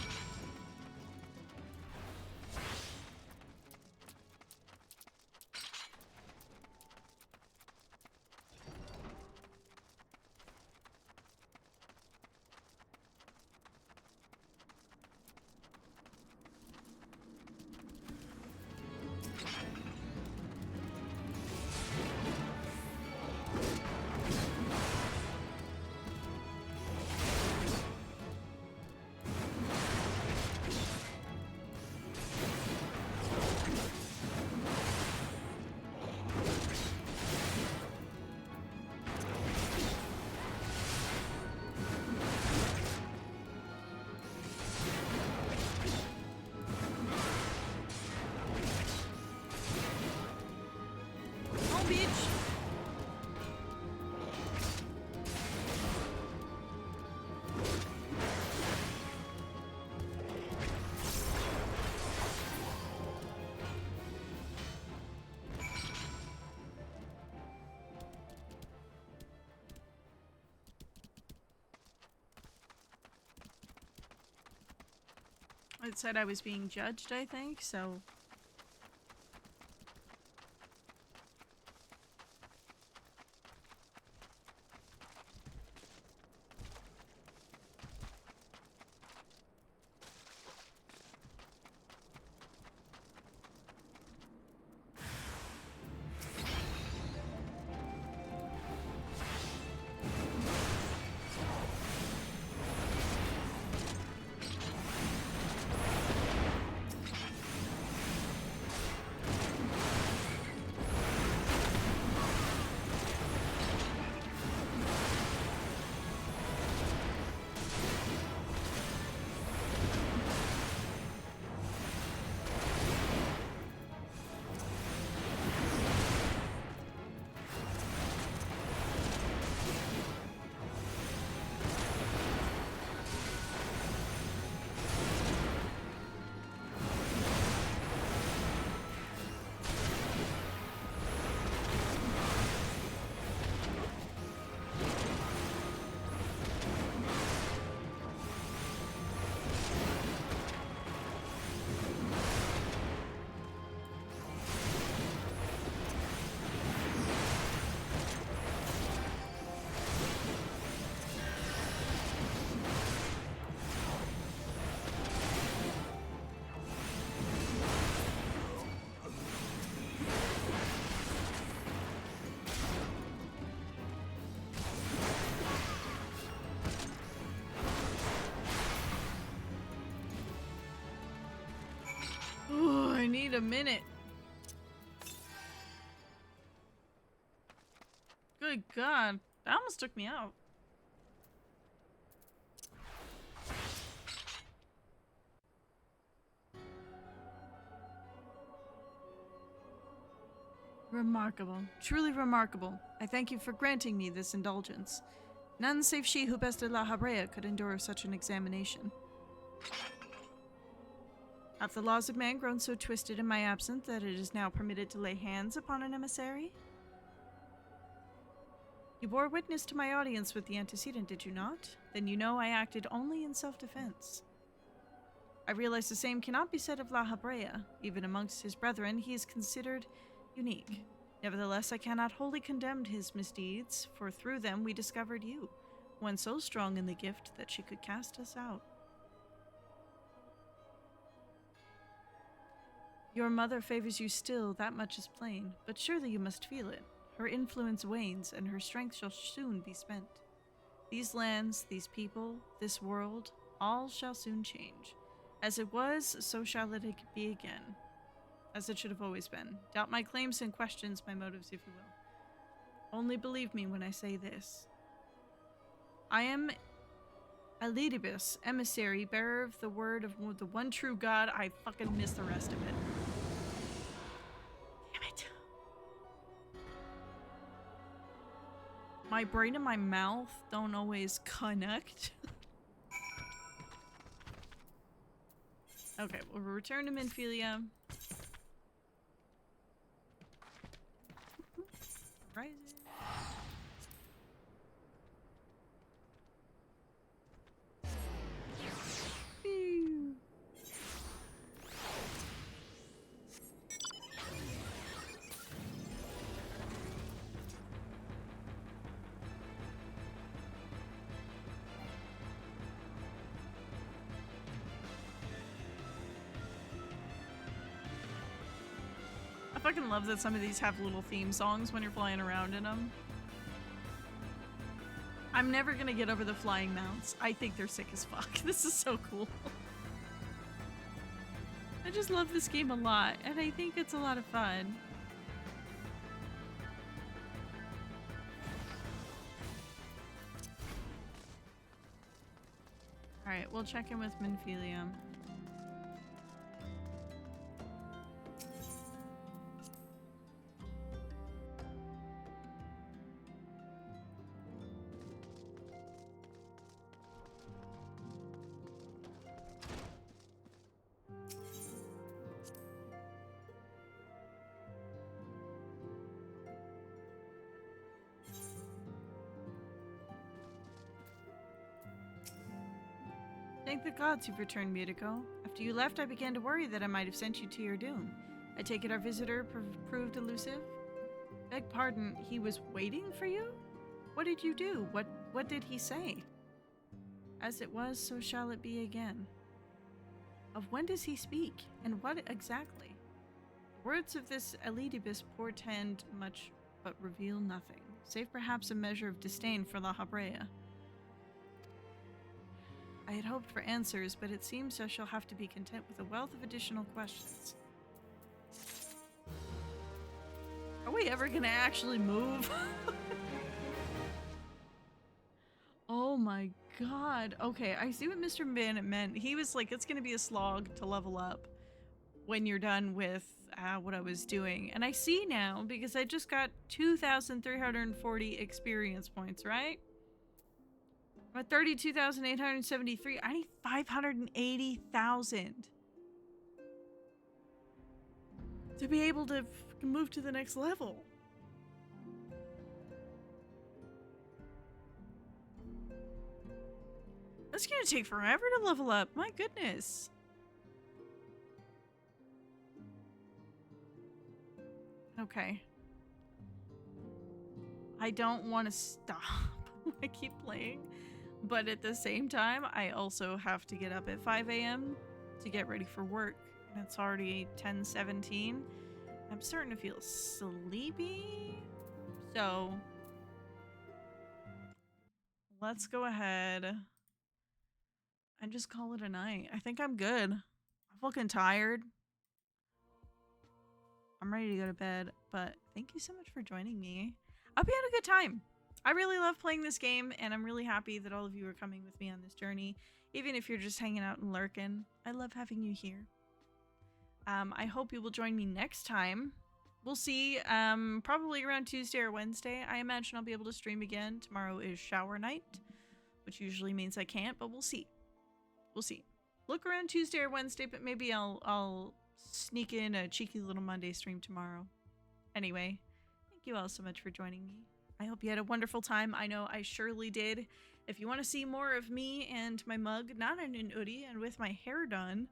It said I was being judged, I think, so... Ooh, I need a minute. Good God. That almost took me out. Remarkable. Truly remarkable. I thank you for granting me this indulgence. None save she who bested La Habrea could endure such an examination. Have the laws of man grown so twisted in my absence that it is now permitted to lay hands upon an emissary? You bore witness to my audience with the antecedent, did you not? Then you know I acted only in self-defense. I realize the same cannot be said of La Habrea. Even amongst his brethren, he is considered unique. Nevertheless, I cannot wholly condemn his misdeeds, for through them we discovered you, one so strong in the gift that she could cast us out. Your mother favors you still, that much is plain, but surely you must feel it. Her influence wanes, and her strength shall soon be spent. These lands, these people, this world, all shall soon change. As it was, so shall it be again. As it should have always been. Doubt my claims and questions my motives, if you will. Only believe me when I say this. I am Elidibus, emissary, bearer of the word of the one true God. I fucking missed the rest of it. Damn it. My brain and my mouth don't always connect. Okay, we'll return to Minfilia. Rising. fucking love that some of these have little theme songs when you're flying around in them. I'm never gonna get over the flying mounts. I think they're sick as fuck. This is so cool. I just love this game a lot, and I think it's a lot of fun. Alright, we'll check in with Minphilium. Thank the gods you've returned, Mutiko. After you left, I began to worry that I might have sent you to your doom. I take it our visitor proved elusive? Beg pardon, he was waiting for you? What did you do? What did he say? As it was, so shall it be again. Of when does he speak, and what exactly? Words of this Elidibus portend much, but reveal nothing, save perhaps a measure of disdain for La Habrea. I had hoped for answers, but it seems I shall have to be content with a wealth of additional questions. Are we ever gonna actually move? Oh my god. Okay, I see what Mr. Bandit meant. He was like, it's gonna be a slog to level up when you're done with what I was doing. And I see now, because I just got 2,340 experience points, right? I'm at 32,873. I need 580,000 to be able to move to the next level. That's gonna take forever to level up. My goodness. Okay. I don't want to stop. I keep playing. But at the same time, I also have to get up at 5 a.m. to get ready for work. And it's already 10:17. I'm starting to feel sleepy. So let's go ahead and just call it a night. I think I'm good. I'm fucking tired. I'm ready to go to bed. But thank you so much for joining me. I hope you had a good time. I really love playing this game, and I'm really happy that all of you are coming with me on this journey. Even if you're just hanging out and lurking, I love having you here. I hope you will join me next time. We'll see, probably around Tuesday or Wednesday. I imagine I'll be able to stream again. Tomorrow is shower night, which usually means I can't, but we'll see. We'll see. Look around Tuesday or Wednesday, but maybe I'll sneak in a cheeky little Monday stream tomorrow. Anyway, thank you all so much for joining me. I hope you had a wonderful time. I know I surely did. If you want to see more of me and my mug, not in an hoodie and with my hair done,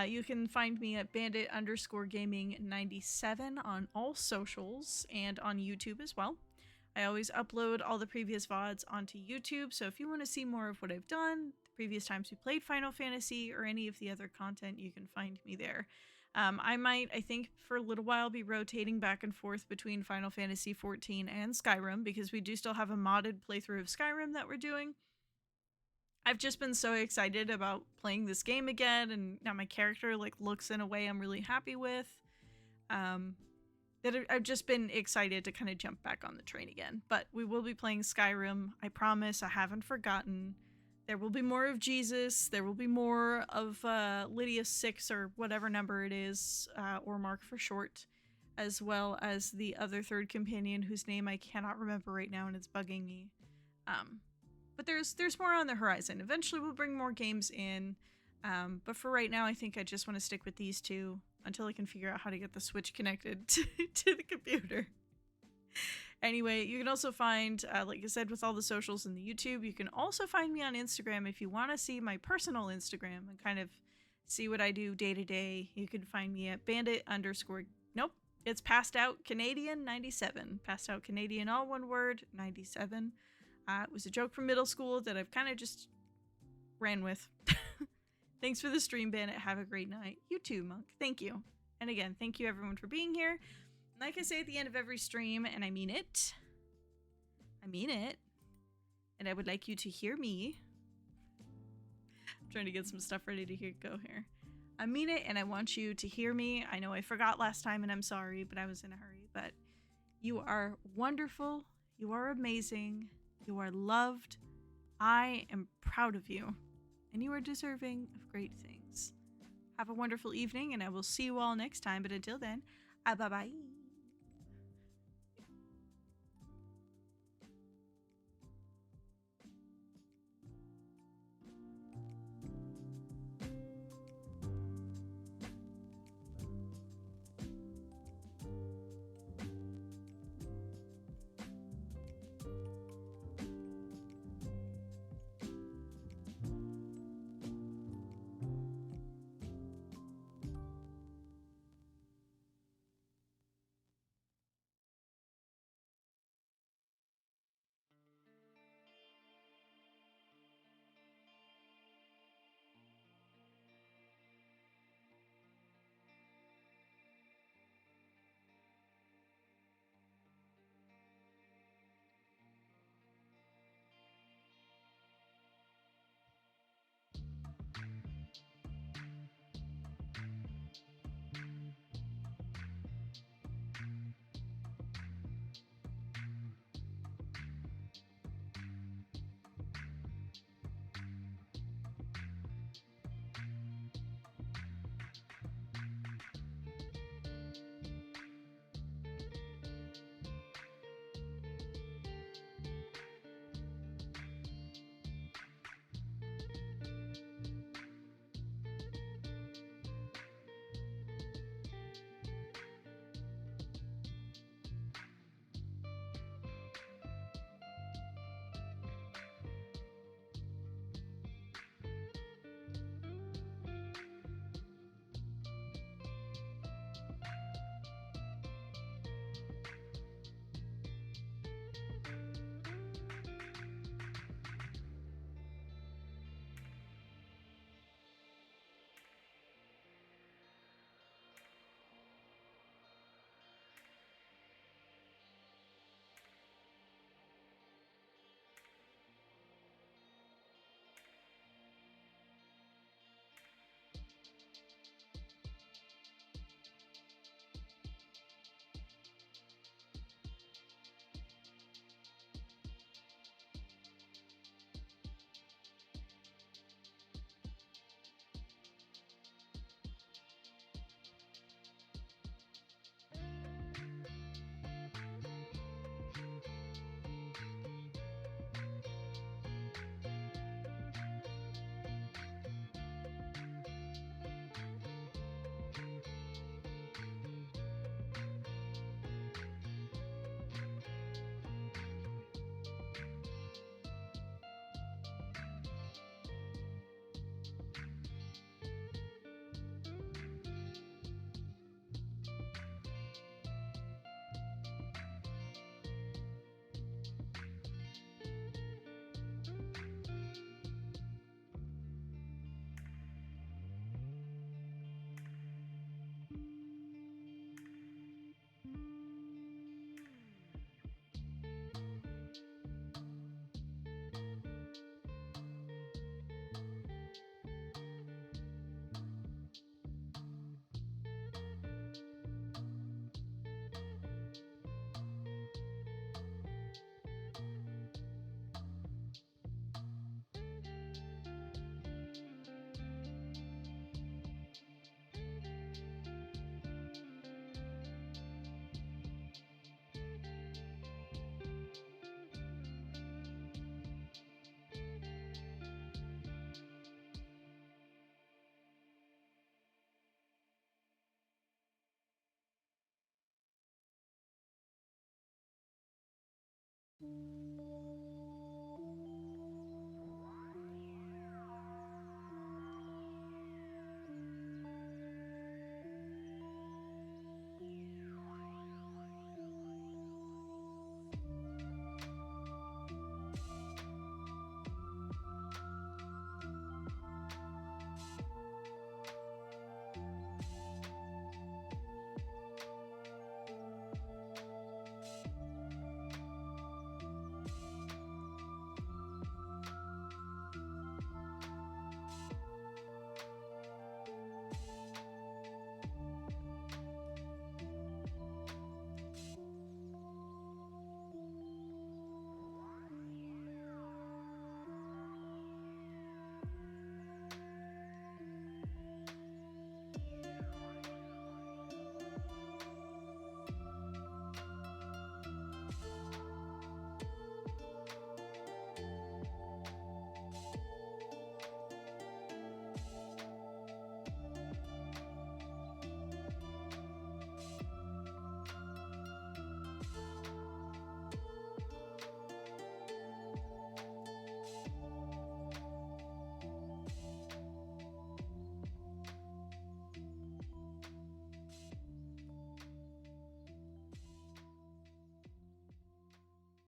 you can find me at bandit_gaming97 on all socials and on YouTube as well. I always upload all the previous VODs onto YouTube, so if you want to see more of what I've done, the previous times we played Final Fantasy, or any of the other content, you can find me there. I might, I think, for a little while be rotating back and forth between Final Fantasy XIV and Skyrim, because we do still have a modded playthrough of Skyrim that we're doing. I've just been so excited about playing this game again, and now my character like looks in a way I'm really happy with. That I've just been excited to kind of jump back on the train again. But we will be playing Skyrim. I promise. I haven't forgotten. There will be more of Jesus. There will be more of Lydia 6 or whatever number it is, or Mark for short, as well as the other third companion whose name I cannot remember right now and it's bugging me. But there's more on the horizon. Eventually we'll bring more games in, but for right now I think I just want to stick with these two until I can figure out how to get the Switch connected to the computer. Anyway, you can also find, like I said, with all the socials and the YouTube, you can also find me on Instagram if you want to see my personal Instagram and kind of see what I do day to day. You can find me at bandit_, it's Passed Out Canadian 97. Passed Out Canadian, all one word, 97. It was a joke from middle school that I've kind of just ran with. Thanks for the stream, Bandit. Have a great night. You too, Monk. Thank you. And again, thank you everyone for being here. Like I say at the end of every stream, and I mean it. I mean it. And I would like you to hear me. I'm trying to get some stuff ready to go here. I mean it, and I want you to hear me. I know I forgot last time, and I'm sorry, but I was in a hurry. But you are wonderful. You are amazing. You are loved. I am proud of you. And you are deserving of great things. Have a wonderful evening, and I will see you all next time. But until then, bye-bye.